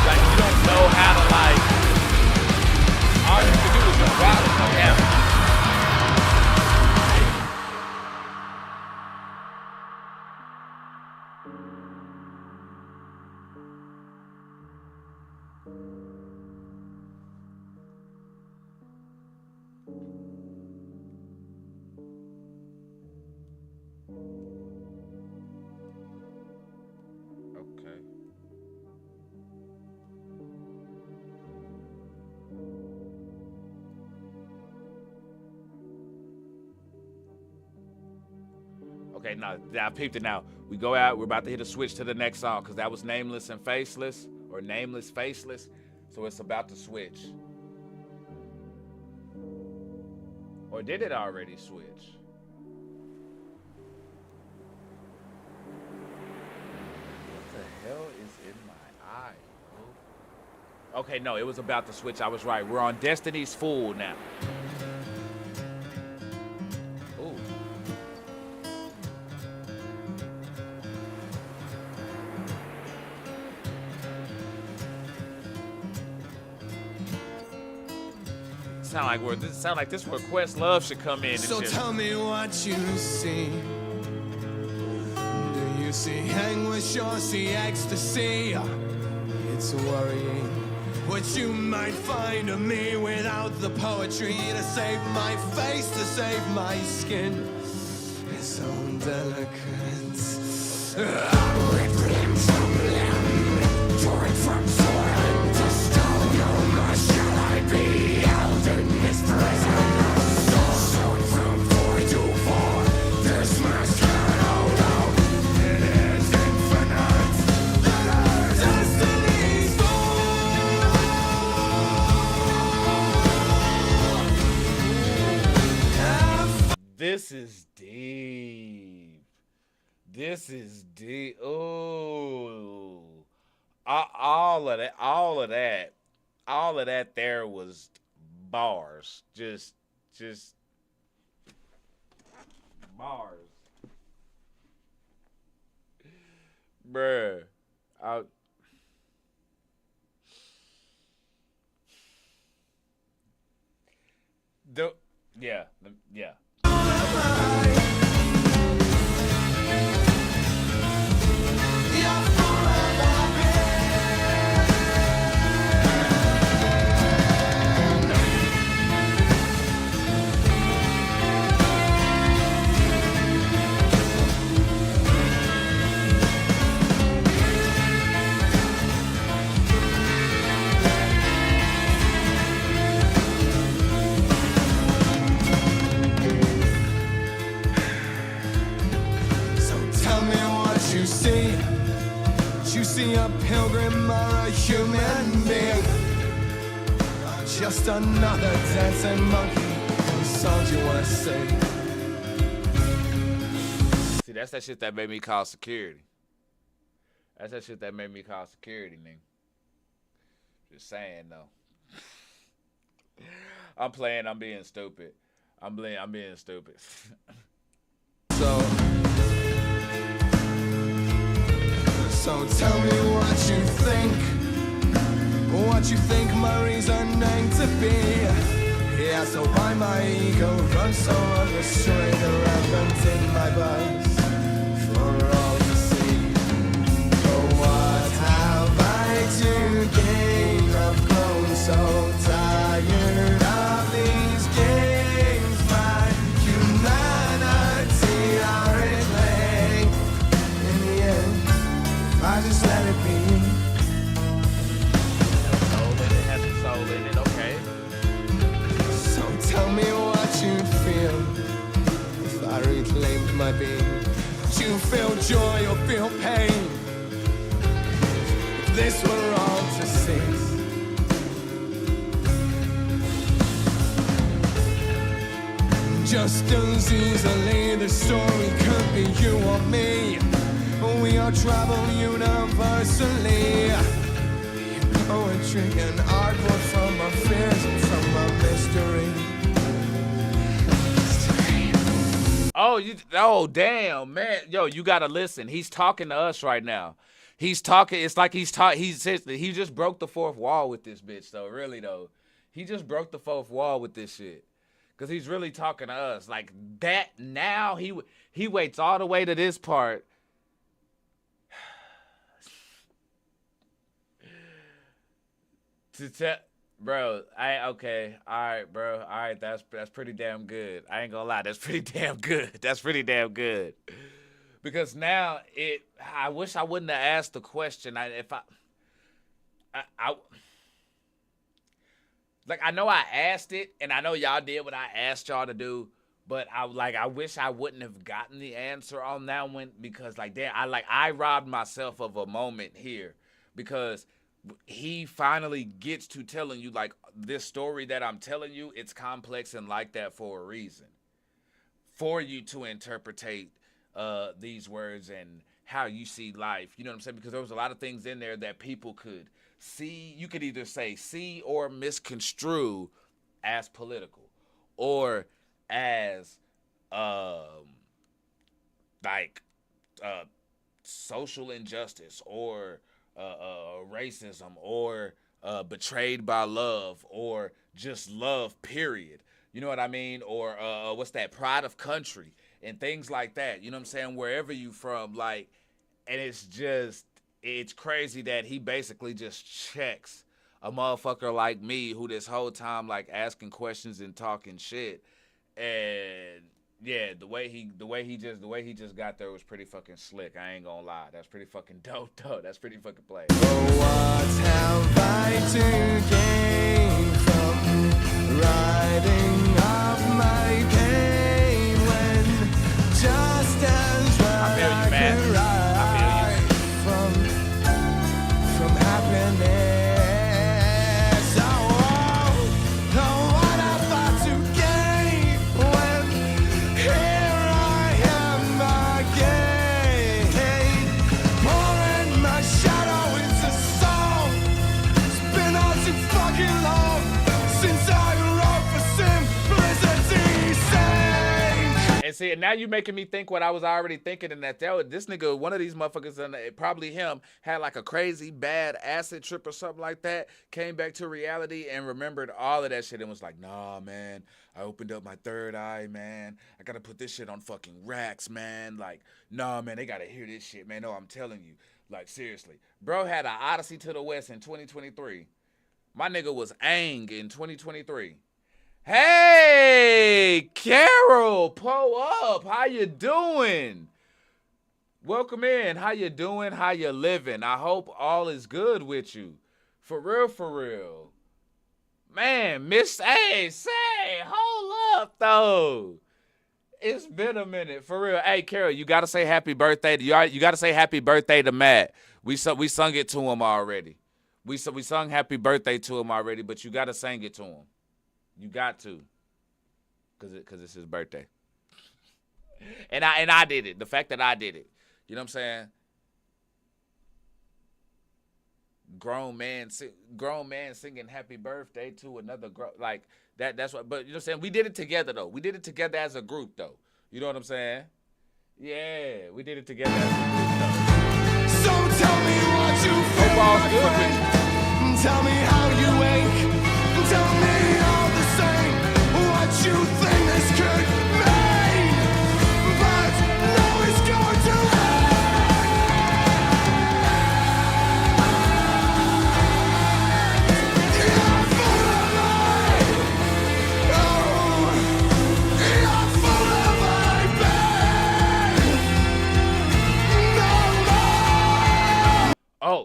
Like, you don't know how to, like, all you can do is just rock and come down. Okay, now I peeped it now. We go out, we're about to hit a switch to the next song because that was Nameless and Faceless, or Nameless, Faceless. So it's about to switch. Or did it already switch? What the hell is in my eye, bro? Okay, no, it was about to switch. I was right. We're on Destiny's Fool now. Sound like this request love should come in. And so shit. tell me what you see see anguish or see ecstasy. It's worrying what you might find of me without the poetry to save my face, to save my skin. It's so delicate. Rippling from limb, torn from soil to stone. No more shall I be held in this prison. Sown from 4 to 4, this must turn out out. It is infinite. That our destiny's born. This is deep. This is deep. Oh, all of that there was bars. Just bars, bruh. Yeah. See a pilgrim or a human being, or just another dancing monkey whose songs you wanna sing. See, that's that shit that made me call security. That's that shit that made me call security, nigga. Just saying, though. I'm playing. I'm being stupid. I'm being stupid. So tell me what you think my reason ain't to be. Yeah, so why my ego runs so unrestrained, rampant in my buzz for all to see. Oh, what have I to gain? I've grown so tired of these games. My humanity are in play. In the end, I just let it be. It has some soul in it, okay. So tell me what you'd feel if I reclaimed my being. Would you feel joy or feel pain if this were all to cease? Just as easily the story could be you or me. We all travel universally. Poetry and art were from our fears and from our mystery. Oh, damn, man. Yo, you gotta listen. He's talking to us right now. He's talking. It's like he just broke the fourth wall with this bitch, though. Really, though. He just broke the fourth wall with this shit. Because he's really talking to us. Like, that now, he waits all the way to this part. To tell, bro, okay, all right, bro, all right, that's pretty damn good. I ain't gonna lie, that's pretty damn good. That's pretty damn good. Because now I wish I wouldn't have asked the question. I know I asked it, and I know y'all did what I asked y'all to do, but I wish I wouldn't have gotten the answer on that one because I robbed myself of a moment here because he finally gets to telling you, like, this story that I'm telling you, it's complex and like that for a reason. For you to interpretate these words and how you see life. You know what I'm saying? Because there was a lot of things in there that people could see. You could either say see or misconstrue as political or as social injustice or racism or betrayed by love or just love, period. You know what I mean? Or what's that? Pride of country and things like that. You know what I'm saying? Wherever you from, like, And it's crazy that he basically just checks a motherfucker like me who this whole time like asking questions and talking shit. And yeah, the way he just got there was pretty fucking slick. I ain't gonna lie. That's pretty fucking dope though. That's pretty fucking play. Oh, what have I to gain from riding off my pain when just as well I feel you, man. I feel you. from happiness. Oh, what have I to gain when here I am again, pouring my shadow into song. It's been all too fucking long since I wrote for simplicity's sake. And see, now you making me think what I was already thinking, and this nigga, one of these motherfuckers, probably him, had like a crazy bad acid trip or something like that, came back to reality and remembered all of that shit and was like, nah, man, I opened up my third eye, man. I gotta put this shit on fucking racks, man. Like, nah, man, they gotta hear this shit, man. No, I'm telling you. Like, seriously. Bro had an Odyssey to the West in 2023. My nigga was Aang in 2023. Hey, Carol, pull up. How you doing? Welcome in. How you doing? How you living? I hope all is good with you. For real, for real. Man, Miss A, say, hold up, though. It's been a minute, for real. Hey, Carol, you got to say happy birthday. You got to say happy birthday to Matt. We sung it to him already. We sung happy birthday to him already, but you got to sing it to him. You got to, cause it's his birthday, and I did it. The fact that I did it, you know what I'm saying? Grown man singing happy birthday to another like that. That's what. But you know what I'm saying? We did it together though. We did it together as a group though. You know what I'm saying? Yeah, we did it together as a group though. So tell me what you feel. Hope all's good with you. Tell me how you ache. Tell me all the same what you think this could mean. But now it's going to end. You're full of lies. Oh, you're full of lies. No more. Oh,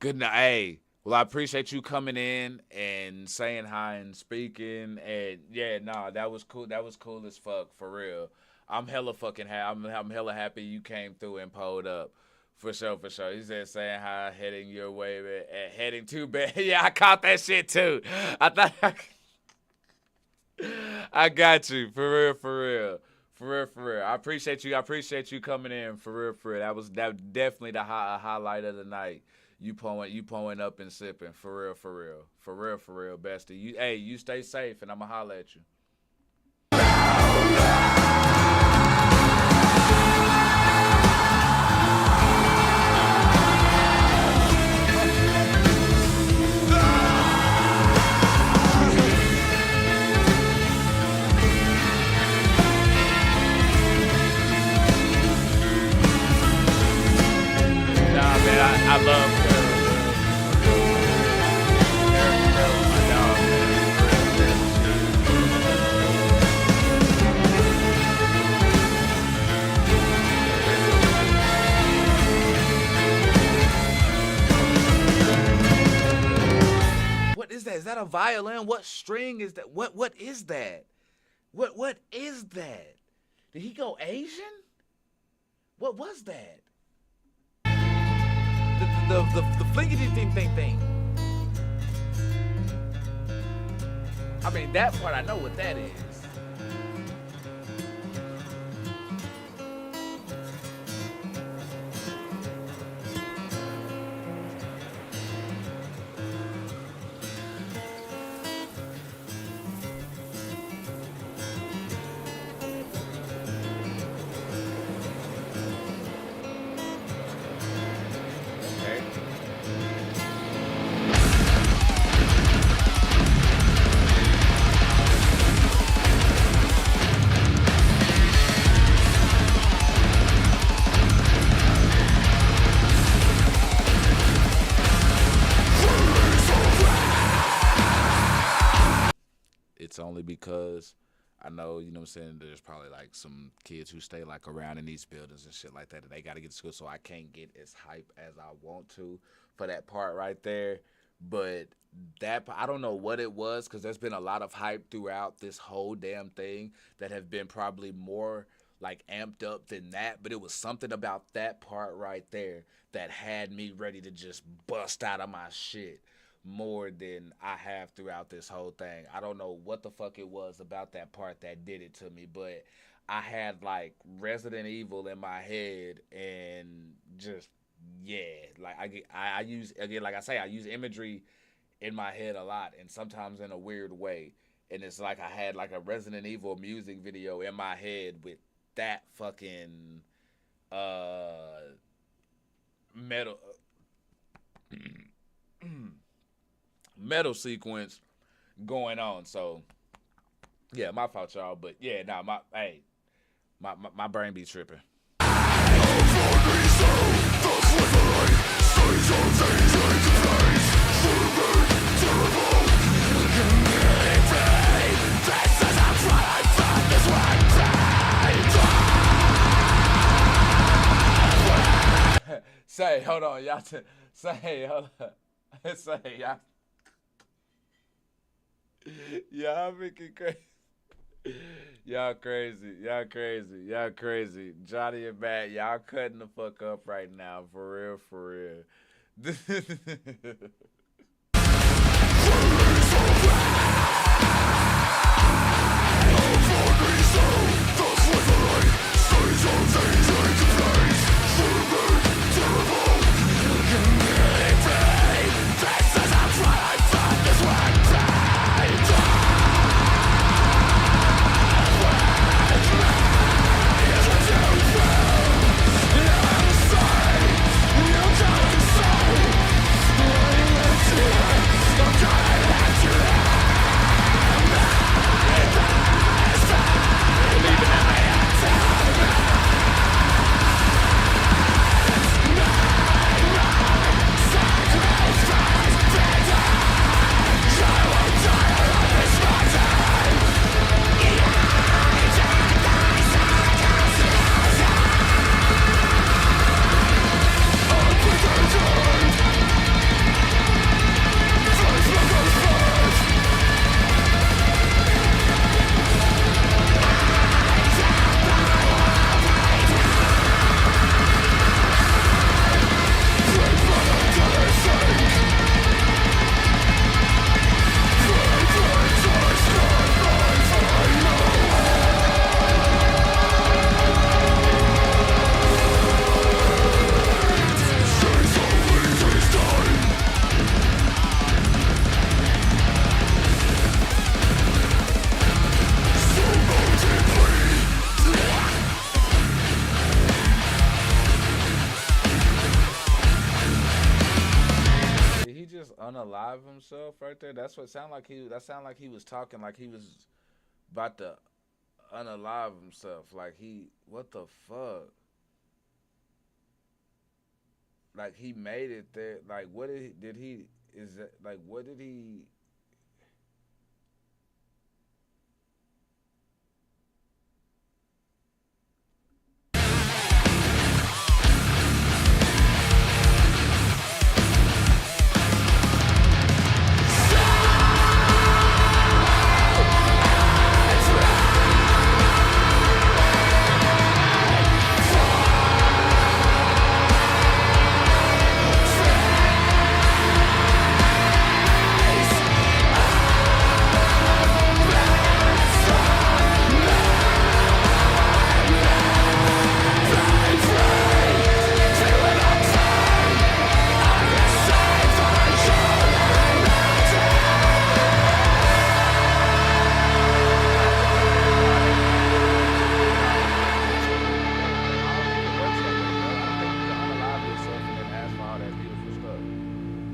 good night. Hey. Well, I appreciate you coming in and saying hi and speaking. And yeah, nah, that was cool. That was cool as fuck, for real. I'm hella fucking happy. I'm hella happy you came through and pulled up. For sure, for sure. He said saying hi, heading your way, heading to bed. Yeah, I caught that shit too. I thought I got you. For real, for real. For real, for real. I appreciate you coming in. For real, for real. That was definitely the highlight of the night. You pulling up and sipping. For real, for real. For real, for real, bestie. You stay safe, and I'ma holler at you. Nah, man, I love Carol. Carol's my dog, man. What is that? Is that a violin? What string is that? What is that? What is that? Did he go Asian? What was that? The flinkity thing. I mean, that part I know what that is. only because I know, you know what I'm saying, there's probably like some kids who stay like around in these buildings and shit like that, and they got to get to school, so I can't get as hype as I want to for that part right there. But that, I don't know what it was, because there's been a lot of hype throughout this whole damn thing that have been probably more like amped up than that, but it was something about that part right there that had me ready to just bust out of my shit more than I have throughout this whole thing. I don't know what the fuck it was about that part that did it to me, but I had like Resident Evil in my head, and just, yeah, like I use, again, like I say, I use imagery in my head a lot, and sometimes in a weird way, and it's like I had like a Resident Evil music video in my head with that fucking metal sequence going on. So yeah, my fault, y'all, but yeah, nah, my brain be tripping. Say, hold on, y'all. Say, hold on. Say, y'all. Y'all making crazy. Y'all crazy. Y'all crazy. Y'all crazy. Johnny and Matt, y'all cutting the fuck up right now. For real, for real. Unalive himself right there. That's what sound like. That sound like he was talking like he was about to unalive himself. Like what the fuck? Like he made it there. Like what did he? Is that like what did he?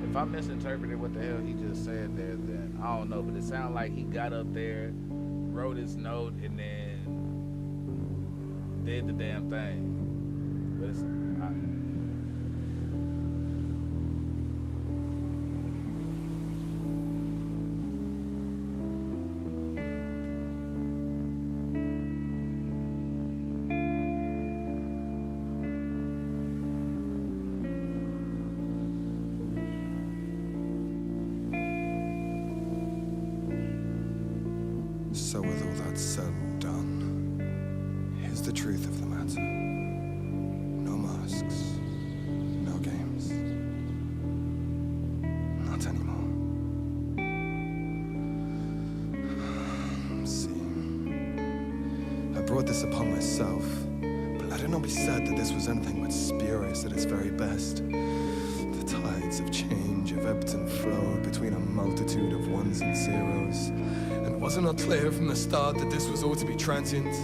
If I misinterpreted what the hell he just said there, then I don't know. But it sounded like he got up there, wrote his note, and then did the damn thing. But it's what's said and done. Here's the truth of the matter. No masks, no games. Not anymore. See, I brought this upon myself, but let it not be said that this was anything but spurious at its very best. The tides of change have ebbed and flowed between a multitude of ones and zeros. And was it not clear from the start that this was all to be transient?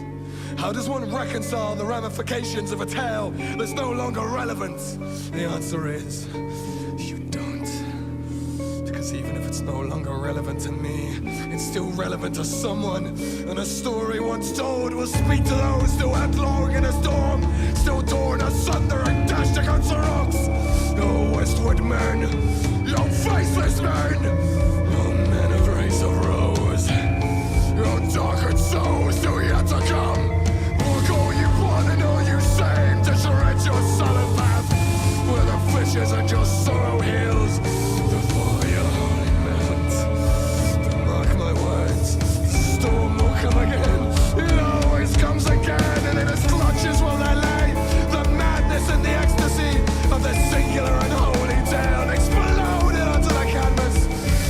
How does one reconcile the ramifications of a tale that's no longer relevant? The answer is, you don't. Because even if it's no longer relevant to me, it's still relevant to someone. And a story once told will speak to those still headlong in a storm, still torn asunder and dashed against the rocks. Oh, westward men, yo faceless men, oh men of race of rose, your darkened souls still yet to come. Walk all you want and all you same to tread your solid path, where the fishes and your sorrow heals. The fire holy mount, but mark my words, the storm will come again. It always comes again, and in its clutches will they lay the madness and the ecstasy of the singular and holy tale exploded onto the canvas.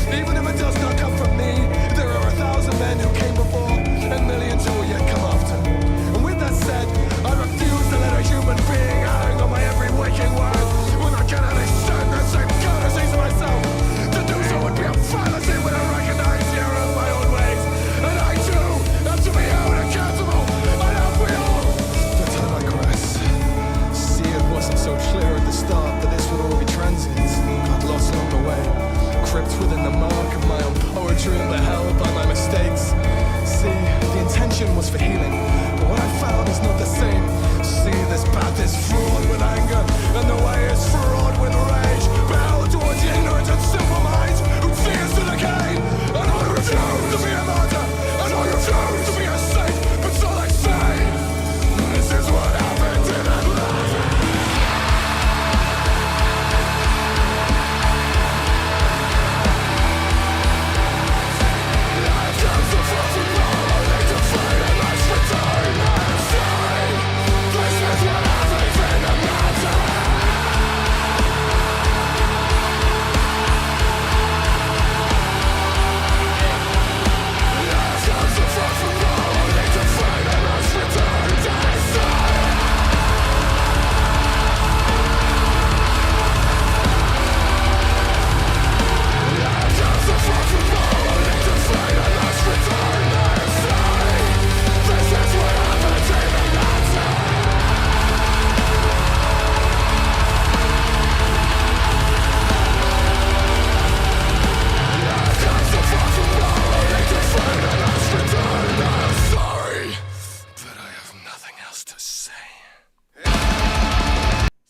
Even if it does not come from me, there are 1,000 men who came before and millions who will yet come after. And with that said, I refuse to let a human being hang on my every waking word when I cannot extend the same courtesy to myself. To do so would be a fallacy when I recognize the error of my own ways. And I too have to be held accountable. I know we all. But I digress. See, it wasn't so clear at the start that this would all be transient. Got lost along the way, cribbed within the mark of my own poetry and beheld by my mistakes. See, the intention was for healing, but what I found is not the same. See, this path is fraught with anger, and the way is fraught with rage. Bound towards the ignorant and simple minds who fears to decay. And I refuse to be a martyr, and I refuse to be a saint, but so they say, this is what happened in that life.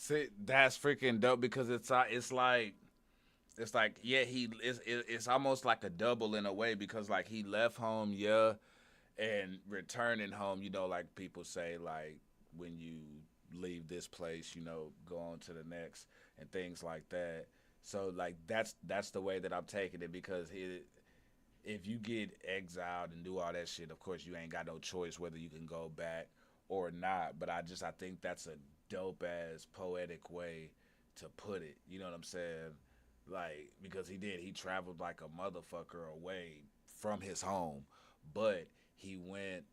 See, that's freaking dope because it's like yeah, it's almost like a double in a way because like he left home, yeah, and returning home, you know, like people say, like when you leave this place, you know, go on to the next and things like that. So like that's the way that I'm taking it because if you get exiled and do all that shit, of course you ain't got no choice whether you can go back or not. But I think that's a dope ass poetic way to put it. You know what I'm saying? Like, because he traveled like a motherfucker away from his home, but he went,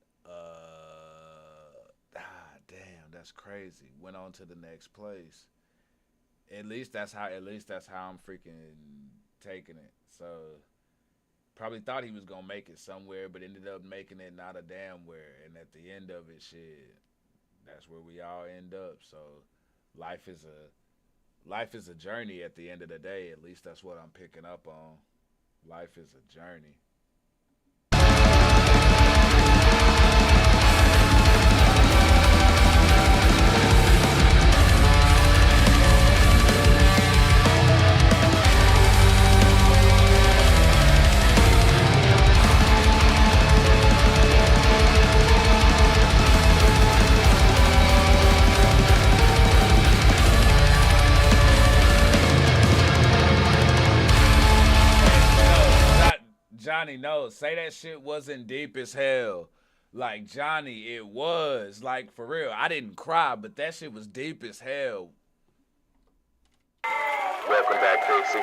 damn, that's crazy. Went on to the next place. At least that's how I'm freaking taking it. So probably thought he was gonna make it somewhere, but ended up making it not a damn where. And at the end of it, shit, that's where we all end up. So life is a journey at the end of the day. At least that's what I'm picking up on. Life is a journey. Johnny, no, say that shit wasn't deep as hell. Like, Johnny, it was. Like, for real. I didn't cry, but that shit was deep as hell. Welcome back, Pixie.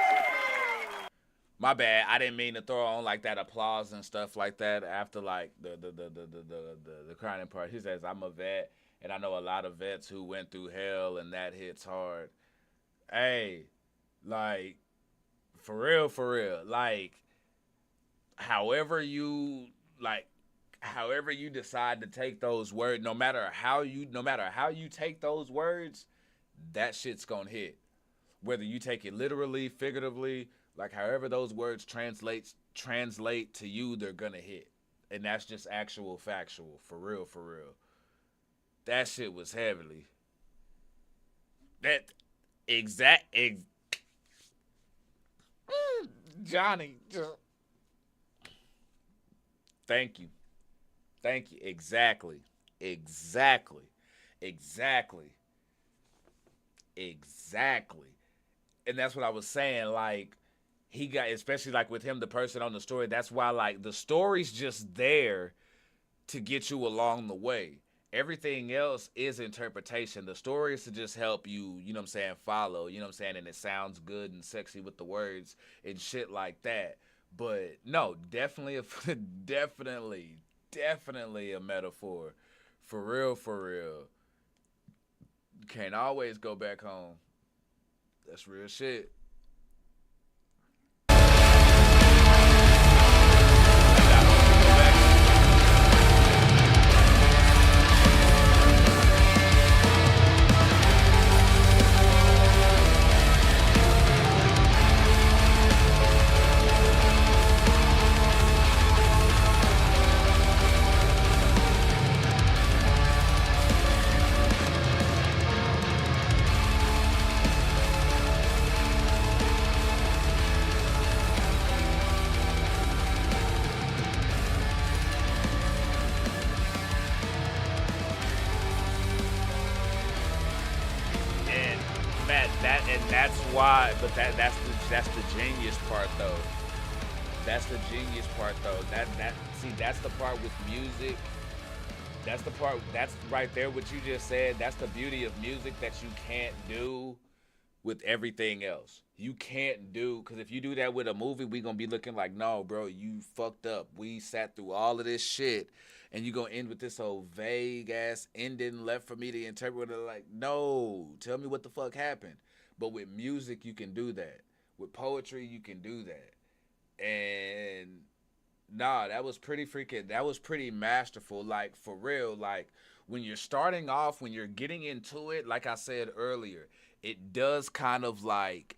My bad. I didn't mean to throw on like that applause and stuff like that after like the crying part. He says, I'm a vet, and I know a lot of vets who went through hell, and that hits hard. Hey, like, for real, like, however you decide to take those words, no matter how you take those words, that shit's gonna hit. Whether you take it literally, figuratively, like however those words translate to you, they're gonna hit. And that's just actual factual. For real. That shit was heavily. Johnny. Thank you. Exactly. And that's what I was saying. Like, he got, especially like with him, the person on the story, that's why like the story's just there to get you along the way. Everything else is interpretation. The story is to just help you, you know what I'm saying, follow, you know what I'm saying, and it sounds good and sexy with the words and shit like that. But no, definitely a metaphor. For real. You can't always go back home. That's real shit. That's why, but that's the genius part though. That's the part with music. That's the part, that's right there what you just said. That's the beauty of music that you can't do with everything else. You can't do, because if you do that with a movie, we gonna be looking like, no, bro, you fucked up. We sat through all of this shit, and you gonna end with this old vague ass ending left for me to interpret it. Like, no, tell me what the fuck happened. But with music, you can do that. With poetry, you can do that. And nah, that was pretty masterful. Like, for real, like, when you're starting off, when you're getting into it, like I said earlier, it does kind of like,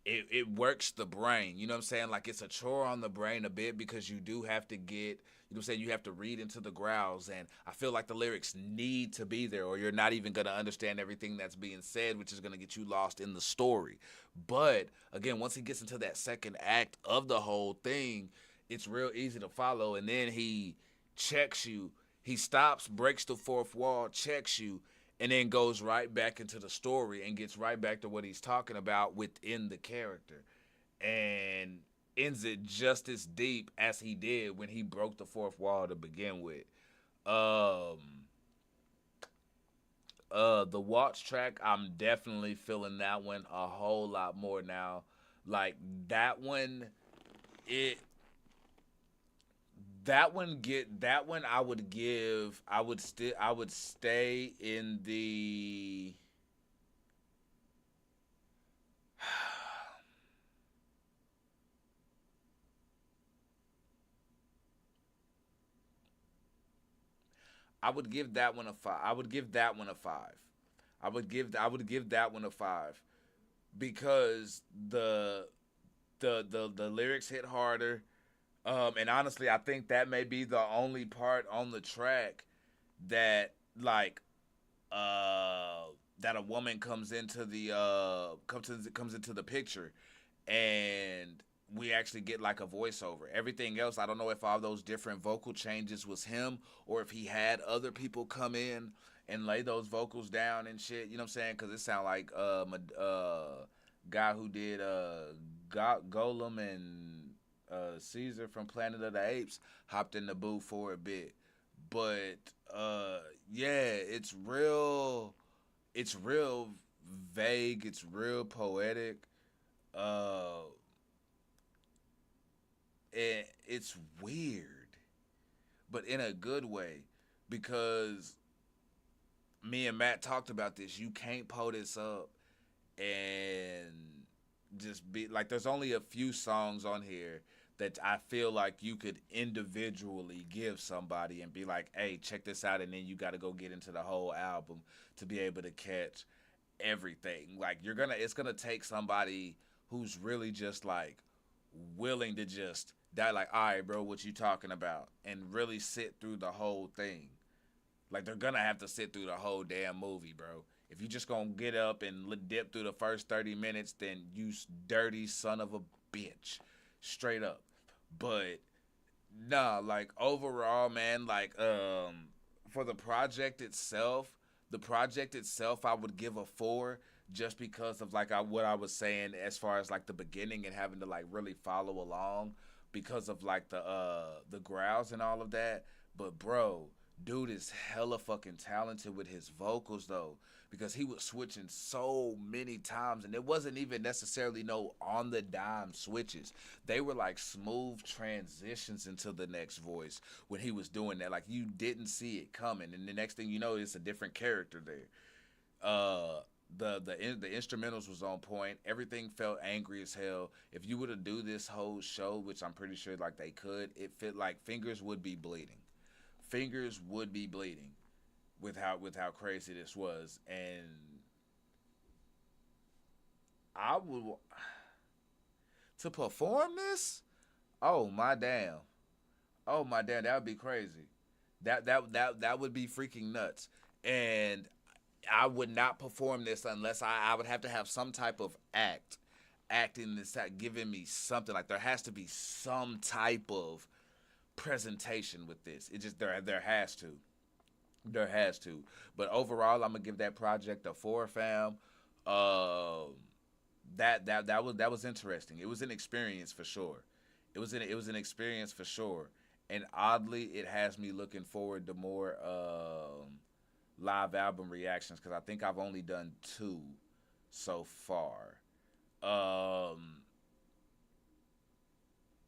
it works the brain. You know what I'm saying? Like, it's a chore on the brain a bit, because you do have to get, you know what I'm saying, you have to read into the growls, and I feel like the lyrics need to be there, or you're not even going to understand everything that's being said, which is going to get you lost in the story. But, again, once he gets into that second act of the whole thing, it's real easy to follow, and then he checks you. He stops, breaks the fourth wall, checks you, and then goes right back into the story and gets right back to what he's talking about within the character. And ends it just as deep as he did when he broke the fourth wall to begin with. The Watch track, I'm definitely feeling that one a whole lot more now. Like, that one, I would stay in the I would give that one a 5. I would give that one a 5 because the lyrics hit harder. And honestly, I think that may be the only part on the track that like that a woman comes into the comes into the picture, and we actually get like a voiceover. Everything else, I don't know if all those different vocal changes was him, or if he had other people come in and lay those vocals down and shit. You know what I'm saying? Because it sound like guy who did Golem and Caesar from Planet of the Apes hopped in the booth for a bit. But yeah, it's real vague, it's real poetic. Uh it's weird, but in a good way, because me and Matt talked about this. You can't pull this up and just be like, there's only a few songs on here that I feel like you could individually give somebody and be like, hey, check this out, and then you got to go get into the whole album to be able to catch everything. Like, it's gonna take somebody who's really just like willing to just die, like, all right, bro, what you talking about, and really sit through the whole thing. Like, they're gonna have to sit through the whole damn movie, bro. If you just gonna get up and dip through the first 30 minutes, then you dirty son of a bitch. Straight up. But, nah, like, overall, man, like, for the project itself, I would give a 4, just because of, like, what I was saying as far as, like, the beginning and having to, like, really follow along because of, like, the growls and all of that. But, bro, dude is hella fucking talented with his vocals, though, because he was switching so many times, and it wasn't even necessarily no on-the-dime switches. They were like smooth transitions into the next voice when he was doing that. Like, you didn't see it coming, and the next thing you know, it's a different character there. The instrumentals was on point. Everything felt angry as hell. If you were to do this whole show, which I'm pretty sure like they could, it fit like fingers would be bleeding. Fingers would be bleeding with how crazy this was. And I would to perform this. Oh my damn, that would be crazy. That would be freaking nuts. And I would not perform this unless I would have to have some type of acting this, giving me something. Like, there has to be some type of presentation with this. It just there has to. But overall, I'm gonna give that project a 4, fam. That was interesting. It was an experience for sure. It was an experience for sure. And oddly, it has me looking forward to more live album reactions, because I think I've only done 2 so far.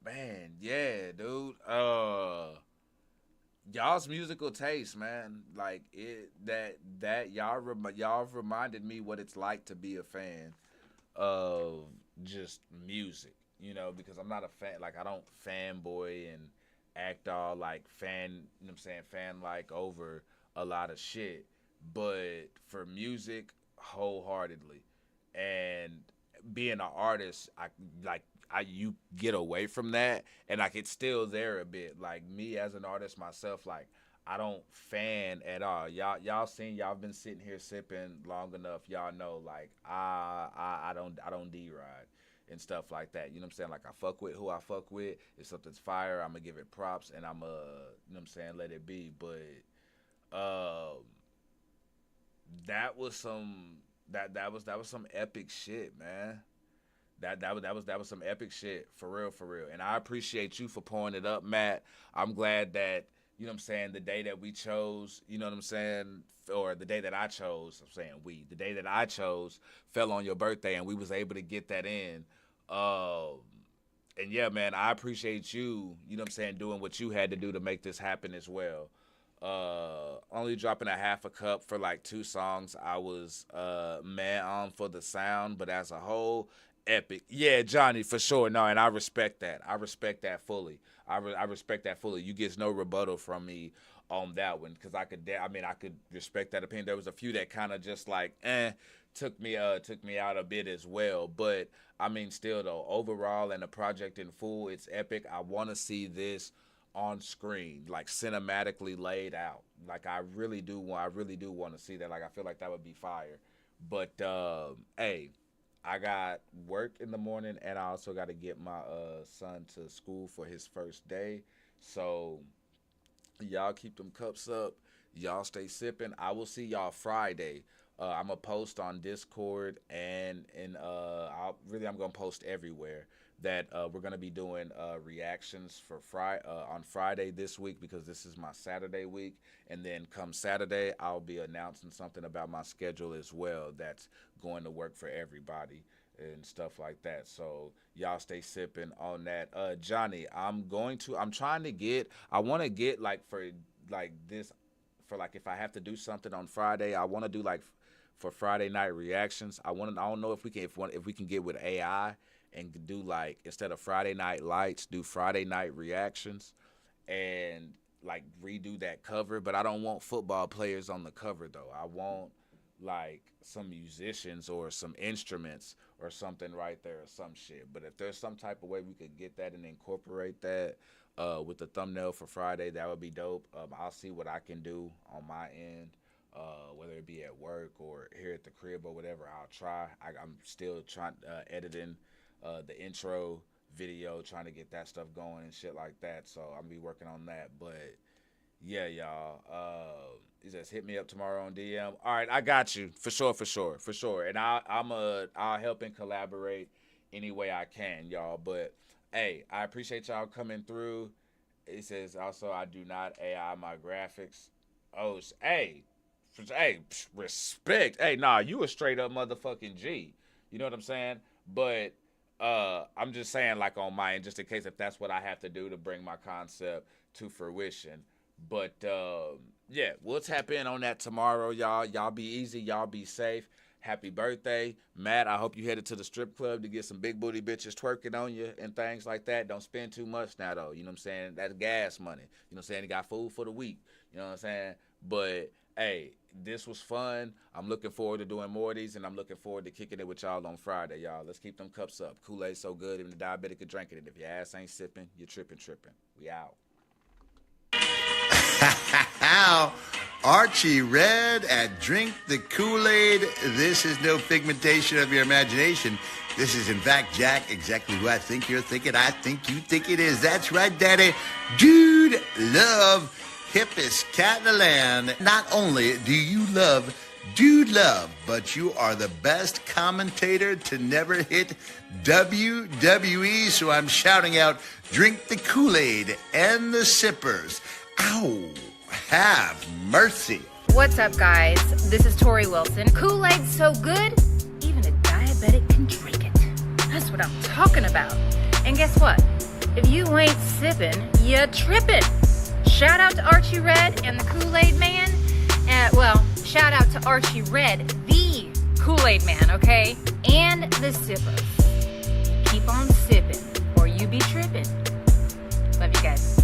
Man, yeah, dude. Y'all's musical taste, man. Like, y'all reminded me what it's like to be a fan of just music, because I'm not a fan. Like, I don't fanboy and act all like fan like over a lot of shit, but for music, wholeheartedly. And being an artist, you get away from that, and like, it's still there a bit. Like, me as an artist myself, like, I don't fan at all. Y'all been sitting here sipping long enough. Y'all know, like, I don't D-ride and stuff like that. You know what I'm saying? Like, I fuck with who I fuck with. If something's fire, I'm gonna give it props, and I'm let it be. But that was some epic shit, man. That was some epic shit, for real. And I appreciate you for pouring it up, Matt. I'm glad that, the day that we chose, or the day that I chose, the day that I chose fell on your birthday, and we was able to get that in. And yeah, man, I appreciate you, doing what you had to do to make this happen as well. Only dropping a half a cup for like 2 songs. I was mad on for the sound, but as a whole, epic. Yeah, Johnny, for sure. No, and I respect that. I respect that fully. I respect that fully. You get no rebuttal from me on that one, because I could respect that opinion. There was a few that kind of just like took me out a bit as well. But still though, overall, and the project in full, it's epic. I want to see this on screen, like cinematically laid out. Like, I really do want to see that. Like, I feel like that would be fire. But hey, I got work in the morning, and I also got to get my son to school for his first day. So y'all keep them cups up. Y'all stay sipping. I will see y'all Friday. I'm going to post on Discord, and I'm going to post everywhere that we're gonna be doing reactions for on Friday this week, because this is my Saturday week, and then come Saturday I'll be announcing something about my schedule as well that's going to work for everybody and stuff like that. So y'all stay sipping on that. Johnny, I want to get like for if I have to do something on Friday, I want to do like for Friday night reactions. I don't know if we can get with AI and do like, instead of Friday Night Lights, do Friday night reactions and like redo that cover. But I don't want football players on the cover though. I want like some musicians or some instruments or something right there or some shit. But if there's some type of way we could get that and incorporate that with the thumbnail for Friday, that would be dope. I'll see what I can do on my end, whether it be at work or here at the crib or whatever. I'll try. I'm still trying editing the intro video, trying to get that stuff going and shit like that. So I'm gonna be working on that. But yeah, y'all, he says hit me up tomorrow on DM. All right, I got you for sure. And I'll help and collaborate any way I can, y'all. But hey, I appreciate y'all coming through. He says also, I do not AI my graphics. Oh, hey, respect. Hey, nah, you a straight up motherfucking G. You know what I'm saying? But I'm just saying, like, on my end, just in case if that's what I have to do to bring my concept to fruition. But yeah, we'll tap in on that tomorrow, y'all. Y'all be easy. Y'all be safe. Happy birthday, Matt. I hope you headed to the strip club to get some big booty bitches twerking on you and things like that. Don't spend too much now, though. You know what I'm saying? That's gas money. You know what I'm saying? You got food for the week. You know what I'm saying? But, hey, this was fun. I'm looking forward to doing more of these, and I'm looking forward to kicking it with y'all on Friday, y'all. Let's keep them cups up. Kool-Aid so good, even the diabetic could drink it. And if your ass ain't sipping, you're tripping. We out. How Archie Red at Drink the Kool-Aid. This is no pigmentation of your imagination. This is, in fact, Jack, exactly who I think you're thinking. I think you think it is. That's right, Daddy. Dude love, hippest cat in the land. Not only do you love Dude Love, but you are the best commentator to never hit WWE. So I'm shouting out, drink the Kool-Aid and the sippers. Ow, have mercy. What's up, guys? This is Tori Wilson. Kool-Aid's so good, even a diabetic can drink it. That's what I'm talking about. And guess what? If you ain't sipping, you're tripping. Shout out to Archie Red and the Kool-Aid Man. Well, shout out to Archie Red, the Kool-Aid Man, okay? And the sippers. Keep on sipping, or you be tripping. Love you guys.